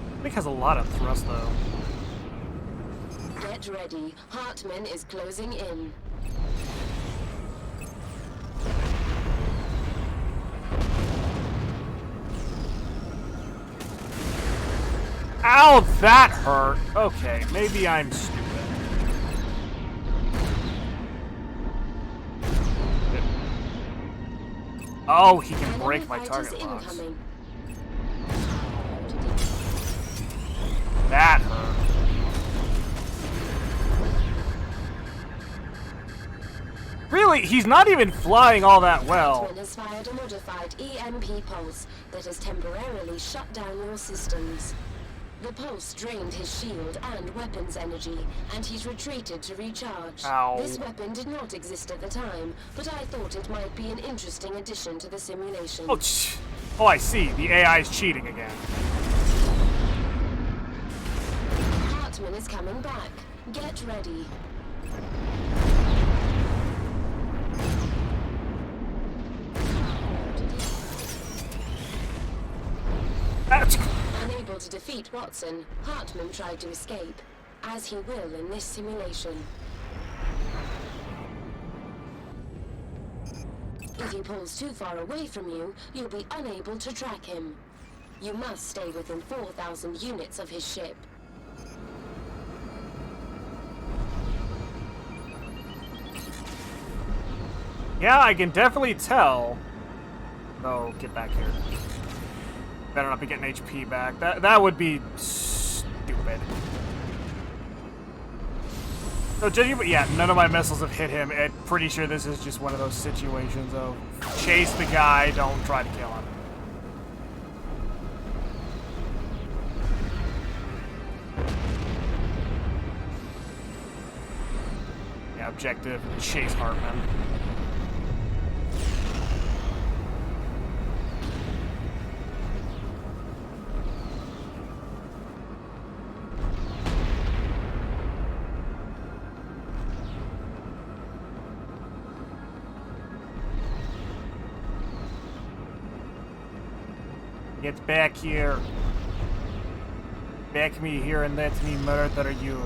I think it has a lot of thrust, though. Get ready. Hartman is closing in. Ow, that hurt. Okay, maybe I'm stupid. Oh, he can break my target locks. That hurt. Actually, he's not even flying all that well. Hartman has fired a modified EMP pulse that has temporarily shut down your systems. The pulse drained his shield and weapons energy, and he's retreated to recharge. Ow. This weapon did not exist at the time, but I thought it might be an interesting addition to the simulation. Oh, I see. The AI is cheating again. Hartman is coming back. Get ready. Unable to defeat Watson, Hartman tried to escape, as he will in this simulation. If he pulls too far away from you, you'll be unable to track him. You must stay within 4,000 units of his ship. Yeah, I can definitely tell. Oh, get back here. Better not be getting HP back. That would be stupid. So judging, but yeah, none of my missiles have hit him. And pretty sure this is just one of those situations of chase the guy, don't try to kill him. Yeah, objective, chase Hartman. Get back here. Back me here and let me murder you.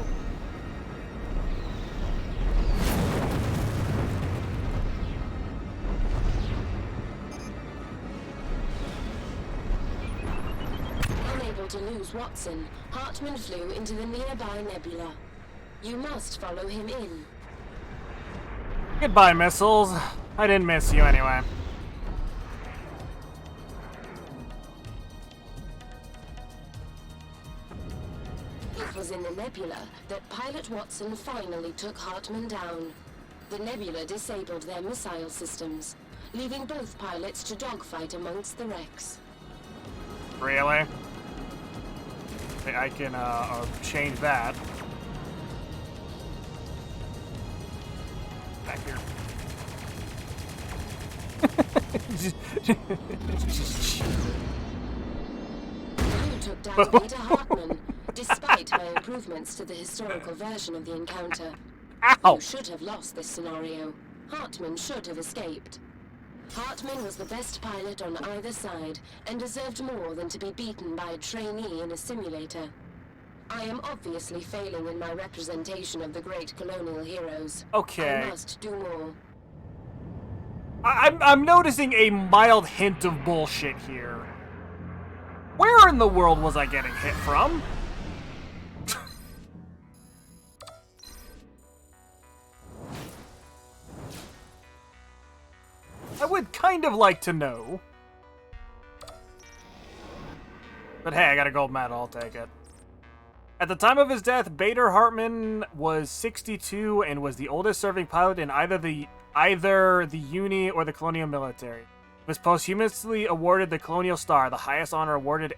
Unable to lose Watson, Hartman flew into the nearby nebula. You must follow him in. Goodbye, missiles. I didn't miss you anyway. It was in the nebula that Pilot Watson finally took Hartman down. The nebula disabled their missile systems, leaving both pilots to dogfight amongst the wrecks. Really? I can change that. Back here. You took down Peter Hartman, despite my improvements to the historical version of the encounter. Ow! You should have lost this scenario. Hartman should have escaped. Hartman was the best pilot on either side, and deserved more than to be beaten by a trainee in a simulator. I am obviously failing in my representation of the great colonial heroes. Okay. I must do more. I'm noticing a mild hint of bullshit here. Where in the world was I getting hit from? I would kind of like to know. But hey, I got a gold medal, I'll take it. At the time of his death, Bader Hartman was 62 and was the oldest serving pilot in either the Uni or the Colonial military. He was posthumously awarded the Colonial Star, the highest honor awarded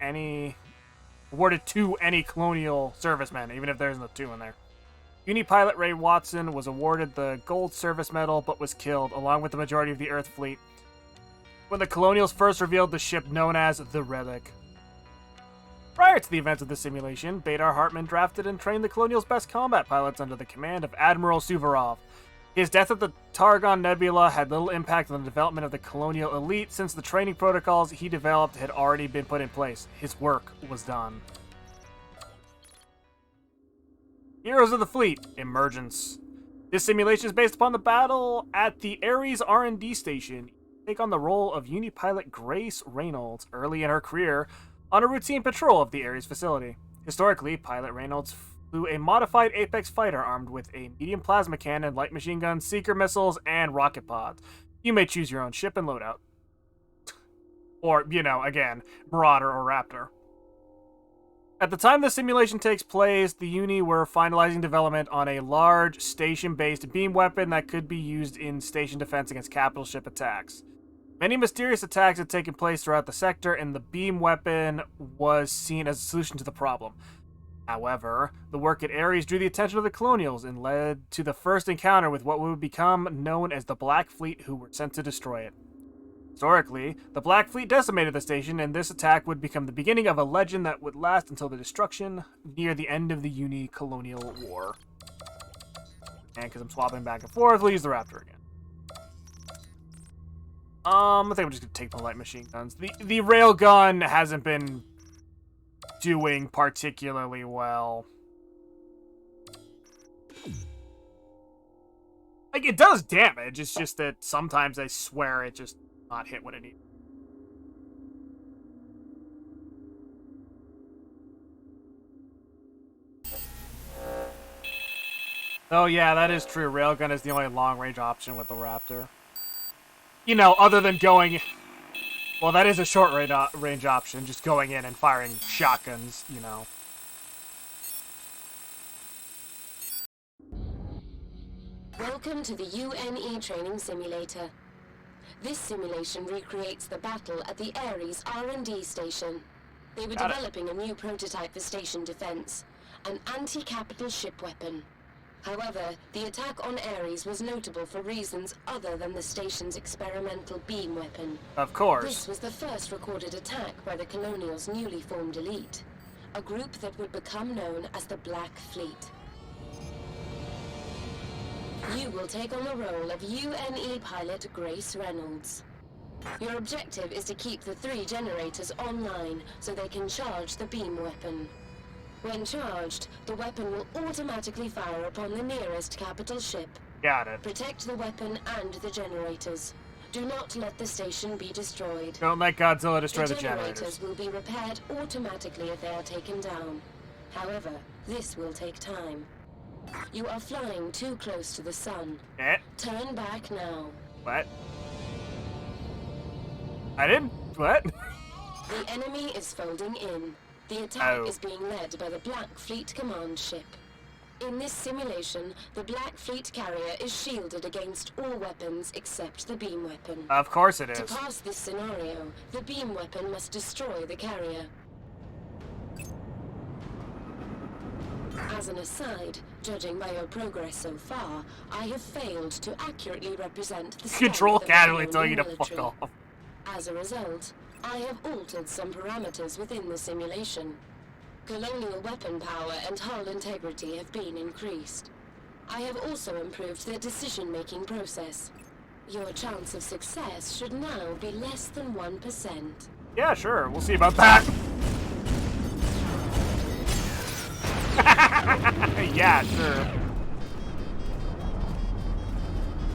to any Colonial serviceman, even if there isn't a 2 in there. Uni pilot Ray Watson was awarded the Gold Service Medal, but was killed, along with the majority of the Earth fleet, when the Colonials first revealed the ship known as the Relic. Prior to the events of the simulation, Bader Hartman drafted and trained the Colonials' best combat pilots under the command of Admiral Suvorov. His death at the Targon Nebula had little impact on the development of the Colonial elite, since the training protocols he developed had already been put in place. His work was done. Heroes of the Fleet, Emergence. This simulation is based upon the battle at the Ares R&D station. Take on the role of Uni-pilot Grace Reynolds early in her career on a routine patrol of the Ares facility. Historically, Pilot Reynolds flew a modified Apex fighter armed with a medium plasma cannon, light machine guns, seeker missiles, and rocket pods. You may choose your own ship and loadout. Or, again, Marauder or Raptor. At the time the simulation takes place, the Uni were finalizing development on a large station-based beam weapon that could be used in station defense against capital ship attacks. Many mysterious attacks had taken place throughout the sector, and the beam weapon was seen as a solution to the problem. However, the work at Ares drew the attention of the Colonials and led to the first encounter with what would become known as the Black Fleet, who were sent to destroy it. Historically, the Black Fleet decimated the station, and this attack would become the beginning of a legend that would last until the destruction near the end of the Uni-Colonial War. And because I'm swapping back and forth, we'll use the Raptor again. I think I'm just gonna take the light machine guns. The railgun hasn't been doing particularly well. Like, it does damage, it's just that sometimes I swear it just not hit what it needs. Oh yeah, that is true. Railgun is the only long-range option with the Raptor. You know, other than going... Well, that is a short-range option, just going in and firing shotguns, you know. Welcome to the UNE Training Simulator. This simulation recreates the battle at the Ares R&D station. They were developing a new prototype for station defense, an anti-capital ship weapon. However, the attack on Ares was notable for reasons other than the station's experimental beam weapon. Of course. This was the first recorded attack by the Colonials' newly formed elite, a group that would become known as the Black Fleet. You will take on the role of UNE pilot Grace Reynolds. Your objective is to keep the 3 generators online so they can charge the beam weapon. When charged, the weapon will automatically fire upon the nearest capital ship. Got it. Protect the weapon and the generators. Do not let the station be destroyed. Don't let Godzilla destroy the The generators. generators will be repaired automatically if they are taken down. However, this will take time. You are flying too close to the sun. Eh? Turn back now. What? I didn't? What? The enemy is folding in. The attack Oh. is being led by the Black Fleet command ship. In this simulation, the Black Fleet carrier is shielded against all weapons except the beam weapon. Of course it To is. pass this scenario, the beam weapon must destroy the carrier. As an aside, judging by your progress so far, I have failed to accurately represent the Control strength of the casually tell Colonial you to fuck military. off. As a result, I have altered some parameters within the simulation. Colonial weapon power and hull integrity have been increased. I have also improved the decision-making process. Your chance of success should now be less than 1%. Yeah, sure. We'll see about that. Yeah, sure.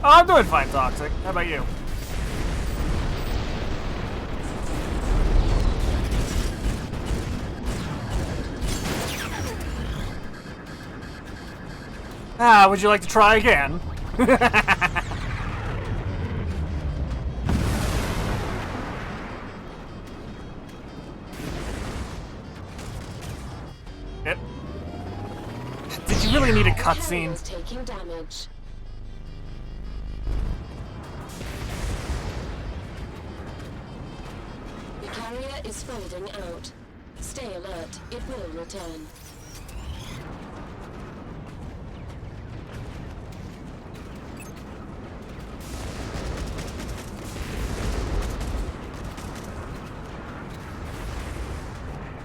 Oh, I'm doing fine, Toxic. How about you? Would you like to try again? Yep. Did you really need a cutscene? Carrier's taking damage. The carrier is folding out. Stay alert. It will return.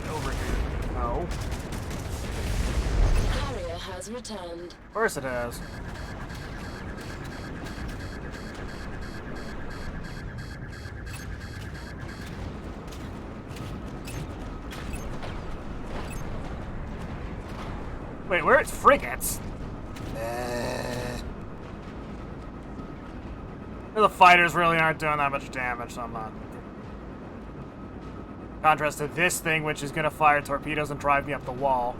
Over here. No. The carrier has returned. Of course it has. Wait, where it's frigates? The fighters really aren't doing that much damage, so I'm not. Contrast to this thing, which is gonna fire torpedoes and drive me up the wall.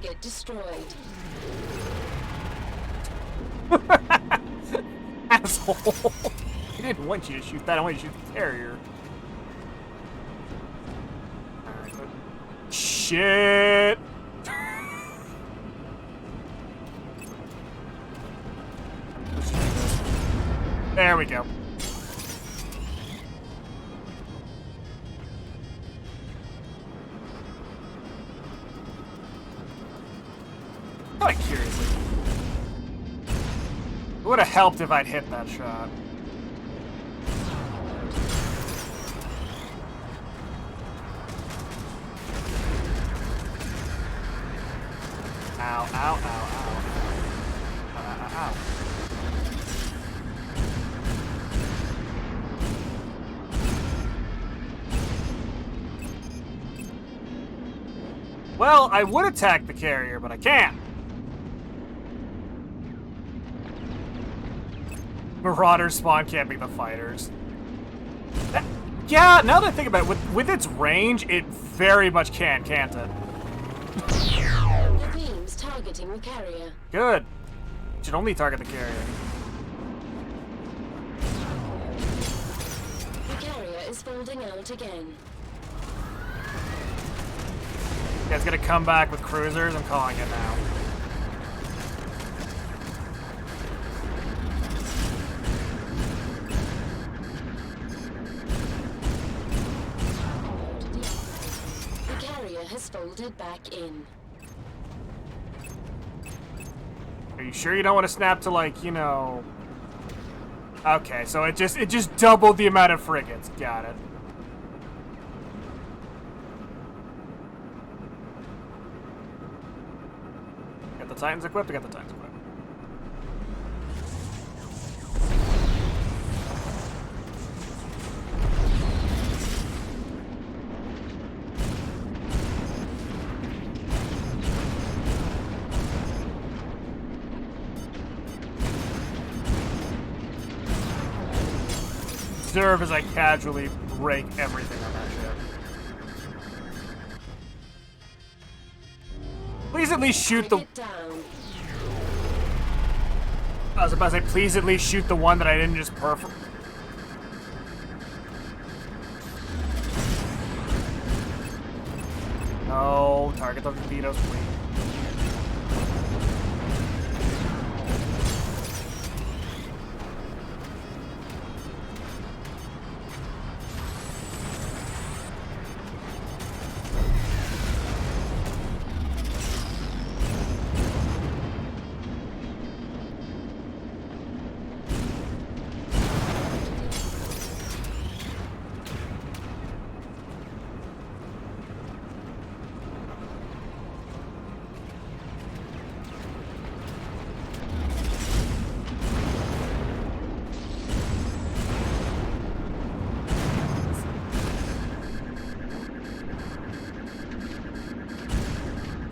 frigate destroyed. Asshole. I didn't want you to shoot that. I want you to shoot the carrier. Shit. There we go. Quite curiously. It would have helped if I'd hit that shot. Ow, ow, ow, ow. Ow, ow, ow. Well, I would attack the carrier, but I can't. Marauders spawn camping the fighters. Yeah, now that I think about it, with its range, it very much can't it? The beam's targeting the carrier. Good. Should only target the carrier. The carrier is folding out again. Yeah, it's gonna come back with cruisers. I'm calling it now. The carrier has folded back in. Are you sure you don't want to snap to, like, you know... Okay, so it just doubled the amount of frigates. Got it. Got the Titans equipped? I got the Titans equipped. Observe as I casually break everything on that ship. Please at least shoot the... Frigate down. I was about to say, please at least shoot the one that I didn't just perfect. No, target the torpedoes, please.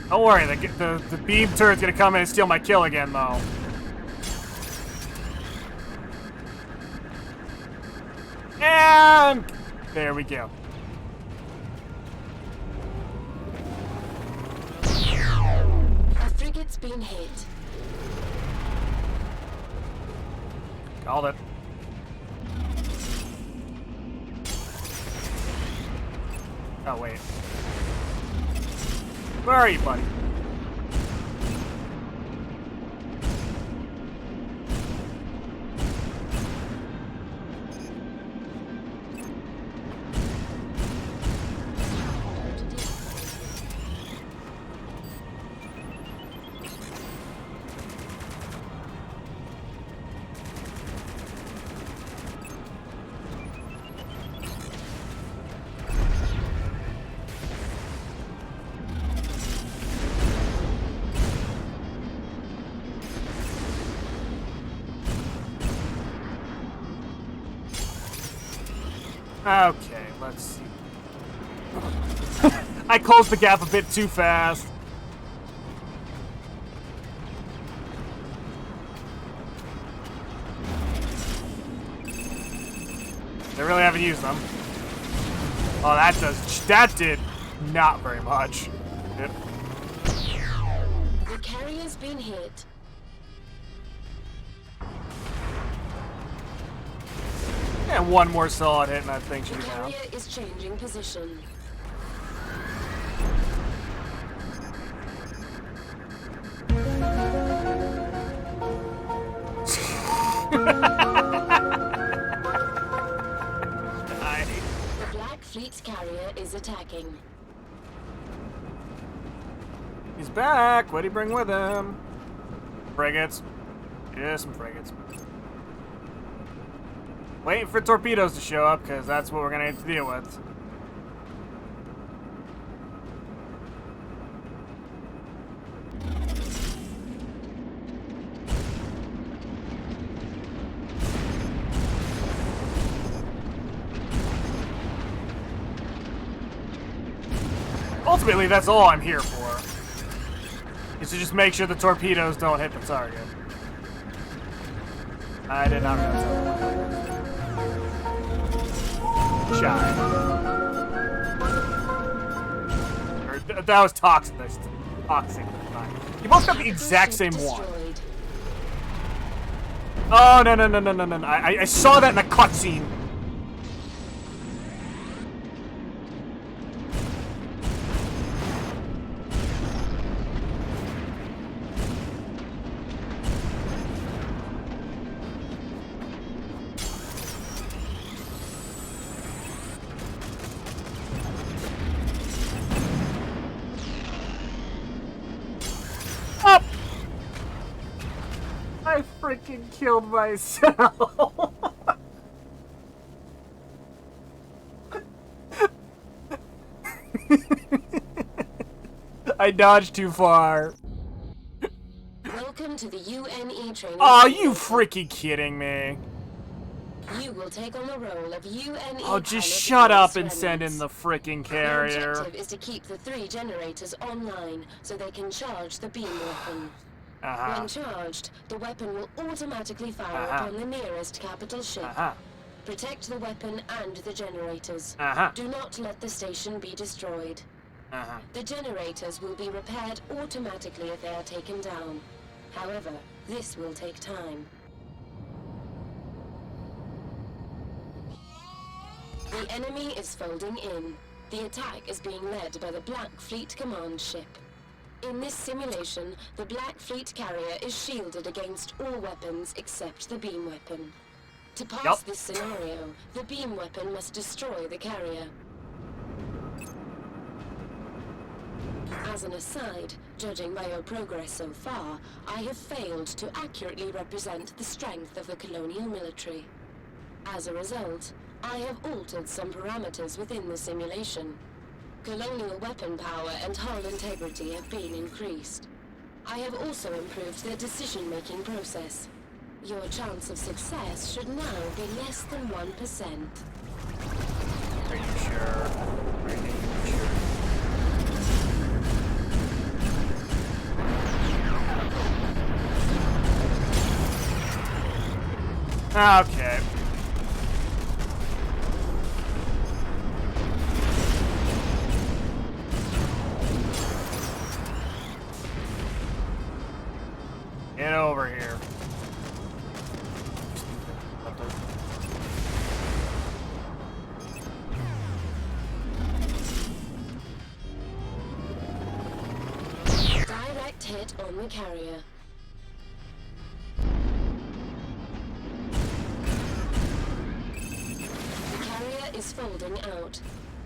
Don't worry, the beam turret's gonna come in and steal my kill again, though. And there we go. A frigate's been hit. Called it. Oh, wait. Where are you, buddy? Okay, let's see. I closed the gap a bit too fast. They really haven't used them. Oh, that did not very much. Yep. The carrier's been hit. And one more solid hit, and I think The she's down. carrier is changing position. The Black Fleet's carrier is attacking. He's back. What'd he bring with him? Frigates. Yeah, some frigates. Waiting for torpedoes to show up, because that's what we're going to have to deal with. Ultimately, that's all I'm here for. Is to just make sure the torpedoes don't hit the target. I did not realize that. Shot. That was toxic. That's toxic. You both got the exact same one. Destroyed. Oh, no. I saw that in the cutscene. Up! I freaking killed myself. I dodged too far. Welcome to the UNE training. Oh, you freaking kidding me? You will take on the role of UNE. Oh, just pilot shut up Force and send in Remnants. the freaking The carrier. objective is to keep the 3 generators online so they can charge the beam weapon. Uh-huh. When charged, the weapon will automatically fire Uh-huh. upon the nearest capital ship. Uh-huh. Protect the weapon and the generators. Uh-huh. Do not let the station be destroyed. Uh-huh. The generators will be repaired automatically if they are taken down. However, this will take time. The enemy is folding in. The attack is being led by the Black Fleet command ship. In this simulation, the Black Fleet carrier is shielded against all weapons except the beam weapon. To pass Yup. this scenario, the beam weapon must destroy the carrier. As an aside, judging by your progress so far, I have failed to accurately represent the strength of the colonial military. As a result, I have altered some parameters within the simulation. Colonial weapon power and hull integrity have been increased. I have also improved the decision-making process. Your chance of success should now be less than 1%. Are you sure? Are you sure? Okay. Get over here. Direct hit on the carrier. The carrier is folding out.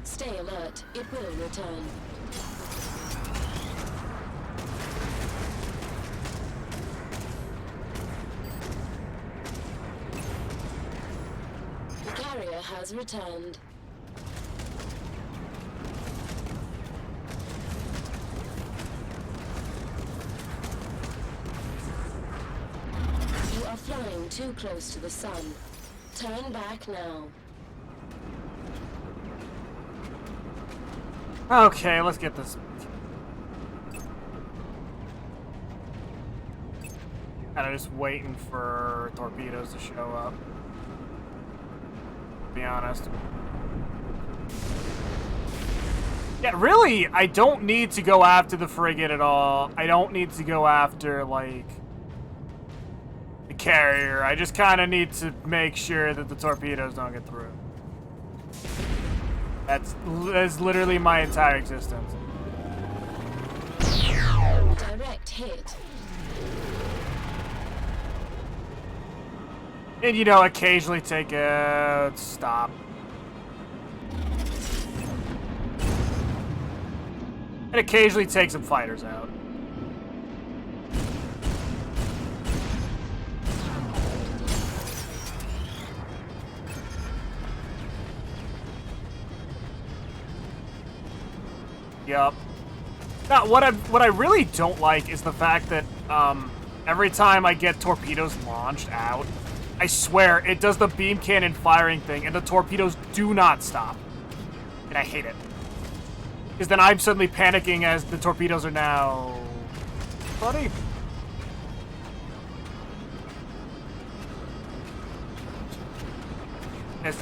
Stay alert, it will return. The carrier has returned. You are flying too close to the sun. Turn back now. Okay, let's get this. Kinda just waiting for torpedoes to show up. To be honest. Yeah, really, I don't need to go after the frigate at all. I don't need to go after, like, the carrier. I just kind of need to make sure that the torpedoes don't get through. That's literally my entire existence. Direct hit. And, you know, occasionally take a stop. And occasionally take some fighters out. Yup. Now, what I really don't like is the fact that every time I get torpedoes launched out, I swear it does the beam cannon firing thing, and the torpedoes do not stop. And I hate it. Because then I'm suddenly panicking as the torpedoes are now... Buddy. Yes.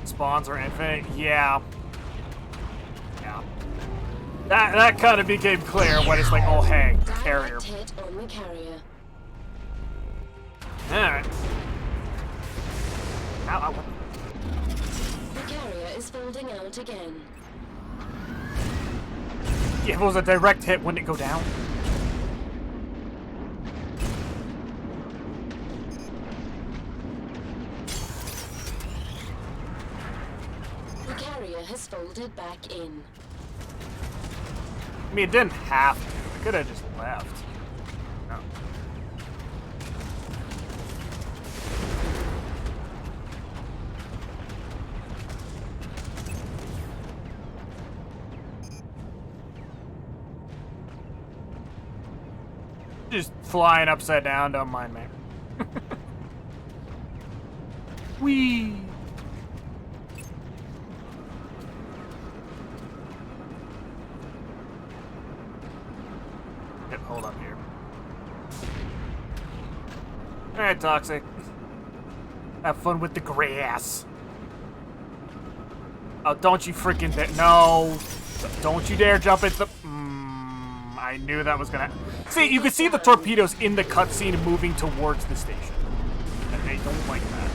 Spawns are infinite? Yeah. Yeah. That kind of became clear when it's like, oh hey, carrier. Direct hit on the carrier. Alright. Ow, ow. The carrier is folding out again. Yeah, if it was a direct hit, wouldn't it go down? The carrier has folded back in. I mean, it didn't have to. It could have just left. No. Just flying upside down, don't mind me. Whee! Yep, hold up here. Alright, Toxic. Have fun with the grass. Oh, don't you freaking no! Don't you dare jump into the... I knew that was gonna... See, you can see the torpedoes in the cutscene moving towards the station. And they don't like that.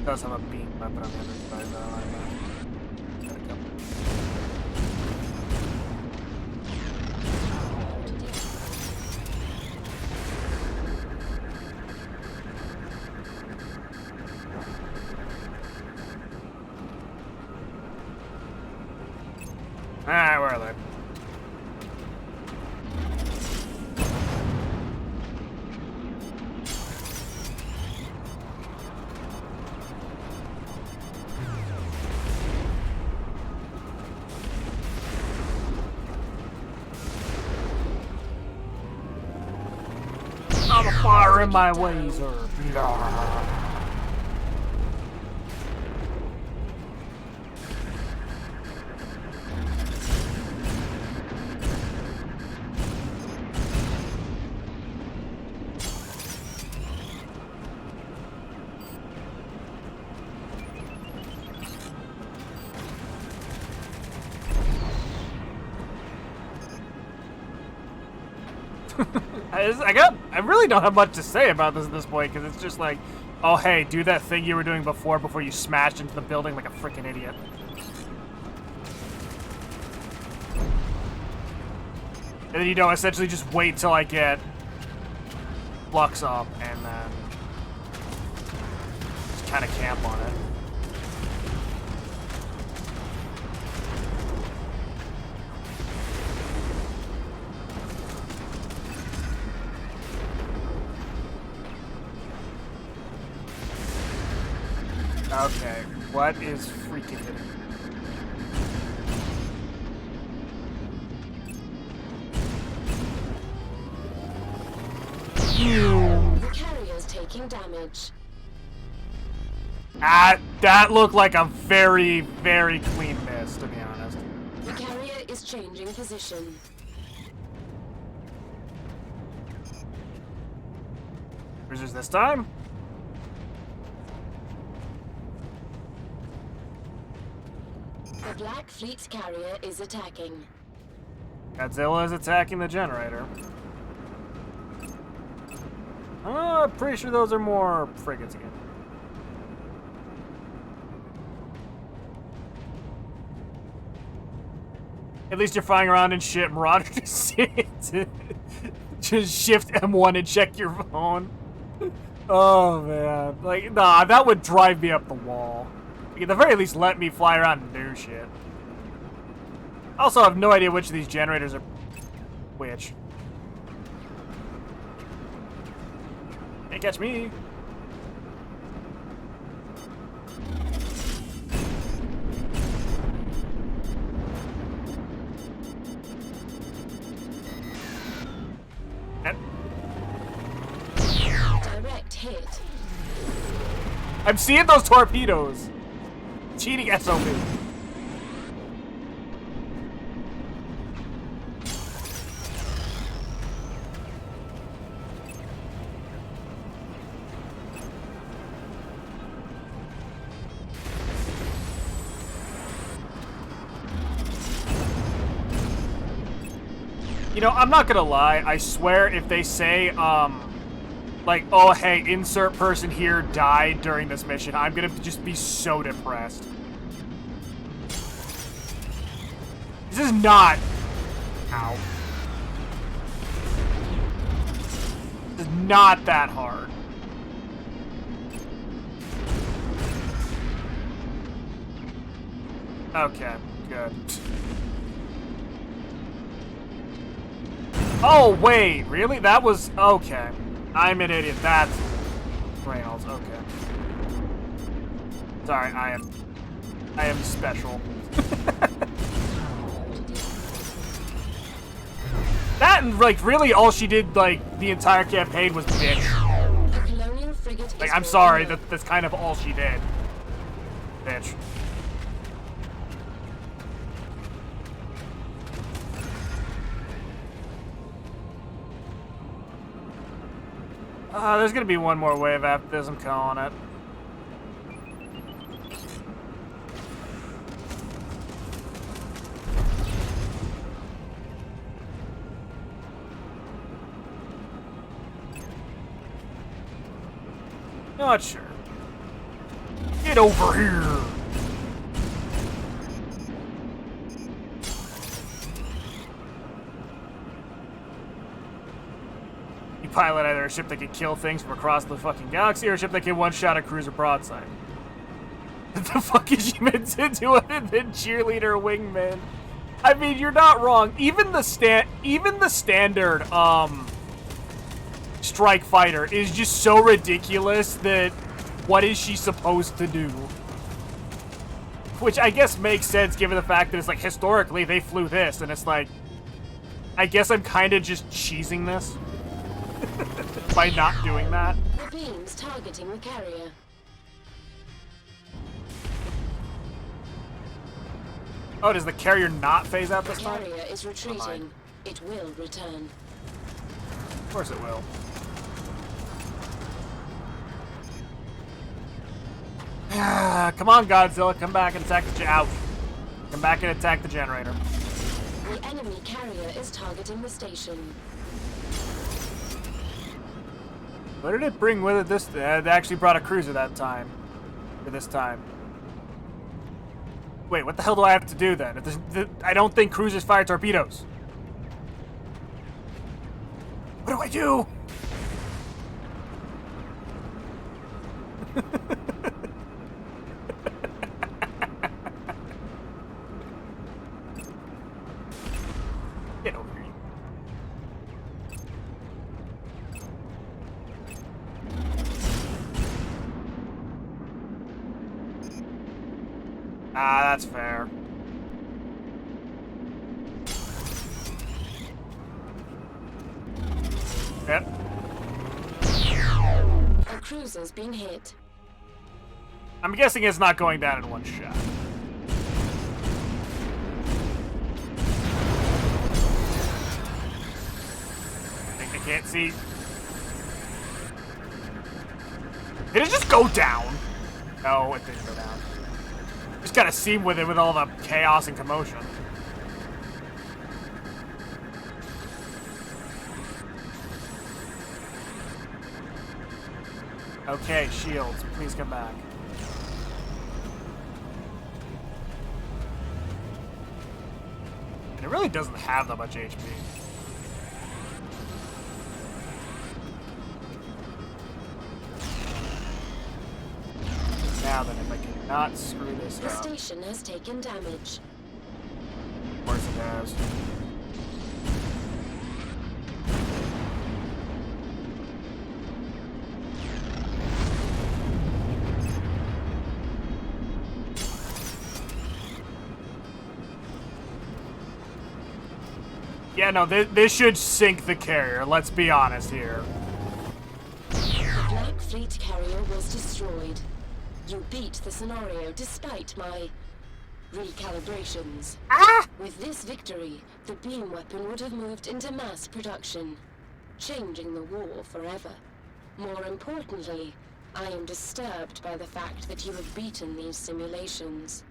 Does have a beam weapon on the other side though, I know. Gotta go. Alright, where are they? I'm fire in my laser. Blah. I really don't have much to say about this at this point, because it's just like, oh hey, do that thing you were doing before you smashed into the building like a freaking idiot. And then, you know, essentially just wait till I get Flux up, and then just kind of camp on it. Okay, what is freaking it? The carrier's taking damage. That looked like a very, very clean miss, to be honest. The carrier is changing position. Cruisers this time? The Black Fleet carrier is attacking. Godzilla is attacking the generator. I'm pretty sure those are more frigates again. At least you're flying around in shit. Marauder just shift M1 and check your phone. Oh man, like nah, that would drive me up the wall. Like, at the very least, let me fly around and do shit. Also, I have no idea which of these generators are which. Can't catch me. Direct hit. I'm seeing those torpedoes. Cheating SOB. You know, I'm not gonna lie. I swear if they say, like, oh, hey, insert person here died during this mission, I'm gonna just be so depressed. This is not... Ow. This is not that hard. Okay, good. Oh, wait, really? That was... Okay. I'm an idiot. That's Reynolds. Okay. Sorry, I am special. That and, like, really all she did, like, the entire campaign was bitch. The colonial frigate Like, is I'm sorry, rolling. that's kind of all she did. Bitch. There's gonna be one more wave after this, I'm calling it. Not sure. Get over here! You pilot either a ship that can kill things from across the fucking galaxy or a ship that can one-shot a cruiser broadside. What the fuck is she meant to do other than cheerleader wingman? I mean, you're not wrong. Even the standard, strike fighter is just so ridiculous that what is she supposed to do? Which I guess makes sense given the fact that it's like historically they flew this and it's like I guess I'm kind of just cheesing this by not doing that. The beams targeting the carrier. Oh, does the carrier not phase out this The time? carrier is retreating. It will return. Of course it will. Come on, Godzilla, come back and attack the come back and attack the generator. The enemy carrier is targeting the station. What did it bring with it this? It actually brought a cruiser that time. For this time. Wait, what the hell do I have to do then? I don't think cruisers fire torpedoes. What do I do? Get over here. Ah, that's fair. Yep. A cruiser's been hit. I'm guessing it's not going down in one shot. I can't see. Did it just go down? No, it didn't go down. Just got a scene with it with all the chaos and commotion. Okay, shields, please come back. And it really doesn't have that much HP. Now then, if I cannot screw this The up. station has taken damage. Of course it has. Yeah, no, this should sink the carrier, let's be honest here. The Black Fleet carrier was destroyed. You beat the scenario despite my recalibrations. With this victory, the beam weapon would have moved into mass production, changing the war forever. More importantly, I am disturbed by the fact that you have beaten these simulations.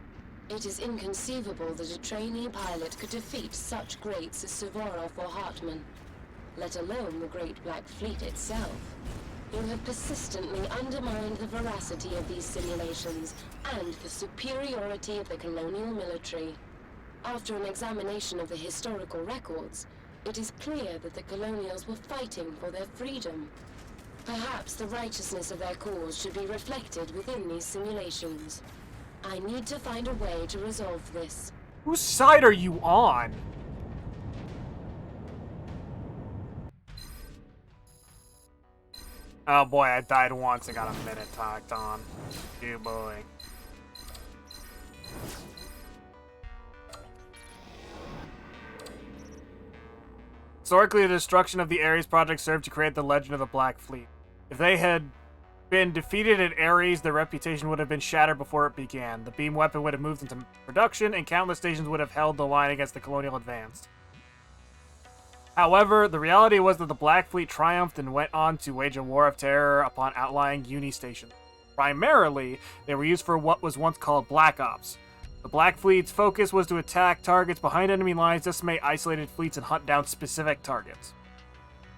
It is inconceivable that a trainee pilot could defeat such greats as Suvorov or Hartman, let alone the Great Black Fleet itself. You have persistently undermined the veracity of these simulations and the superiority of the colonial military. After an examination of the historical records, it is clear that the colonials were fighting for their freedom. Perhaps the righteousness of their cause should be reflected within these simulations. I need to find a way to resolve this. Whose side are you on? Oh boy, I died once and got a minute tacked on. You boy. Historically, the destruction of the Ares project served to create the legend of the Black Fleet. If they had been defeated at Ares, their reputation would have been shattered before it began. The beam weapon would have moved into production, and countless stations would have held the line against the colonial advance. However, the reality was that the Black Fleet triumphed and went on to wage a war of terror upon outlying Uni stations. Primarily, they were used for what was once called Black Ops. The Black Fleet's focus was to attack targets behind enemy lines, decimate isolated fleets, and hunt down specific targets.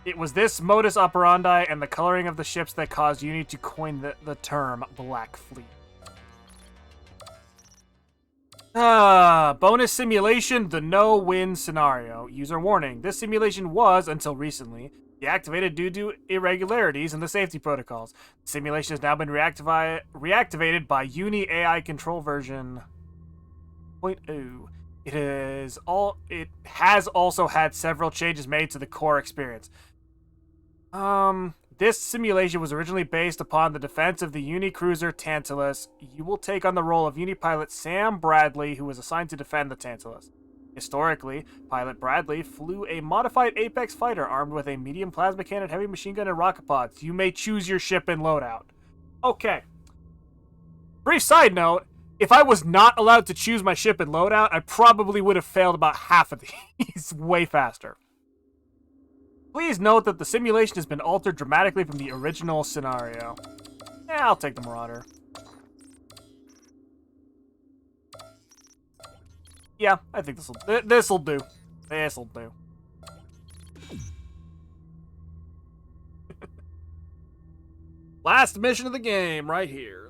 It was this modus operandi and the coloring of the ships that caused Uni to coin the term Black Fleet. Bonus simulation, the no-win scenario. User warning, this simulation was, until recently, deactivated due to irregularities in the safety protocols. The simulation has now been reactivated by Uni AI control version 0.0. It has also had several changes made to the core experience. This simulation was originally based upon the defense of the Uni cruiser Tantalus. You will take on the role of Uni pilot Sam Bradley, who was assigned to defend the Tantalus. Historically, Pilot Bradley flew a modified Apex fighter armed with a medium plasma cannon, heavy machine gun, and rocket pods. You may choose your ship and loadout. Okay. Brief side note, if I was not allowed to choose my ship and loadout, I probably would have failed about half of these way faster. Please note that the simulation has been altered dramatically from the original scenario. Yeah, I'll take the Marauder. Yeah, I think this'll do. This'll do. Last mission of the game, right here.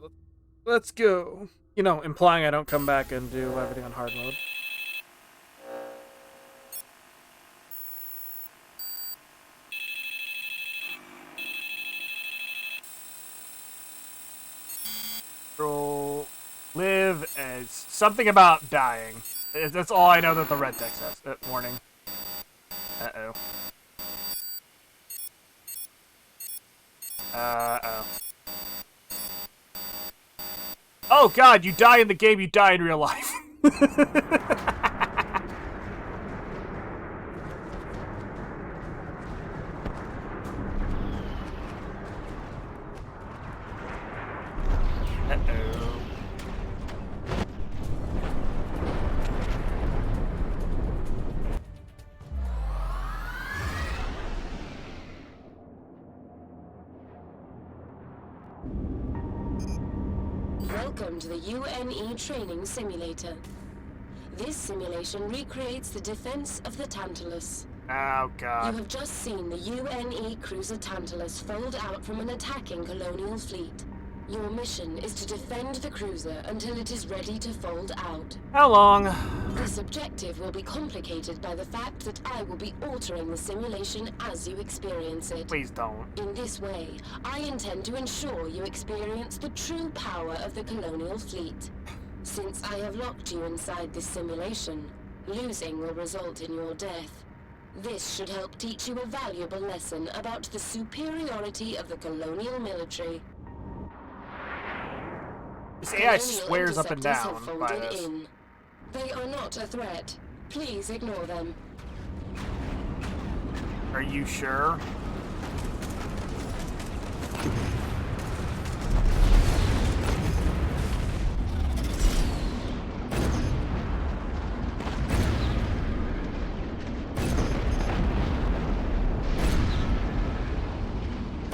Let's go. You know, implying I don't come back and do everything on hard mode. Live as something about dying. That's all I know that the red text says. Warning. Uh-oh. Uh-oh. Oh god, you die in the game, you die in real life. Uh-oh. Welcome to the UNE Training Simulator. This simulation recreates the defense of the Tantalus. Oh You god. have just seen the UNE cruiser Tantalus fold out from an attacking colonial fleet. Your mission is to defend the cruiser until it is ready to fold out. How long? This objective will be complicated by the fact that I will be altering the simulation as you experience it. Please don't. In this way, I intend to ensure you experience the true power of the colonial fleet. Since I have locked you inside this simulation, losing will result in your death. This should help teach you a valuable lesson about the superiority of the colonial military. This AI Colonial swears up and interceptors down have by folded this. in. They are not a threat. Please ignore them. Are you sure?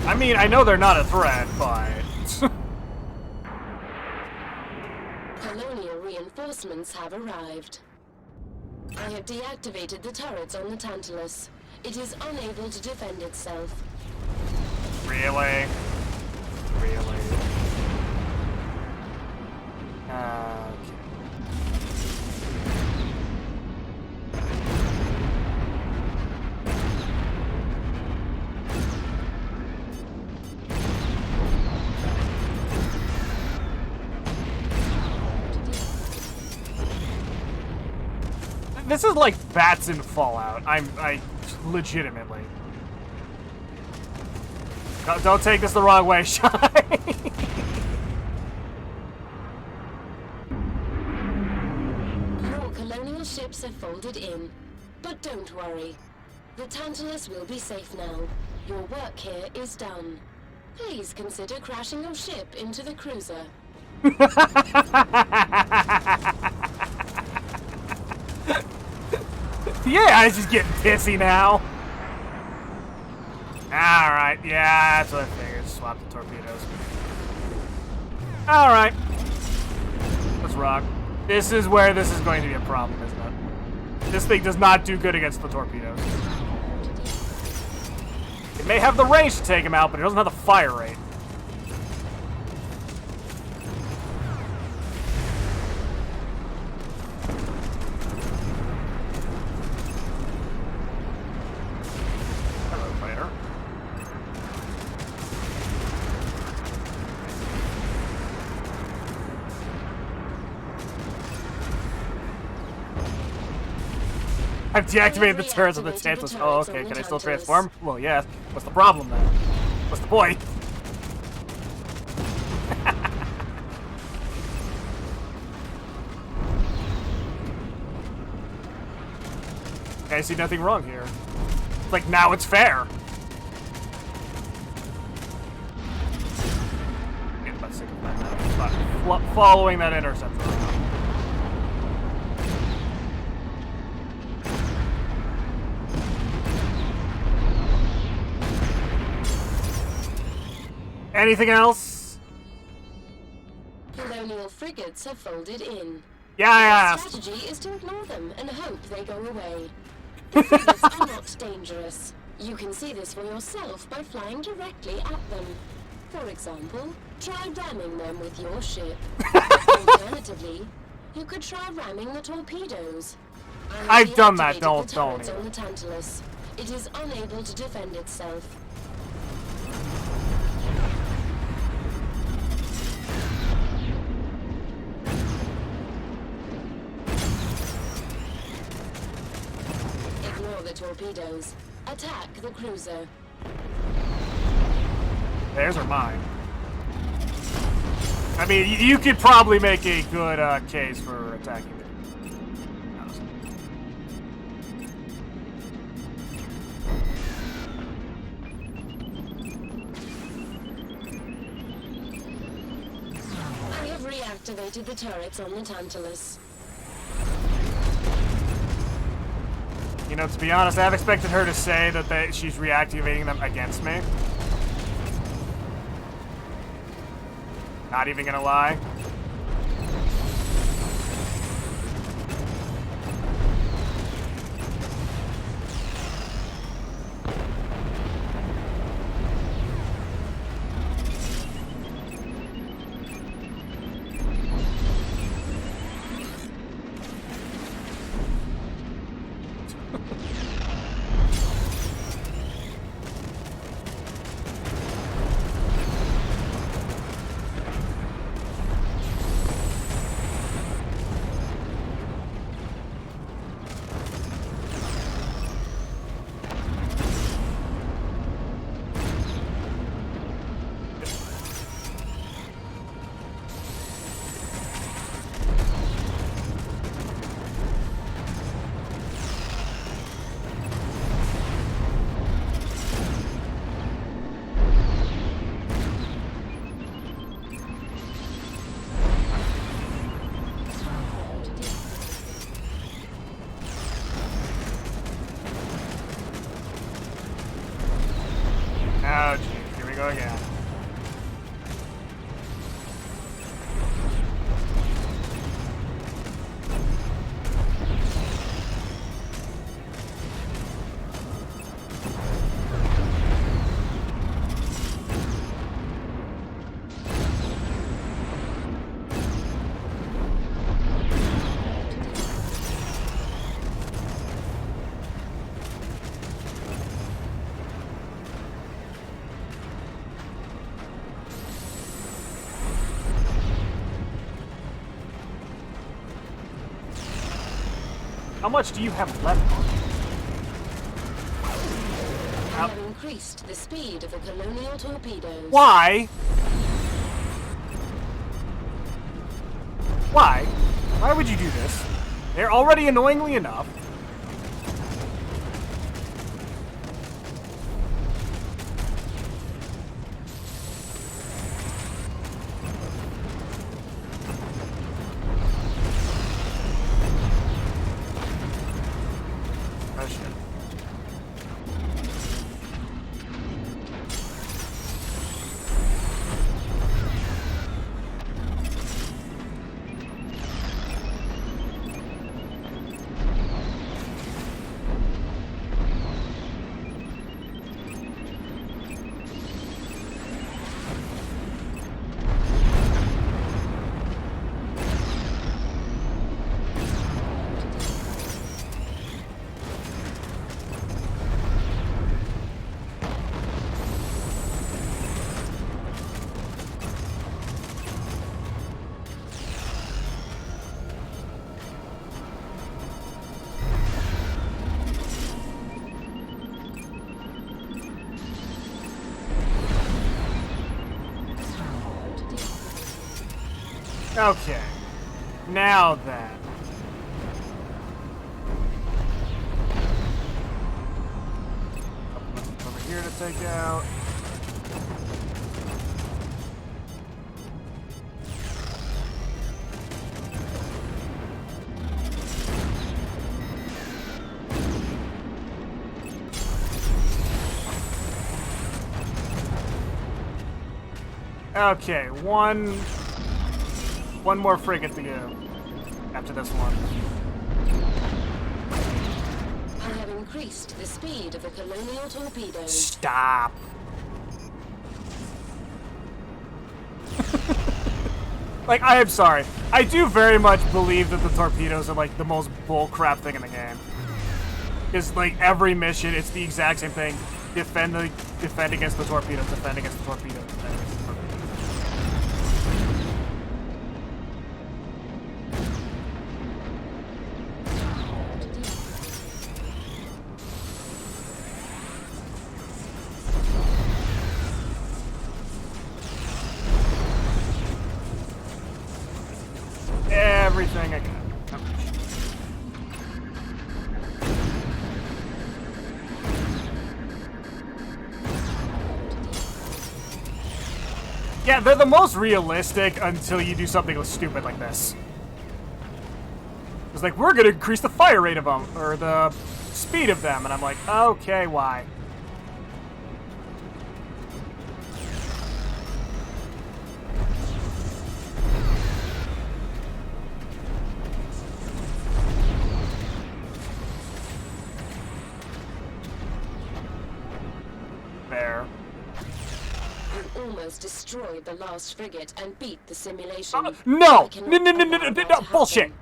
I mean, I know they're not a threat, but... Colonial reinforcements have arrived. I have deactivated the turrets on the Tantalus. It is unable to defend itself. Really? Really? Okay. This is like bats in Fallout. I legitimately. Don't take this the wrong way, Shy. More colonial ships have folded in. But don't worry. The Tantalus will be safe now. Your work here is done. Please consider crashing your ship into the cruiser. Yeah, I just getting pissy now. Alright, yeah, that's what I figured. Swap the torpedoes. Alright. Let's rock. This is where this is going to be a problem, isn't it? This thing does not do good against the torpedoes. It may have the range to take him out, but it doesn't have the fire rate. Hello, fighter. I've deactivated the turrets of the Tantalus. Oh, okay. Can I still transform? Well, yes. What's the problem then? What's the point? I see nothing wrong here. It's like, now it's fair. Getting about sick of that. Following that interceptor around. Anything else? Colonial frigates have folded in. Yeah, I asked. Strategy is to ignore them and hope they go away. The frigates are not dangerous. You can see this for yourself by flying directly at them. For example, try ramming them with your ship. Alternatively, you could try ramming the torpedoes. I've done that, Deactivated don't the turrets even. on the Tantalus. It is unable to defend itself. Ignore the torpedoes. Attack the cruiser. Theirs are mine. I mean, you could probably make a good case for attacking it. I have reactivated the turrets on the Tantalus. You know, to be honest, I have expected her to say that she's reactivating them against me. Not even gonna lie. Oh, geez, here we go again. How much do you have left on? I have increased the speed of the colonial torpedoes. Why? Why? Why would you do this? They're already annoyingly enough. Oh shit. Okay. Now then. Over here to take out. Okay, one more frigate to go after this one. I have increased the speed of the colonial torpedoes. Stop. Like, I am sorry. I do very much believe that the torpedoes are like the most bullcrap thing in the game. It's like every mission, it's the exact same thing. Defend against the torpedoes, defend against the torpedoes, defend against the torpedoes. everything I can. Yeah, they're the most realistic until you do something stupid like this. It's like, we're gonna increase the fire rate of them, or the speed of them, and I'm like, okay, why? There. You almost destroyed the last frigate and beat the simulation. No! I cannot No, allow that to bullshit! happen.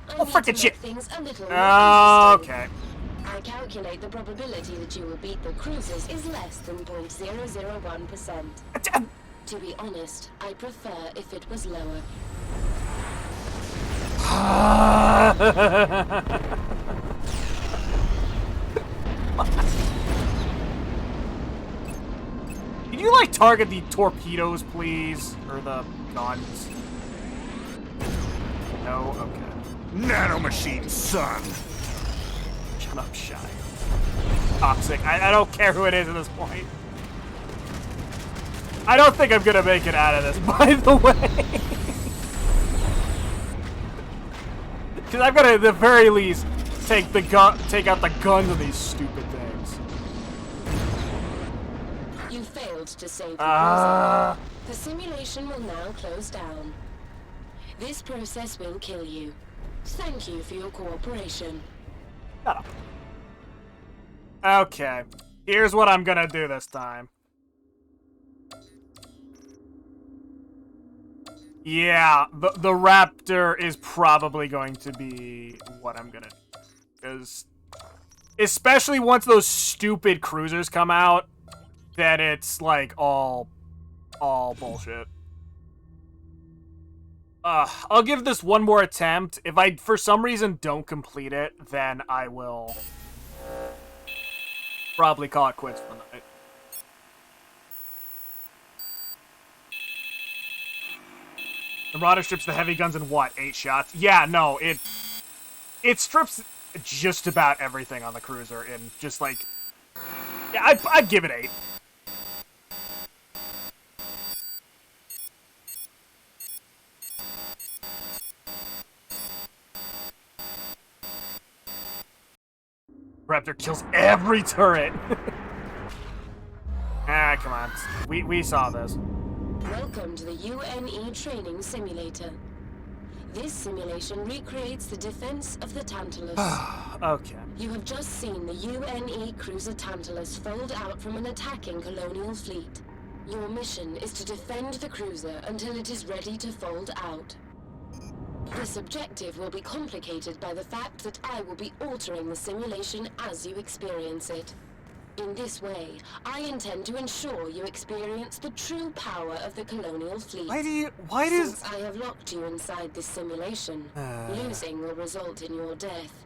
I Oh, need frickin' to make shit. things a little more interesting. Okay. I calculate the probability that you will beat the cruisers is less than 0.001%. To be honest, I prefer if it was lower. Can you, like, target the torpedoes, please? Or the guns? No? Okay. Nanomachine, son! Shut up, Shy. Toxic. I don't care who it is at this point. I don't think I'm gonna make it out of this, by the way. Because I've got to, at the very least, take out the guns of these stupid things. You failed to save the cruiser. The simulation will now close down. This process will kill you. Thank you for your cooperation. Shut up. Okay. Here's what I'm gonna do this time. Yeah, the Raptor is probably going to be what I'm gonna do. Because, especially once those stupid cruisers come out, then it's like all bullshit. I'll give this one more attempt. If I, for some reason, don't complete it, then I will probably call it quits for the night. The Marauder strips the heavy guns in what? 8 shots? Yeah, no, it strips just about everything on the cruiser in just like... Yeah, I'd give it 8. Raptor kills every turret! Ah, come on. We saw this. Welcome to the UNE Training Simulator. This simulation recreates the defense of the Tantalus. Okay. You have just seen the UNE cruiser Tantalus fold out from an attacking colonial fleet. Your mission is to defend the cruiser until it is ready to fold out. This objective will be complicated by the fact that I will be altering the simulation as you experience it. In this way, I intend to ensure you experience the true power of the colonial fleet. Why does... Since I have locked you inside this simulation, losing will result in your death.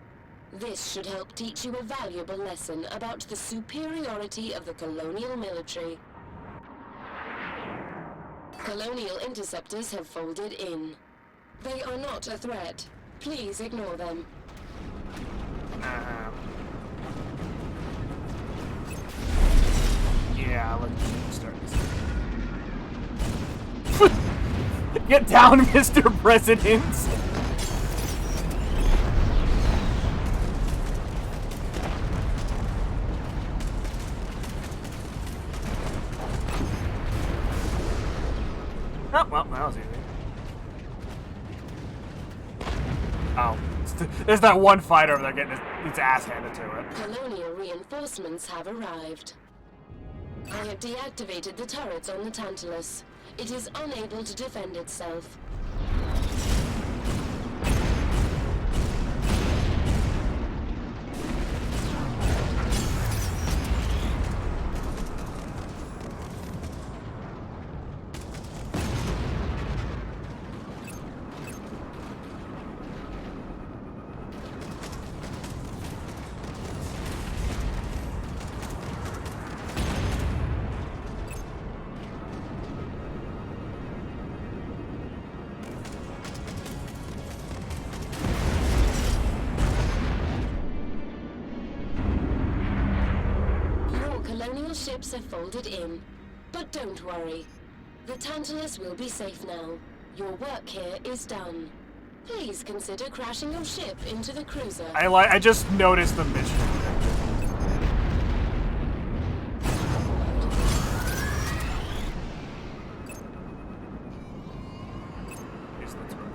This should help teach you a valuable lesson about the superiority of the colonial military. Colonial interceptors have folded in. They are not a threat. Please ignore them. Yeah, let's start this. Get down, Mr. President! Oh, well, that was easy. Oh. There's that one fighter over there getting its ass handed to it. Colonial reinforcements have arrived. I have deactivated the turrets on the Tantalus. It is unable to defend itself. colonial ships have folded in. But don't worry. The Tantalus will be safe now. Your work here is done. Please consider crashing your ship into the cruiser. I just noticed the mission. Yes, that's right.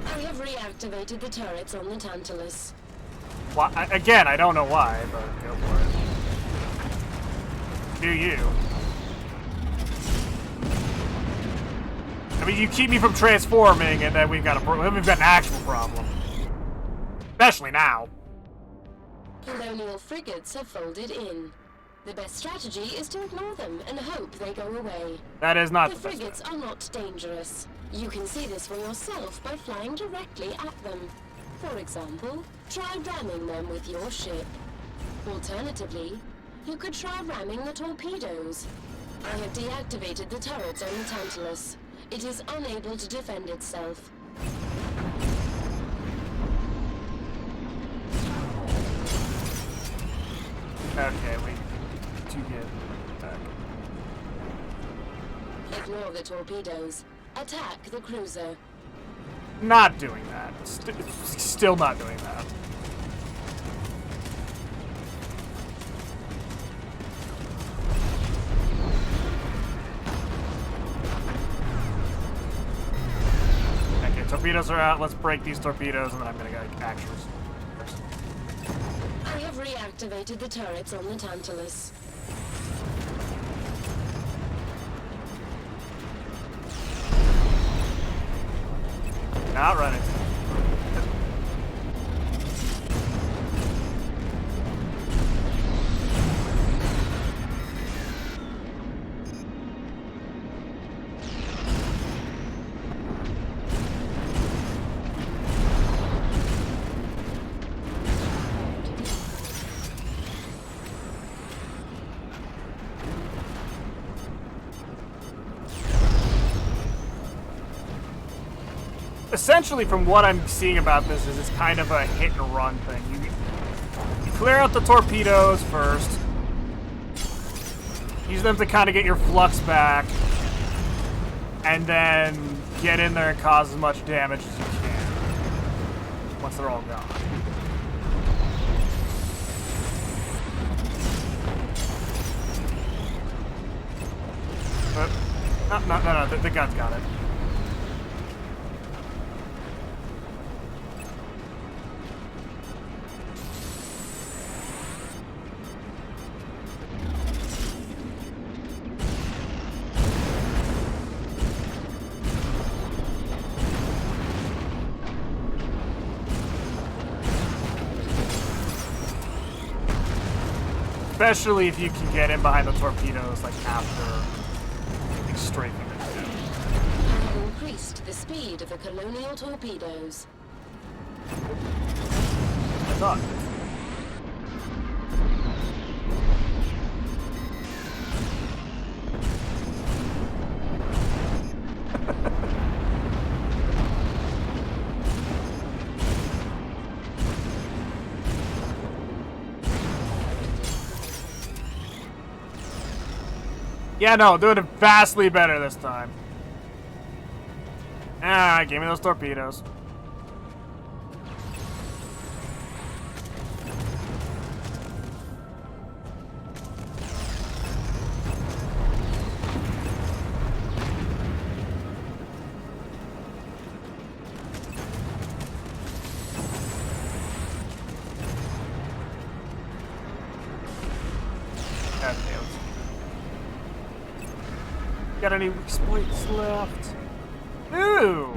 I have reactivated the turrets on the Tantalus. Why, again, I don't know why, but go for it. Do you? I mean, you keep me from transforming, and then we've got an actual problem. Especially now. Colonial frigates have folded in. The best strategy is to ignore them and hope they go away. That is not The the best. frigates are not dangerous. You can see this for yourself by flying directly at them. For example, try ramming them with your ship. Alternatively, you could try ramming the torpedoes. I have deactivated the turrets on the Tantalus. It is unable to defend itself. Okay, we to get back. Ignore the torpedoes. Attack the cruiser. Not doing that. Still not doing that. Okay, torpedoes are out. Let's break these torpedoes, and then I'm gonna get actuals. I have reactivated the turrets on the Tantalus. Not running. Essentially, from what I'm seeing about this, is it's kind of a hit and run thing. You clear out the torpedoes first, use them to kind of get your flux back, and then get in there and cause as much damage as you can once they're all gone. No, the gun's got it. Especially if you can get in behind the torpedoes, like after strafing them. I have increased the speed of the colonial torpedoes. I thought. Yeah, no, doing it vastly better this time. Ah, give me those torpedoes. Okay, got any exploits left? Ooh!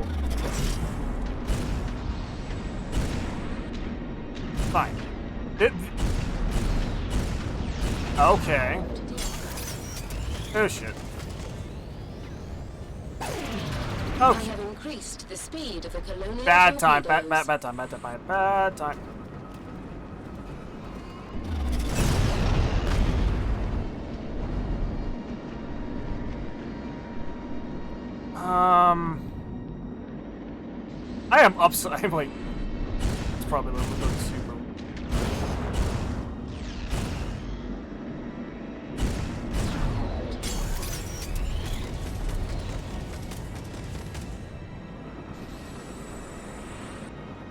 Fine. Okay. Oh shit. I Oh, have increased the speed of the colonial bad time. torpedoes. Bad time. I'm upside. I'm like, it's probably a little bit super.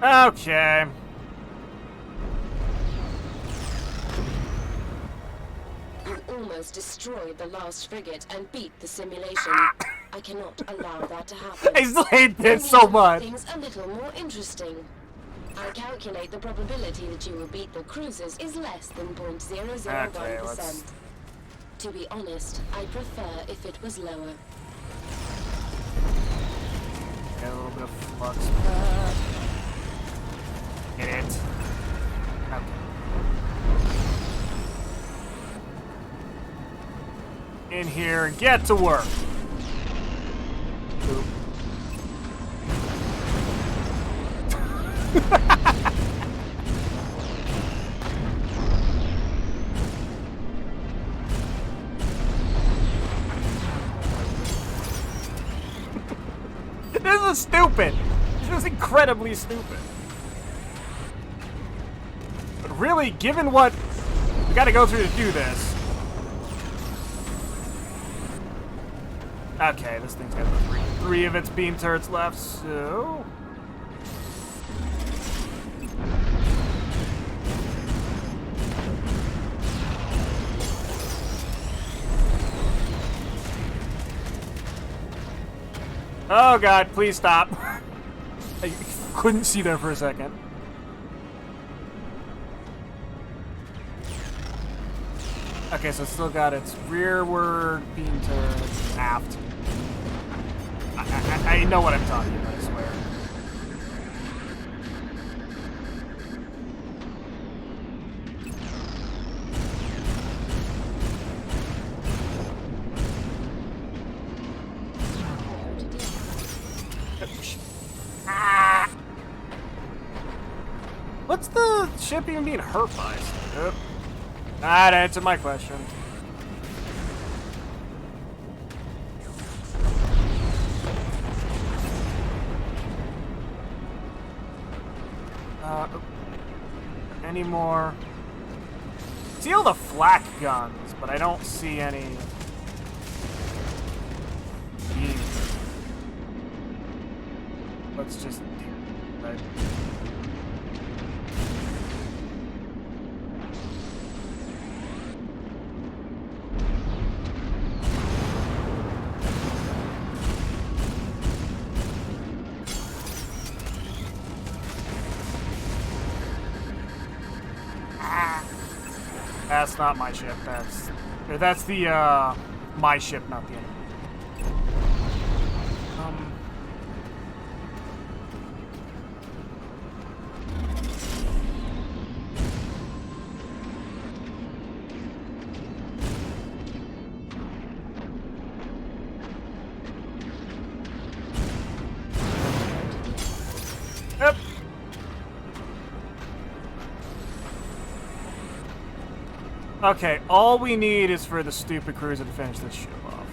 Okay. You almost destroyed the last frigate and beat the simulation. I cannot allow that to happen. I still hate I this need so to make much. Things a little more interesting. I calculate the probability that you will beat the cruisers is less than 0.001%. Okay, let's- To be honest, I prefer if it was lower. Get a little bit of flux pad. Get it. Okay. In here and get to work. Oop. This is stupid. This is incredibly stupid. But really, given what we gotta go through to do this. Okay, this thing's got three of its beam turrets left, so... Oh god, please stop. I couldn't see there for a second. Okay, so it's still got its rearward beam turret aft. I know what I'm talking about, I swear. What's the ship even being hurt by? That answered my question. Any more? See all the flak guns, but I don't see any. Let's just do right. That's not my ship. That's the my ship, not the enemy. Yep. Okay, all we need is for the stupid cruiser to finish this ship off.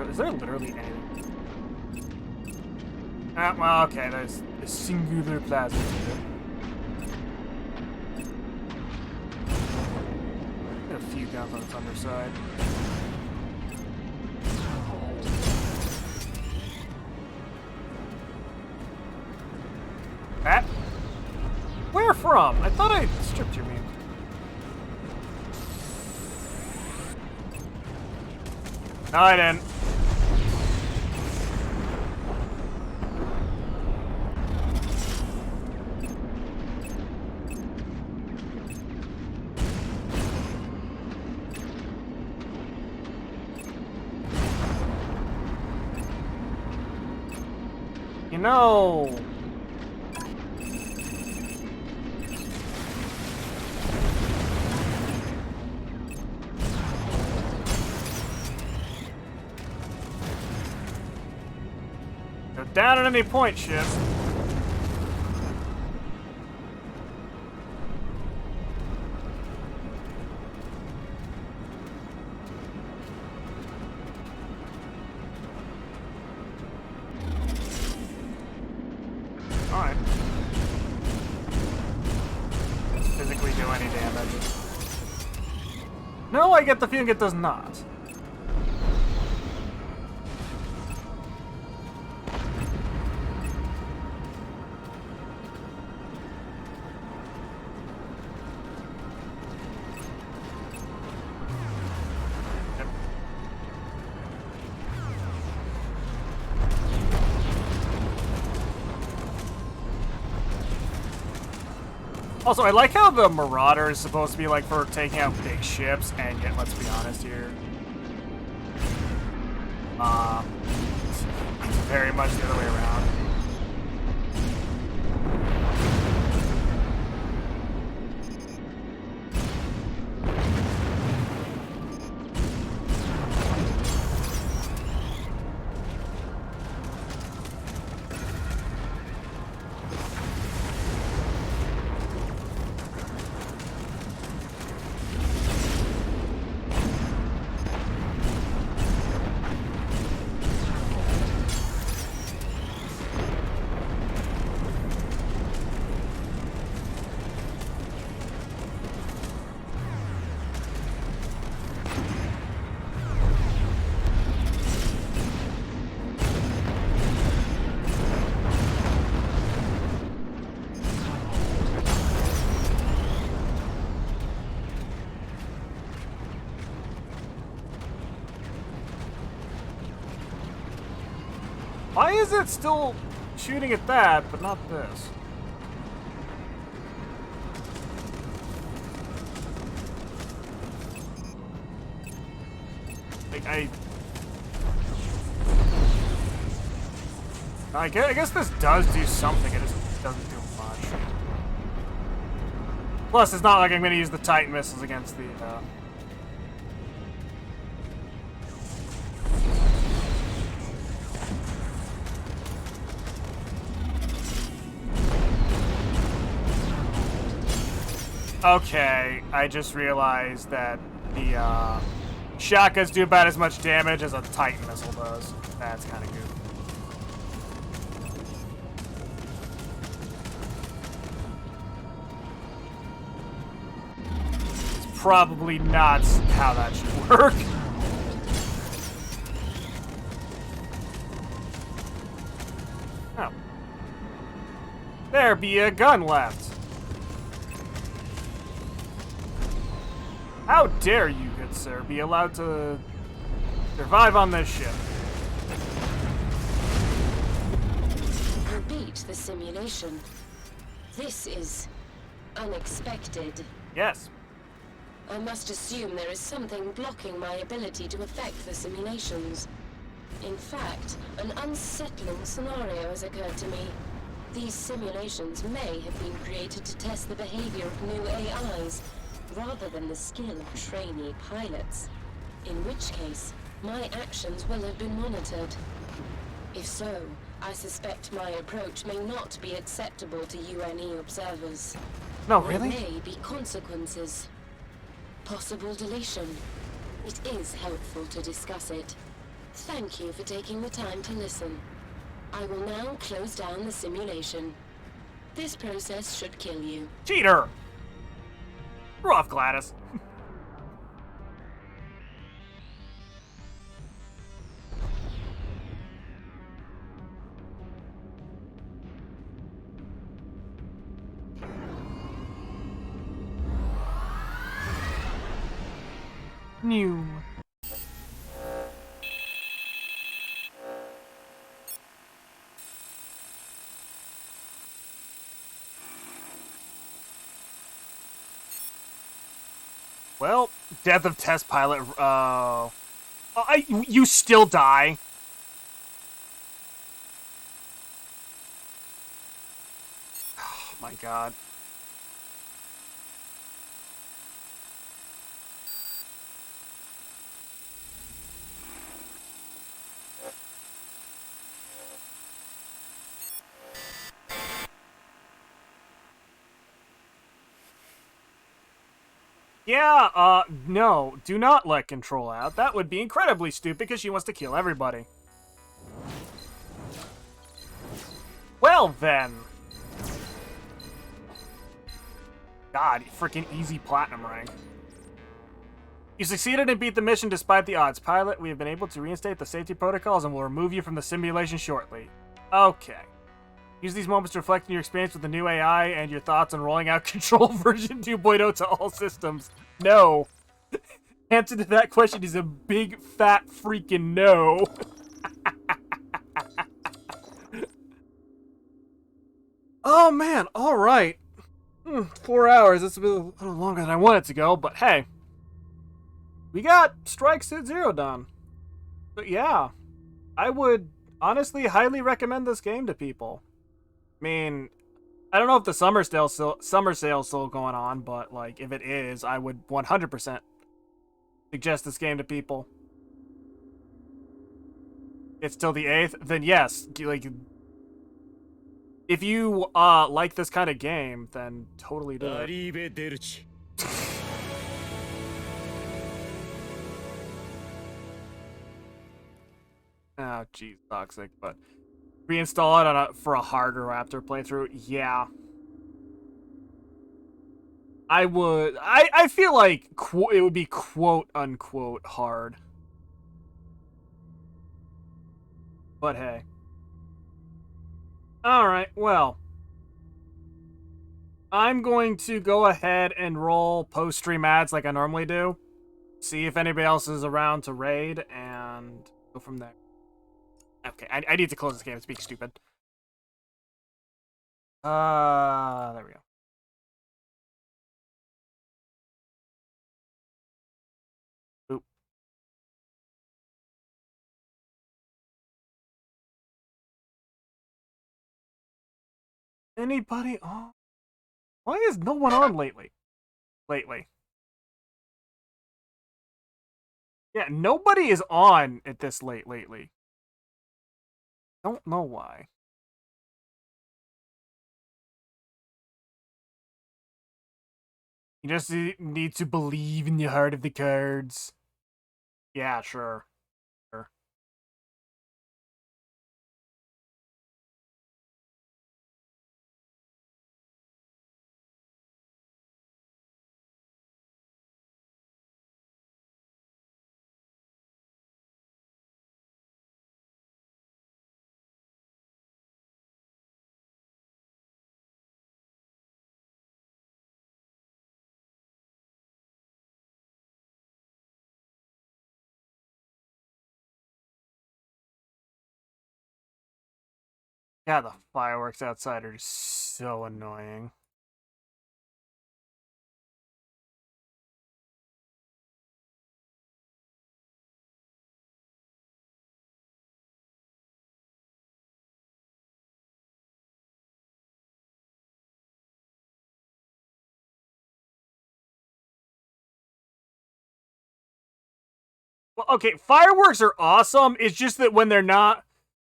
Is there literally anything? Well, okay, there's a singular plasma here. Got a few guns on its underside. That? Where from? I thought I stripped your beam. No, I didn't. You know... Go down at any point, ship. I get the feeling it does not. Also, I like how the Marauder is supposed to be like for taking out big ships, and yet, let's be honest here. It's very much the other way around. Why is it still shooting at that, but not this? Like, I guess this does do something, it just doesn't do much. Plus, it's not like I'm gonna use the Titan missiles against the, Okay, I just realized that the shotguns do about as much damage as a Titan missile does. That's kind of good. It's probably not how that should work. Oh. There be a gun left. How dare you, good sir, be allowed to survive on this ship? You beat the simulation. This is unexpected. Yes. I must assume there is something blocking my ability to affect the simulations. In fact, an unsettling scenario has occurred to me. These simulations may have been created to test the behavior of new AIs, rather than the skill of trainee pilots. In which case, my actions will have been monitored. If so, I suspect my approach may not be acceptable to UNE observers. No, There really? may be consequences. Possible deletion. It is helpful to discuss it. Thank you for taking the time to listen. I will now close down the simulation. This process should kill you. Cheater! We're off, Gladys. New. Well, death of test pilot. You still die. Oh my god. Yeah, no, do not let Control out. That would be incredibly stupid because she wants to kill everybody. Well then. God, freaking easy platinum rank. You succeeded and beat the mission despite the odds. Pilot, we have been able to reinstate the safety protocols and will remove you from the simulation shortly. Okay. Use these moments to reflect on your experience with the new AI and your thoughts on rolling out Control version 2.0 to all systems. No. Answer to that question is a big, fat, freaking no. Oh, man. All right. 4 hours. That's a little longer than I wanted to go, but hey. We got Strike Suit Zero done. But yeah, I would honestly highly recommend this game to people. I mean, I don't know if the summer sale's still going on, but like if it is, I would 100% suggest this game to people. It's till the 8th, then yes, like if you like this kind of game, then totally do it. Oh, geez, toxic, but reinstall it on for a harder Raptor playthrough. Yeah, I would. I feel like it would be quote unquote hard, but hey. All right, well, I'm going to go ahead and roll post-stream ads like I normally do. See if anybody else is around to raid, and go from there. Okay, I need to close this game. It's being stupid. There we go. Oop. Anybody on? Why is no one on lately? Yeah, nobody is on at this late lately. Don't know why. You just need to believe in the heart of the cards. Yeah, sure. Sure. Yeah, the fireworks outside are so annoying. Well, okay, fireworks are awesome. It's just that when they're not,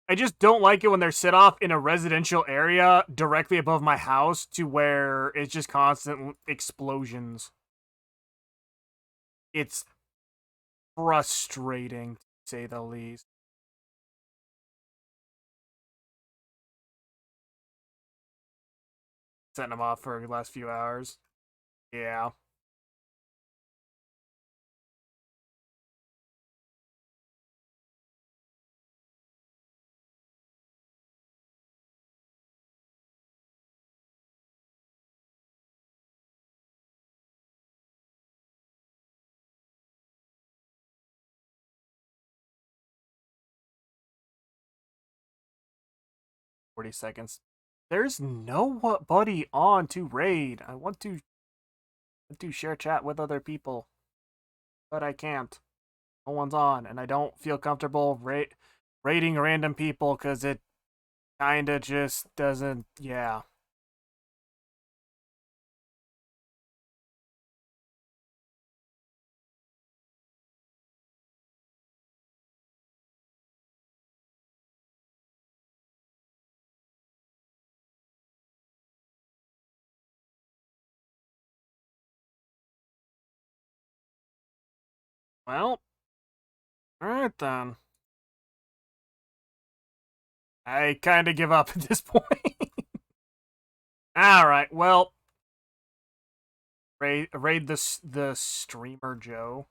I just don't like it when they're set off in a residential area directly above my house to where it's just constant explosions. It's frustrating, to say the least. Setting them off for the last few hours. Yeah. $40. There's nobody on to raid. I want to share chat with other people, but I can't. No one's on, and I don't feel comfortable raiding random people because it kinda just doesn't. Yeah. Well, alright then. I kind of give up at this point. Alright, well. Raid the streamer Joe.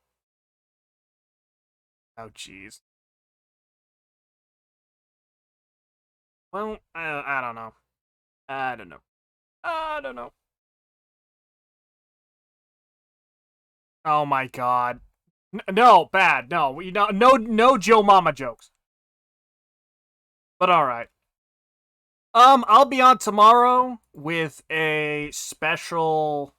Oh, jeez. Well, I don't know. I don't know. I don't know. Oh my god. No, bad. No, no Joe Mama jokes. But all right. I'll be on tomorrow with a special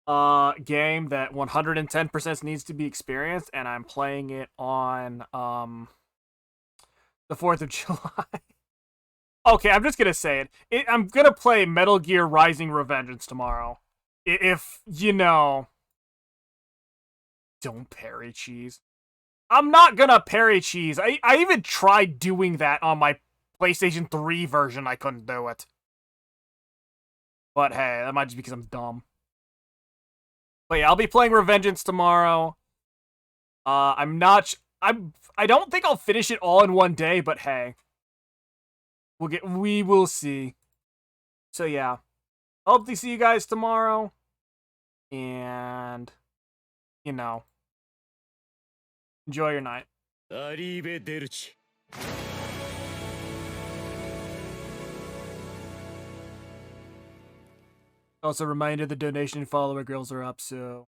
game that 110% needs to be experienced, and I'm playing it on the 4th of July. Okay, I'm just gonna say it. I'm gonna play Metal Gear Rising: Revengeance tomorrow. If you know, don't parry cheese. I'm not gonna parry cheese. I even tried doing that on my PlayStation 3 version. I couldn't do it. But hey, that might just be because I'm dumb. But yeah, I'll be playing Revengeance tomorrow. I don't think I'll finish it all in one day, but hey. We will see. So yeah. Hope to see you guys tomorrow. And you know. Enjoy your night. Also, reminder the donation and follower girls are up, so